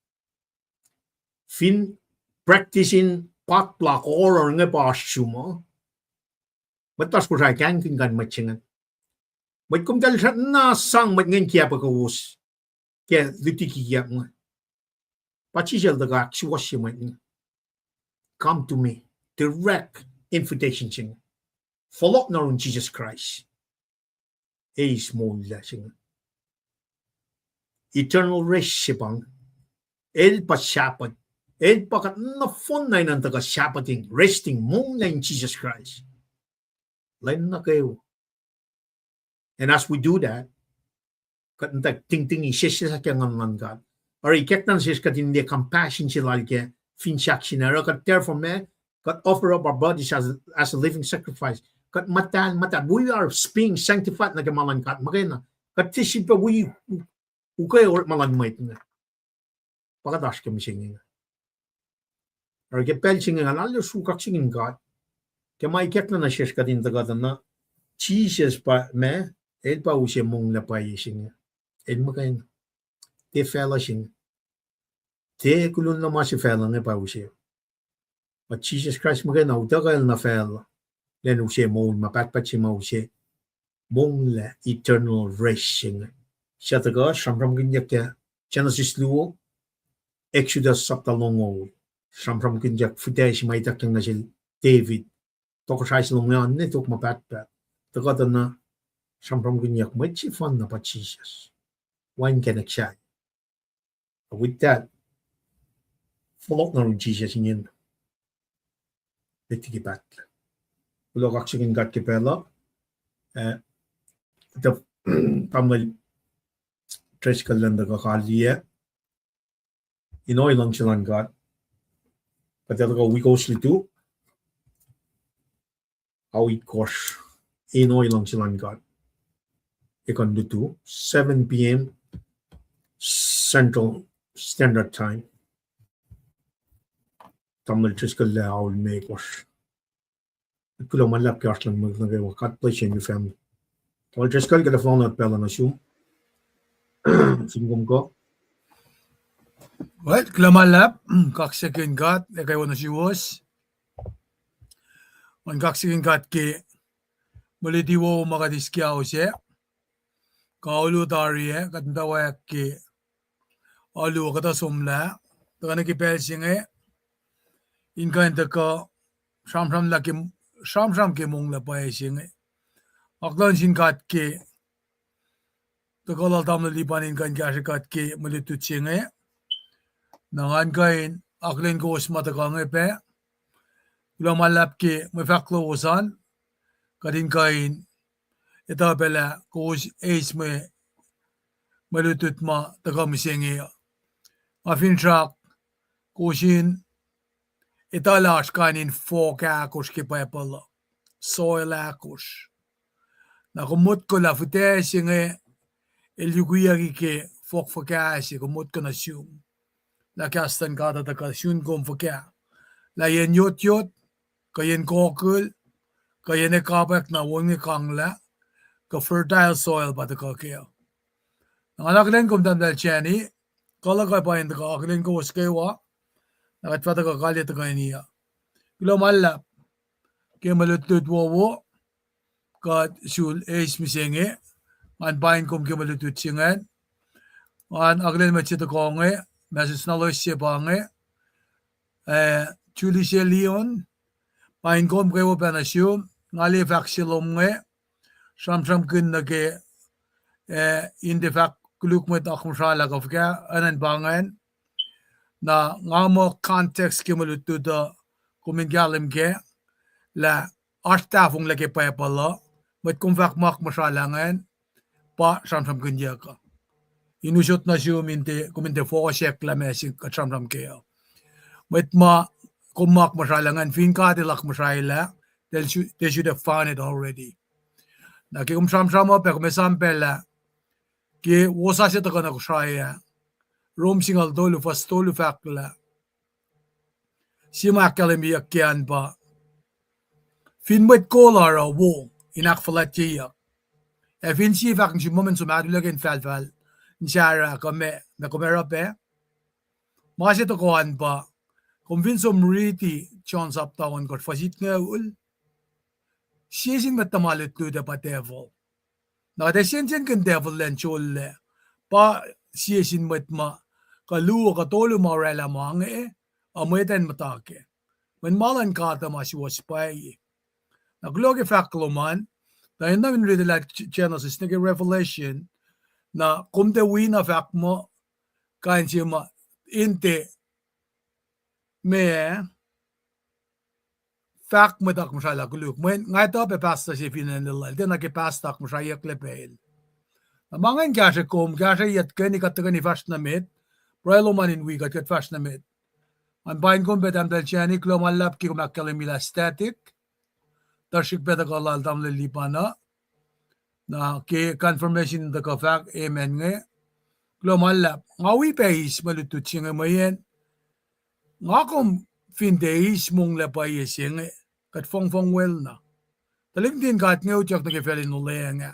Fin practicing potluck or nga pa mo. Batas ko sa kang kin kan matchingan. Mat kum dal sa na sang mat ngan kiya pa kawus. Kaya luti kiya mo. Pachisel da gak siwas mat. Come to me. Direct invitation ching. Follow na rin Jesus Christ. Is mo lasing. Eternal rest sipang. El pa shapat. El pa kat na fon na ng taga shapating. Resting mo na in Jesus Christ. Lain na kayo. And as we do that, kat na ting-ting isya sa kaya ng God. Or ikat na siya kat hindi compassion sila kaya finchak sinara. Kat therefore me, kat offer up our bodies as a living sacrifice. Kat matan. We are being sanctified na kamalan kat. Magana. Kat tisip pa we ukay or malanmait nga. Pagkadash kami singing. Or kapel singing nga. Lalo sukak singing God. Kaya maikat na siya kat yung tagadan na Jesus pa me. El pa usya mong lapay singing. El makain. Te fella singing. Te kulun na masya fella nga pa usya. But Jesus Christ magana. Utagal na fella. Then usya mong mapatpat siya mausya. Mong la eternal racing. Siya taga, siyam ganyak ya. Genesis luo. Exodus saptalongo. Siyam ganyak. Futay si maitak yung na si David. Toko siya silong yan. Nitok mapatpat. Taga na. Siyam ganyak. May si fun na pa Jesus. Wine kanak siya. With that. Follow na rin Jesus yun. Nitikipat. Ulo kaksigin kat kipela. Ito pamal tres kalanda kakaliya. Inoy lang silang kat. Patelo ka wikos lito. Awit kos. Inoy lang silang kat. Ikon dito. 7 p.m. Central Standard Time. Tamal tres kalaya awal may kos. Kulo malap ka lang magnagay wakat play siya in your family. Tawal just kal kada phone at pela na siya. Singkom ko. Well, klamalap, kaksakin kat, kay wano si was. Ang kaksakin kat ki, malitiwo makadiskyaw siya. Kaulo tariye, katantawayak ki, alu kata sumla, taka nakipel siya nga, inkan taka, sham ki mong lapay siya nga. Aklan sin kat ki, taka laltam na lipanin kan kasi kat ki, malitut siya nga. Nangan kain, aklan ko os mataka nga pe, ulang malap ki, may faklo usan, kadin kain, ito pala, ko os ace may, malutut ma, taka misya nga. Afin siyak, kusin, italas kanin foka akos ki pepala, soil akos. Nakumot ko la futesi nga, ilyuguyagi ki fok foka si kumot ko na siyong. la kastan ka ta ka shun kom fuka la yen yot ka yen kokul ka yen kabak na wongi kangla ka fertile soil ba ta ka kaya ngalaklen kom dan dal chani kala ka pa ka aklen ko skewa nakatfata ka kalit ka niya kilo malla ke malutut wo ka shul es misenge an bain kom ke malutut singan an aklen machito konge meses na lo se bange Julie Leon bain kom ke wo panasium ngali faksilom nge sam kun na ke in de fak kuluk met akhmshala kofka anan bangan na ngamo context ke malutut kumingalim ke la artafung lagi pa pala met kumfak mak masalangan pa sam kun ka inusot na sium inte kuminte fokosek la mesik ka sam ke met ma kumak masalangan fin ka de lak masaila they should have found it already na ke sam pe kumesam pela ke wosa se to kana kusaya rom singal dolu fastolu fakla sima kalemi yakyan ba fin met kolara wo inak falatia fin si fakn si moment som adulagen falfal njara kome na komera pe mase to koan ba convince riti chance up tawon got fasit nga ul siesin matamalit to the devil na de senjen kan devil len cholle pa siesin matma kalu ka tolu morela mange ameten matake when malan kata mas was pai na gloge fakloman na inna min read like Genesis nige Revelation na kumte wina fakmo kan sima inte me fak mo dak masala kuluk men ngai to pe pasta si finen lal de na ke pasta mo sa yak lepel amangan gashe kom gashe yet keni katagani fast na met proelo manin wi gat fast na met an bain kom bedam del chani klo malap ki kom akalemila static darshik beda galal dam le lipana na ke confirmation the kafak amen nge klo malap ngawi pe is malutu chinga mayen ngakom fin days mong la pa yesenge kat fong well na taling din kat ngeu chak na ke felin no lenga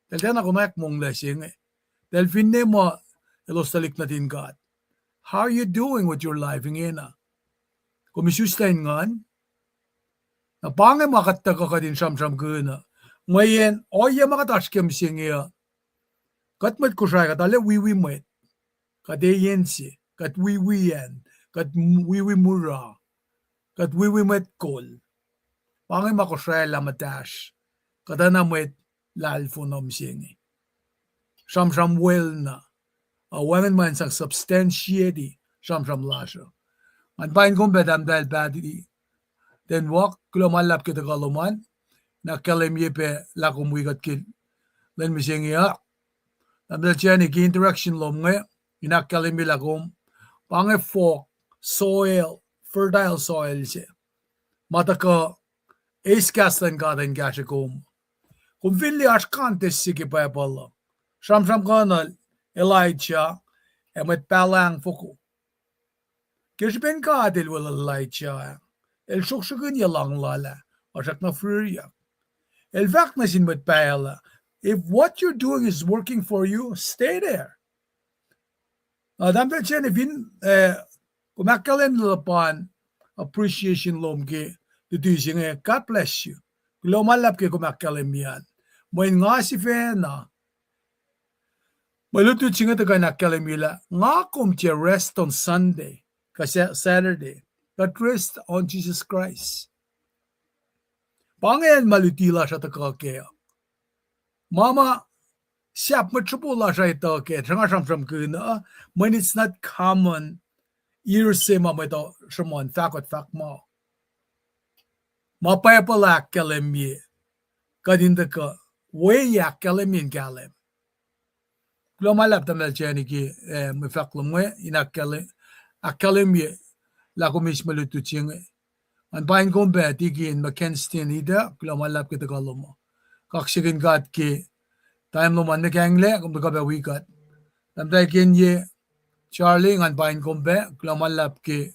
tel dana ko mak mong la senge tel fin ne mo elostalik na din kat how are you doing with your life ngena komisustain ngan na pange makatta ka din sam guna mayen oye makatashkem singe kat mat kushay ka tale wi met kat yensi kat wi yan kat wi mura kat wi met kol pange makushay la matash kadana met lal funom singe sam well na a woman man sang substantiate sam lasha an pain kong bedam dal badi then walk klomalap kita kaloman na kalem yepe la kumuigat kil len mising ya amdal chani ki interaction lom nge ina kalem la kom pange fork soil fertile soil se mataka ace castan garden gashakom kum villi ashkantes siki pa palla sam kanal Elijah emet palang fuku kishben kadil wala Elijah el shukshugin yalang lala ashak na furia el vak na sin met pala if what you're doing is working for you stay there adam de chen vin kumakalen lapan appreciation lomge the dusing God bless you glomalap ke kumakalen yan moin nga si fena malutu chinga ta kana kalemila nga kom che rest on Sunday kasi Saturday but rest on Jesus Christ pangen malutila sa ta ke mama siap matchupula sa ito ke changa sam kuna when it's not common irse mama ito shamon fakot fakmo mapayapala kalemi kadinda ka way ya kalemin kalem glomalap tamel chani ki me faklumwe inakale akalemi la komis malutu chinga an bain kombe tigi in McKinston ida glomalap kita kalomo kaksigin gat ki time lo man gangle kum ka be wikat tamdai ken ye Charlie ngan pain kombe klamalap ke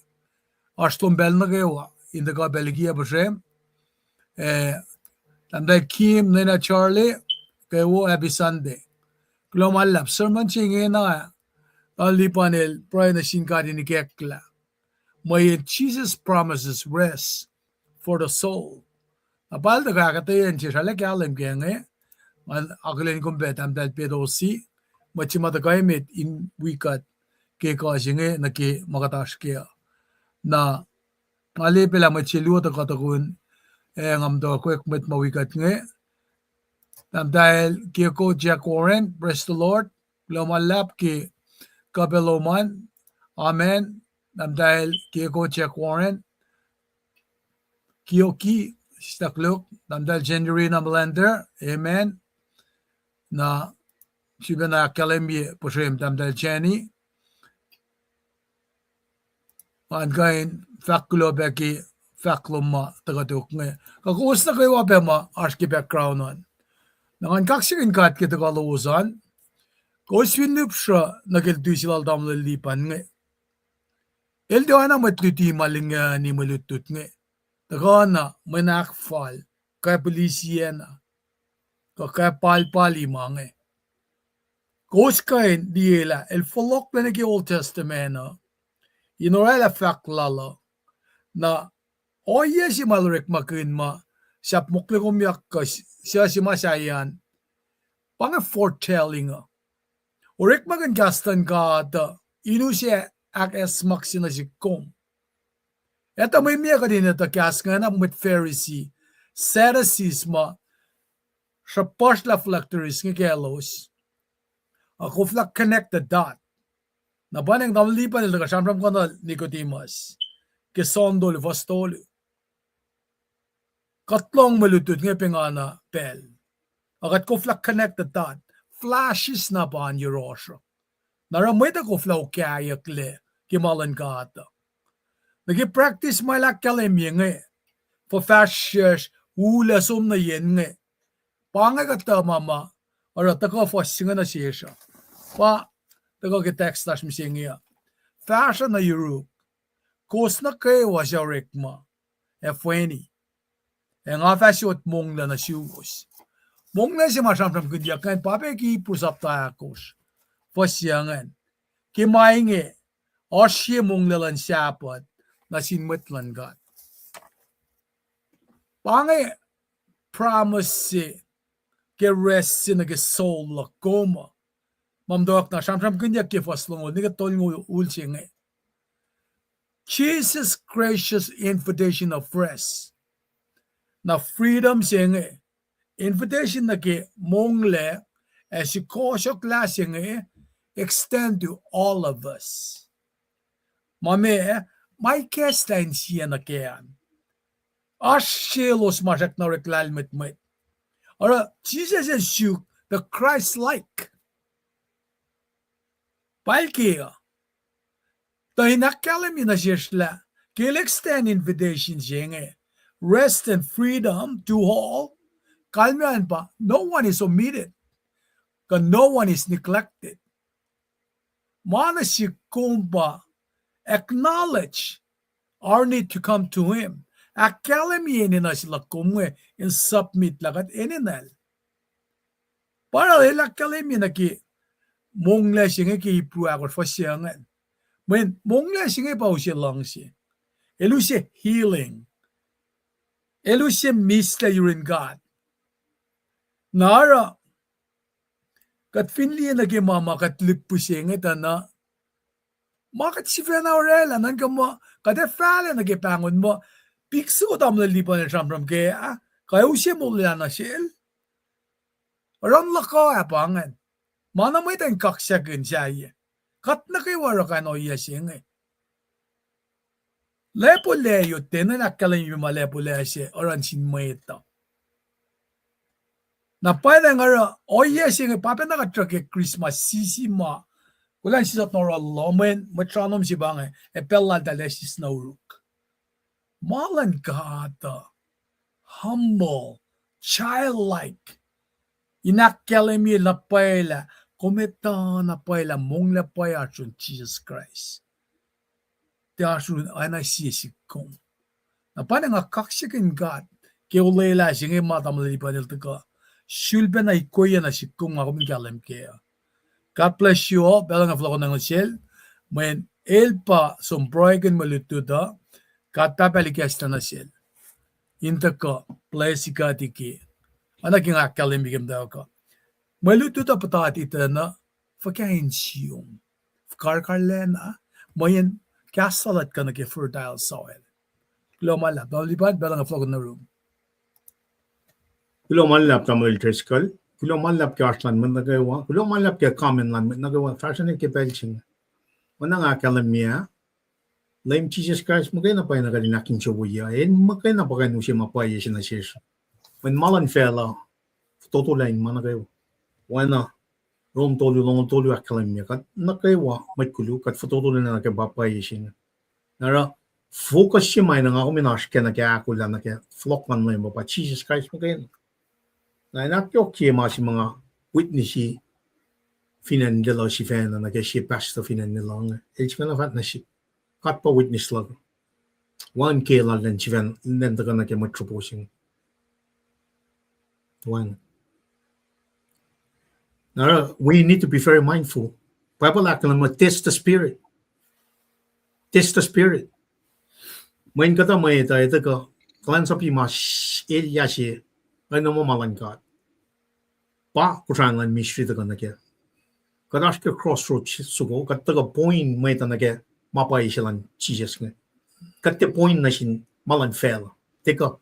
ashtom bel na gewa in the ka belgia beshem tamda kim nena Charlie ke wo abisande klamalap sermon chinge na ali panel pray na sinkari ni kekla may Jesus promises rest for the soul apal da ka katayen chisale kyalim kenge man aglen kombe tamda pedosi machima da kaimet in wikat ke ka jinge na ke magatash ke na mali pela machilu to katakun ngam do quick met mawikat nge tam dahil ke ko Jack Warren praise the Lord lomalap ke kabeloman amen tam dahil ke ko Jack Warren kiyoki staklok tam dahil Genderina Blender amen na sibena kalemye poshem tam dahil Jenny an gain fakulo beki fakluma tagatuk nge kakus na kayo apema arski background on nangan kaksigin kat kita kaluusan ko swinup siya nagiltuisilal damla lipan nge eldo ana matluti malinga ni malutut nge tagana manakfal kay polisiena kay palpali mange kos kain diela el folok na nagi Old Testament inorela faklala na oye si malrek makin ma siap mukle kumyak ka siya si masayan pang foretelling orek makin gastan ka ata inu siya ak es maksina si kong eta may miya ka din ata kas nga na mit Pharisee Sadducees ma siya pasla flactories nga kelos ako flak connect the dot na baneng damlipan nila ka siyam ka na Nicodemus kesondol vastol katlong malutut nga pingana pel akat ko flak connect the dot flashes na pa an Eurosha naramay da ko flow kaya kle kimalan ka ata nagi-practice may lakkalim yung for fast years ula som na yen pangay ka ta mama or taka fasting na siya pa taka ki text nash misingi fashion na Europe kos na kayo wa siya rekma F20 nga fashion mong na siugos mong na siya masamsam kundya kan pape ki pusap ta akos fasyangan kimaingi osye mong lalan siyapat na sinmetlan gat pangay promise si ke rest si nage soul la koma mamdoak na samsam kundya ki faslong niga tolngo ulsing Jesus' gracious invitation of rest na freedom sing invitation na ke mongle as si kosyo klaseng extend to all of us mame may kestain siya na kean ashelos masak na reklalmet met ora Jesus is you the Christ-like palkia tayo nakalam yun na siya kailan extend invitation siya rest and freedom to all kalmian pa no one is omitted kan no one is neglected mana si kumpa acknowledge our need to come to him akalam yun na sila kumwe and submit lagat ininal para ilakalam yun na ki mongla siya ki ipuakot fasyangan men mongla siya pa siya lang siya elu siya healing elu siya mista yurin God nara kat finli na ki mama kat lipu siya na makat si Fena Aurela nan ka mo kate fala na ki pangon mo pikso ko tam lalipan na siyam kaya kaya siya mula na siya ron laka apangan mana may tayong kaksyakin siya kat na kayo wara ka no iya siya lepo leyo tena nakalan yung malepo leyo siya oran sinmayta na pwede nga oye siya pape nakatrak Christmas sisi ma kulan siya nora lomen matranom si bangay pella dalesis na uruk malan kata humble childlike inakalan mi lapela kometa na paila mongla paya chun Jesus Christ. Tia chun ana si kong. Na pa nga kaksikin God. Kaya ulayla siya nga matamali pa nil tika. Shulbe na ikoya na si kong makumin kalam kaya. God bless you all. Bela nga flako ng shell. When elpa som broigen malutuda. God papalikas na shell. Inta ka. Bless ka tiki. Anak yung akalim bigam daw ka. Malutuda patati ita na. Fakain siyong. Karkarlena. Mayan kasalat ka na kaya fertile soil. Lomala. Balibad. Bela nga flako na room. Kulo malap tamal triskal. Kulo malap ke aslan man nagawa. Kulo malap ke common land man nagawa. Fashion ke belching. Wana nga kalamia. Laim Jesus Christ magay na pa na kalinakin siya buya. Magay na pa kayo siya mapaya siya na siya. When malan fela. Totolain man nagawa. Wana. Rom tolu akalamia. Kat nagawa. May kulo. Kat fototuloy na nakabapaya siya. Nara. Focus siya may nga ako minash ka na kaya ako lang na kaya. Flock man lang ba. Jesus Christ magay na. Na nakyokie mas mga witness finandila si fana na kasi pastor finandila. It's gonna fat na si kat pa witness lang. 1K lang si fan nenda ka na kaya matroposing. One. Now we need to be very mindful. Bible akan mo test the spirit. Test the spirit. Main kata may ita ka klan sapi mas Elia si ano mo malangkat. Pa kurangan mystery ta kana kaya. Kadash ke crossroads sugo kat taga point may ta na kaya mapay silang Jesus nga. Kat te point na sin malan fell. Teka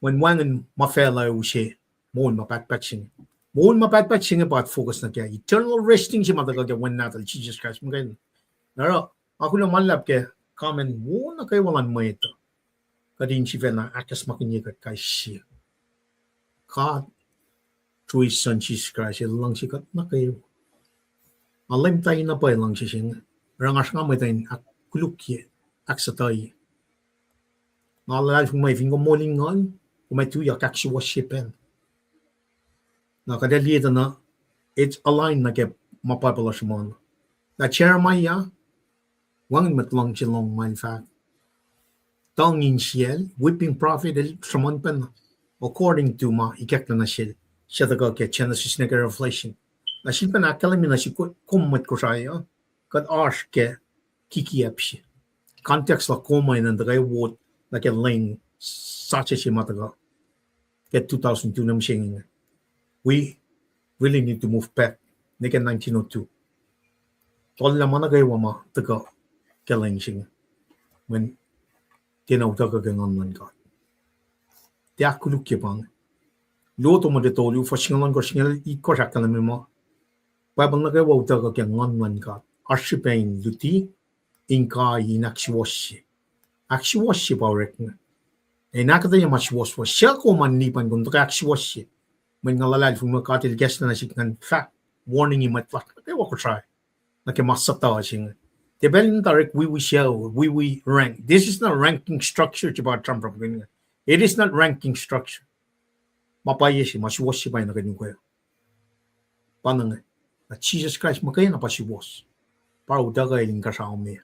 when wangan mafela usi mon mapatpatching. Mon mapatpatching about focus na kaya eternal resting si mataga kaya when natal Jesus Christ mo kaya. Naro ako lang malap kaya comment mo na kay walan mo ito. Kadin si na akas makinyikat kay siya. God, through His Son Jesus Christ, lang sikat na kayo. Alam tayo na pa lang siya. Rangas nga may tayo kulukye, aksatay. Naalala kung may fingo molingan, kung may tuyak aksiwashipen. Nakadalita na, it's aligned na kaya mapapalas mo. Na Jeremiah, wangin matlang silong man fact. Tangin siya, whipping prophet, saman pa na. According to ma ikak na siya taga kaya Genesis na Revelation. Na siya pa nakalamin na siya kumat ko siya kad arsh ke kikiyap siya. Context la kumay na taga wot na kaya lane sacha siya mataga kaya 2002 na siya nga. We really need to move back na kaya 1902. Tol naman na gaya ma taga kaya lane siya nga. When tinawag ka gangan God. Dia kuluk ke bang. Loto mo dito lu fashingalan ko singal iko sakala mo. Bible na kay wauta ka kaya ngan ka. Arshipain luti inka inakshiwashi. Akshiwashi pa rek na. Nakata yung mashwash was siya ko man nipan kung taka akshiwashi. May ngalalal kung makatil guest na sikan fact warning yung matfak. Kaya wako try. Nakimasata siya. Depending direct we rank. This is not ranking structure about Trump. It is not ranking structure. Mapaya siya, masiwas siya pa yung naganyong kaya. Paano nga? Na Jesus Christ, makaya na pasiwas. Para udaga iling kasama niya.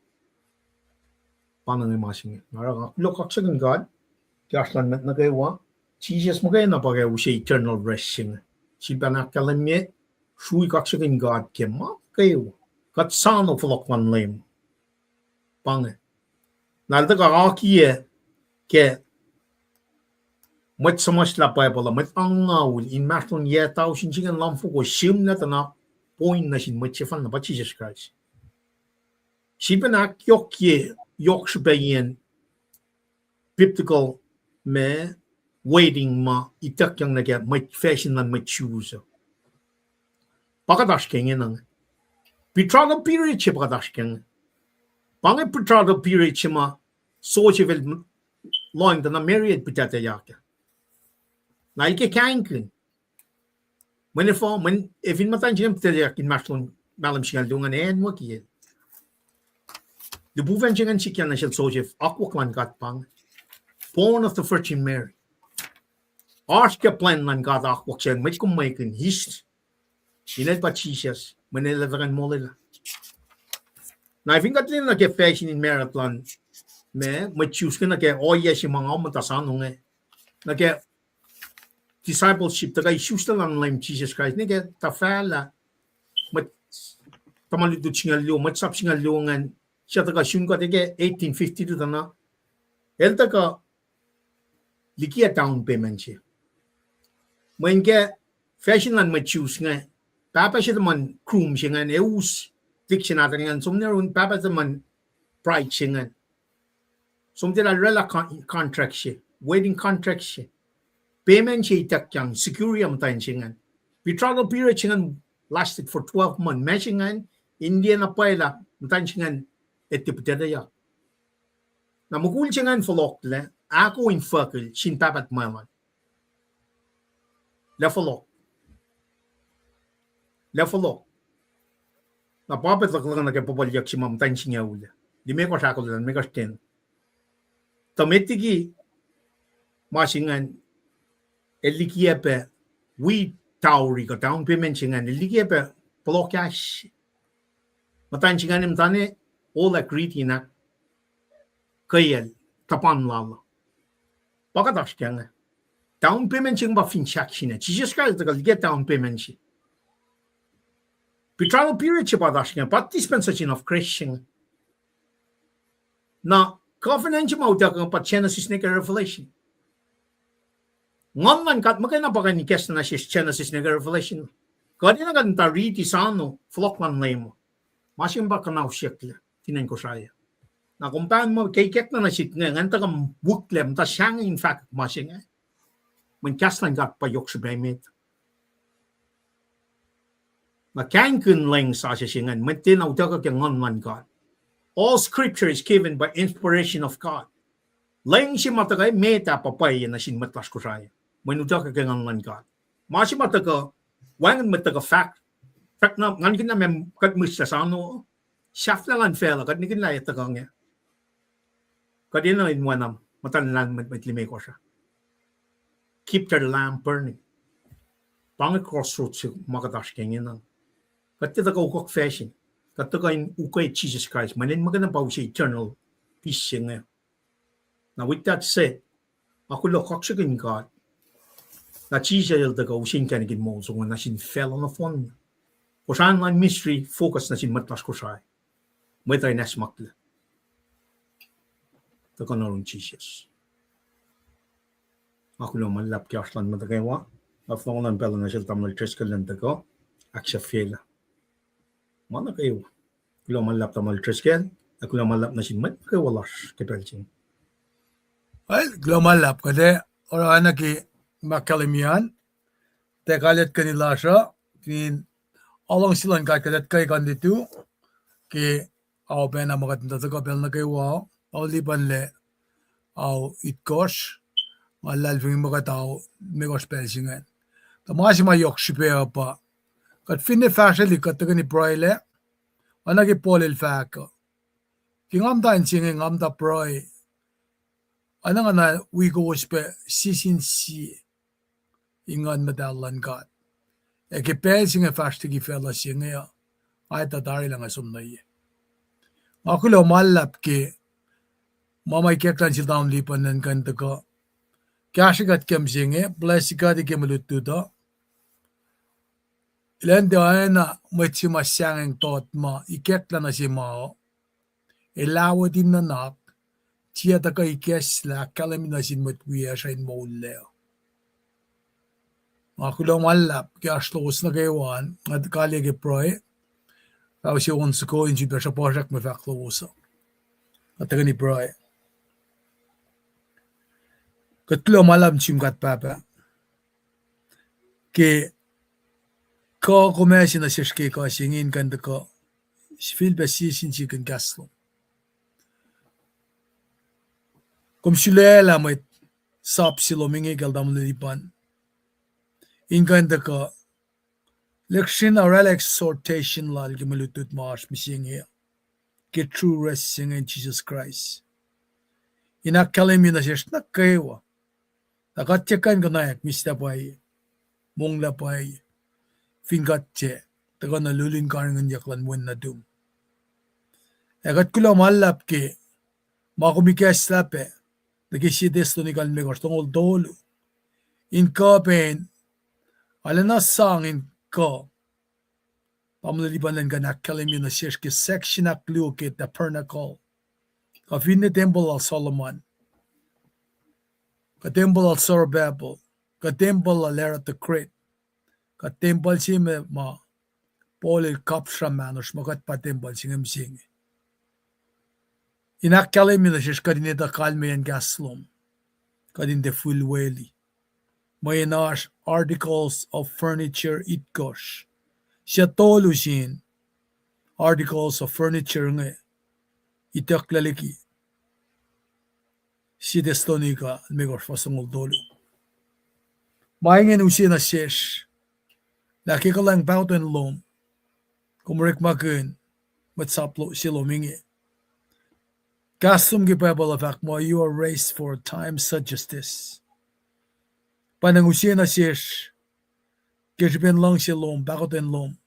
Paano nga masin nga? Naraka, look sa God, kaya saan na nagawa, Jesus makaya na pagaya siya eternal rest siya. Siya nakalam niya, suwi sa God, kaya makaya. Kat saan o falakwan layam. Paano nga? Nalita kakakiya, kaya mat samas la Bible mat ang ngawul in maton yetaw sinjingan lamfu ko sim na tana point na sin mat chefan na ba Jesus Christ. Sipanak yok shbayen biblical me waiting ma itak yang naga mat fashion na mat choose. Pakadash kengin nang pitrado period che pakadash keng. Pangay pitrado period che ma so che vel loing na married pitata yaka. Na ike kainkin. When if in matan jim tele in maslon malam singal dungan mo kiye. The buvan jingan sikyan na siya sojef akwaklan gat pang. Born of the Virgin Mary. Arske plan lan gat akwak siya mit kumaikin hist. Inel pa Jesus, maniladakan mo nila. Na fingat nila na fashion in marathon, may choose ka na kaya yes yung mga matasanong na kaya discipleship taga choose na lang lang Jesus Christ, na kaya tafala, tamalito singa liyo, matsap singa liyo ngan, siya taga syun ka taga 1852 na, el taga likia down payment siya. When get fashion lan choose nga, papa siya naman kroom siya nga, eus, diction natin nga, sumneron papa naman pride siya nga. Sumtila rela contract siya, wedding contract siya. Payment siya itak yang, security am tayo siya nga. Betrothal period siya nga lasted for 12 months. May siya nga, India na pala, tayo siya nga, etiputeda ya. Na mukul siya nga folok le, ako in fakil, sin papat maman. Le folok. Na papat lang nagpapalyak si mam tayo siya nga ula. Di may ko siya ako lang, may kastin. Tamitigi, masingan, elikiepe, we tauri ka down payment singan, elikiepe, plokash. Matan singan imtane, all agree na, kayel, tapan lala. Pagkatash kaya nga. Down payment singan ba finchak siya. Jesus Christ, get down payment siya. Betrothal period siya pa dash nga, but dispensation of Christian. Na, covenant siya mauta kang pa Genesis na Revelation. Ngon kat magkana pa kayo ni Kes na siya Genesis na Revelation. Kadi na kanta riti sa ano, flock man na mo. Masyong ba kanaw siya kila, tinan ko siya. Na kung paano mo, kay ket na siya nga, nganta kang buklem, ta siya nga in fact, masyong nga. Man kas lang kat payok sa baymet. Na kain kun lang sa siya nga, man tinaw ka kaya ngon man kat. All scripture is given by inspiration of God. Lain si matagay, meta papay na sin matlas ko siya. Manuta ka kaya ngan God. Masi mataga, wangan mataga fact. Fact na, ngan kina may katmusta sa ano, shaft na lang fela, kat nikin lang itaga nga. Kat yun na inwanam, matalan matlimay ko siya. Keep the lamp burning. Pangit crossroads siya, makatash kaya nga. Kat itaga ukok fashion. Kataga ukay Jesus Christ, manin maganda pa siya eternal peace siya nga. Now with that said, ako lokak siya kin God, na Jesus yung taga usin ka naging mo, so na sin fell on the phone. Kung saan nga mystery, focus na sin matlas ko siya. May tayo nasmakla. Taga na rin Jesus. Ako lang malap kaya aslan matagawa. After ko lang pala na siya tamal triskal lang taga, ak siya fela. Mana kayo? Kung malap tamal trisken, ako lang malap na sinmat, kayo walas kipelching. Well, glomalap kasi, orang anak ki makalimian, tekalit kanila siya, kin along silang kalit kay kanditu, ki aw pena makatanda sa kapel na kayo aw liban le, aw itkos, malalving makataw, megos pelsingan. Tamasi mayok sipe pa, kat finne fashion kat ni proile, anagi polil fako. Kingamda insingin ngamda proi. Anang ana wigo uspe sisinsi ingan madalan God. Eke pelsinga fashtigi fella singa ay tatari lang asum na iye. Ako lo malap ke mamay keklan si taon lipan ng kanta ko. Kashigat kem singa, blessikat ikemaluttuda. Ilan de ayana matsi masyangeng tot ma ikekla na si mao. Ilawa din na nak tiya ta ka ikes la kalamina sin matwiya siya in mauleo. Ako lang malap kaya aslos na kayawan at kalege proy. Tao siya unsa ko in siya sa project me faklosa. At taga ni proy. Katlo malam chimgat papa. Ke ko kumesi na siya ka singin kanda ko. Fil ba sisin siya kan gaslo. Kung silela may sap silo mingigal dam lilipan. Ingkanda ka lekshin or exhortation lal gimalutut maash misingi. Get true rest in Jesus Christ. Inakalim yun na siya na kayo. Nakatyakan ka na yak mista pa mongla pa fingat che taga na lulin karngan yaklan wen na dum egat kula malap ke makumikas lape nagisi desto ni kalme kortongol dolu in ka pen alana sang in ka pamlalibanan ka nakalim yun na siya ke section aklu ke tabernacle ka finne temple al Solomon ka temple al Zerubbabel ka temple al Era the Great ka temple si ma Paul kapsra manos magat pa temple singem sing inakalim yun na siya kadinita kalme yan gaslom kadin de full weli mayanas articles of furniture itkosh siya tolusin articles of furniture nga itaklaliki si destonika megor fasongol dolu maingen usin na shesh laki ka lang bauten lom kumrek magun matsaplo silomingi kasum gipabal of akmo you are raised for a time such as this panang usin na shesh kirben lang silom bauten lom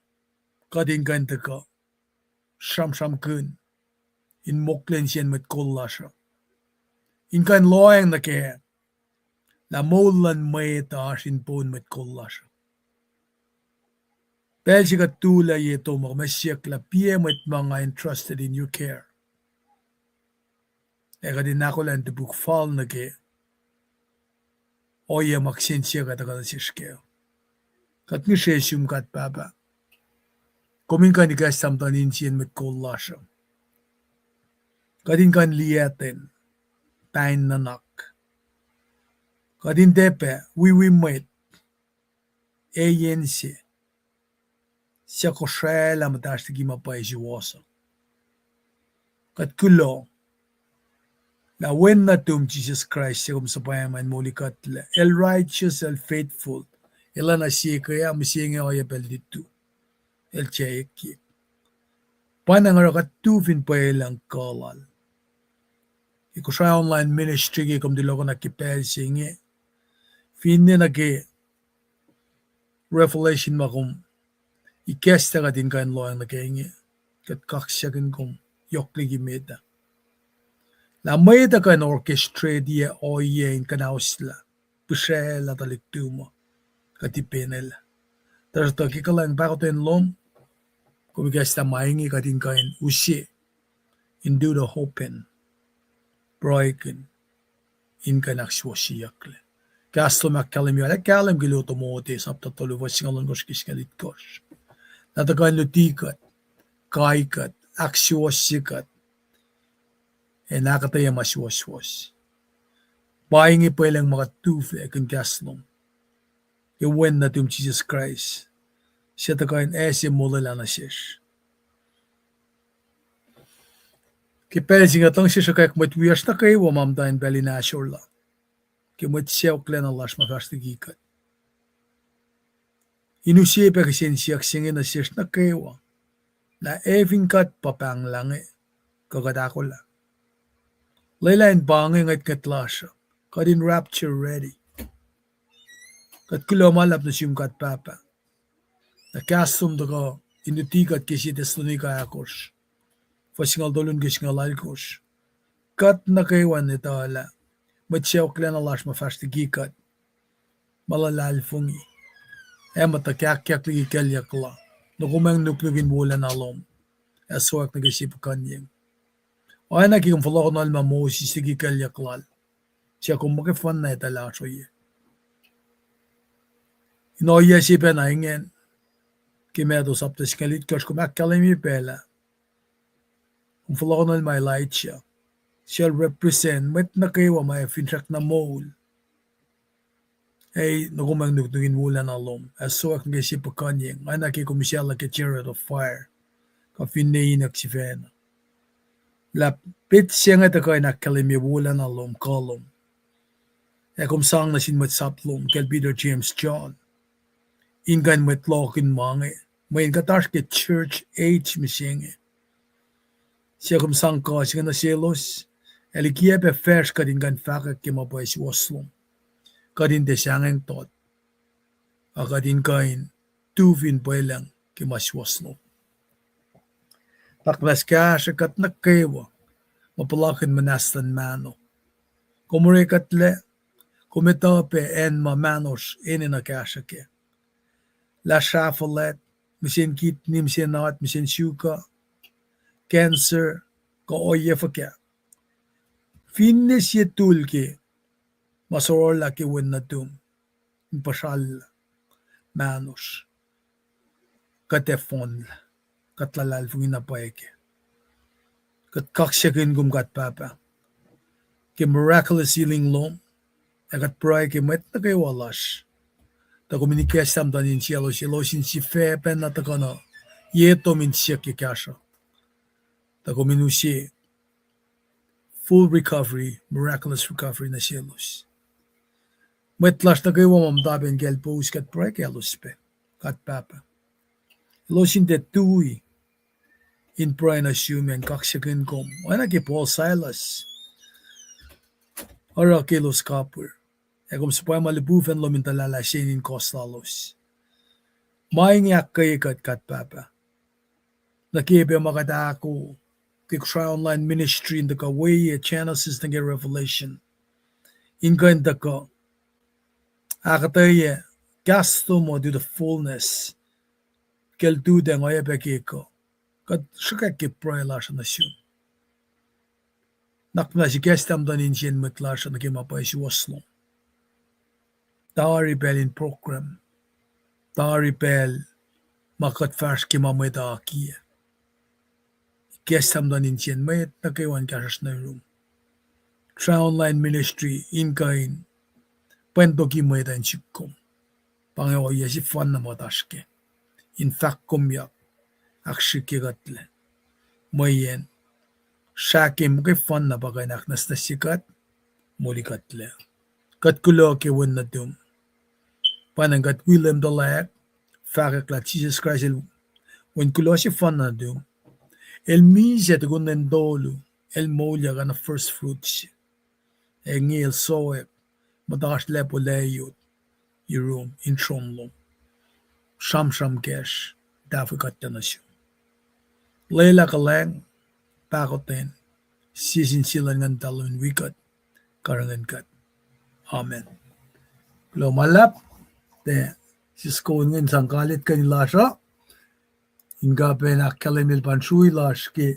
kadin ganta ka sham kun in moklen siyan met kollasha in kan loyang na ke la molan may taashin pon met kollasha Belgica tula ye tomo mesyak la pie met mga entrusted in your care ega din ako lang te bukfal na ke oye maksin siya kata siske kat ni sheshum kat papa komin kan ikas samtanin siyan met kollasha kadin kan liyaten tain nanak kadin tepe we met ANC siya ko shela matashti gima pa isiwasa kat kulo la when na tum Jesus Christ siya kum sapayaman muli kat el righteous el faithful ila na siya kaya masiya oya pel dito el chayeki panangar kat tufin pa ilang kalal iko siya online ministry ki kum dilo ko nakipel siya finne na ke revelation makum ikesta ka din kan loang na kaya kat kaksyagan kum yokli gimeta la mayda kan orchestra dia oye in kanausla pusela taliktumo katipenel tarto kikalang bakoten lom kumikesta maingi kadin kan usi indu the hopen broiken in kanakswasiyakle Kasto makkalim yun. Kalam giluto mo te sapta tolo vasingalon koskis kalit kos. Natakan lutikat, kaikat, aksiwasikat, nakataya maswaswas. Baingi pa ilang makatufe kan kaslom. Iwen na tum Jesus Christ. Siya takain ese mulala na siya. Kipelsin atang siya kayak matwiyas na kayo mamdain bali na asyurla. Kimut siya uklen Allah mafastigikat. Inusipa kasi siyak singin na siya na kayo na evingkat papang langi kagadakula. Laylain banging at katlasya kadin rapture ready. Kat kulomalap na siyong kat papa. Na kasum daga inutikat kisi destiny kayakos. Fasingal dolun kisi ngalalkos. Kat na kaywan ito ala. Matsiyaw klan Allah mafastigikat. Malalalfungi. Matakyak lagi kalyakla. Nakumang nuklugin bulan alom. Aswak nagisip kanyang. O ay nakikum falakon alma mo sisigi kalyaklal. Siya kumakifan na itala soye. Inoya siya na ingen. Kimedo saptas kalit kas kumakalimi pela. Kung falakon alma light siya. Shall represent met na kayo may finrak na mole. Ay nakumang nugtugin bulan alom. Aswak nagisip kanyang. Ay nakikum siya like a chariot of fire. Kafinainak si Fena. Lapit siya nga takoy nakalimi bulan alom kolom. Kung sang na sin matsaplom kel Peter James John. Ingan matlokin mange. May katas ke church age misinge. Siya kung sang ka siya na selos. Elikia pe first kadin gan fakak kimaboy si waslom. Kadin de siyangeng tot. Akadin kain tuvin pailang kimaswaslo. Taklas kashakat nakawa, mapalakin manastan mano. Kumurikatle, kumitape en mamanos inina kashake. La shafalet, misin kitni, misin not, misin shuka, cancer, ka oyefaka. Finish ye tulki, masorola ki winnatum, impashal, manos, katefon, katlalal fungina paeke. Kat kakshakin gum kat papa. Ki miraculous healing lom, akat pray ki met na kayo walash. Ta communication tanin cielo silo sin si fe pen na takana. Yeto min siya ki kasha. Ta minusi full recovery, miraculous recovery na cielos. Met lash na kayo mamdaben gel pos kat pray kelos pe. Kat papa. Lo sin de tui in pray na siumen kakshakin kom. Wana ki Paul Silas. Ora kilos kapur. Ekom supaya malibufen lo mintalala sinin kostalos. Maingyak kay kat papa. Nakibe makata ako. Kikshra online ministry in the way channel system get revelation. Inka in the ka. Akataye. Gasto mo do the fullness. Kel do den o ebeke ko. Kat shaka ki pray lasha na siyo. Nakna si gestam danin siyen matlasha na kimapay si waslong. Dari belin program. Dari bel makat fars ki mameda akiya. Gestam danin siyen mayet na kaywan kasas na room. Tra online ministry inkain pwento ki mayeda in sikom. Pangawa yasi fan na matashke. In fact kumyak akshiki gatle. Mayen shakim kay fan na bagaynak nas na sikat muli gatle. Katkulo ki win na dum. Panangat William the Lak, fakak la Jesus Christ when kulo si fan na dum. El misa te gunden dolu, el molya gana first fruits. El ngil soe, madash lepo leyot, yirum, in tromlo. Sham kesh, dafikat tanasyo. Layla kalang, pakoten, sisin silan ngan talon wikat, karangan kat. Amen. Kulo malap, te sisko ngin sangkalit kanila siya. Inga pe na kalimil pansui lash ki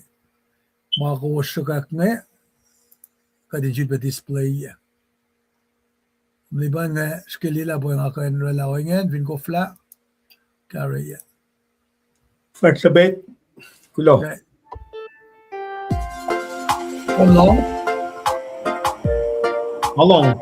mako shakak nga kadin jud pa display ya. Mliban nga skilila po yung akain ralawangan vin ko fla kari ya. First sabit. Kulo. Okay. How long?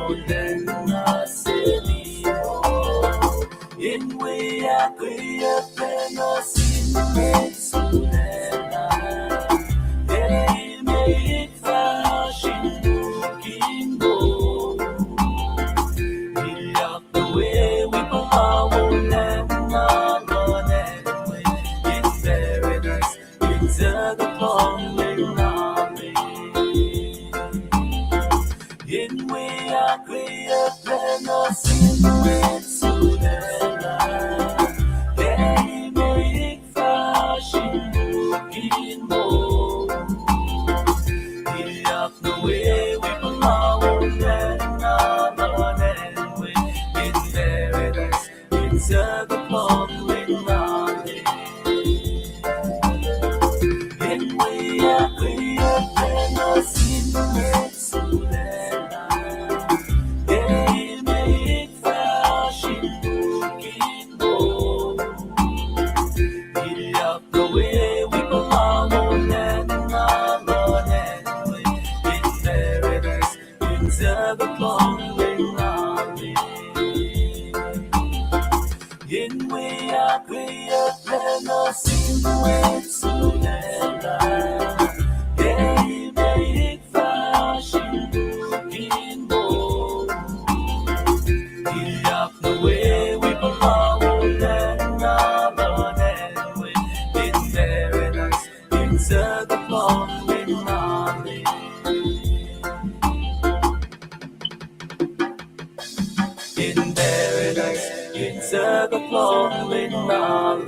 mountain a city. In way I create a sin made Sulela. They made flashing looking gold. We love the way we go our land, not on anyway. In paradise, it's a good long way now. In way I create a sin made Sulela. They make flashing looking gold. We love the way we go our land, not on anyway. In paradise, it's a good long way now. In way I create a sin made Sulela. They make flashing looking gold. We love the way we go our land, not on anyway. In paradise, it's a good long way now. In way I create a sin made Sulela. They make flashing looking gold. We love the way we go our land, not on anyway. In paradise, it's a good long way now. In paradise, it's a good long way now.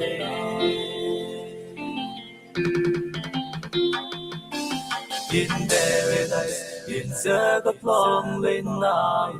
In paradise, it's a good long way now.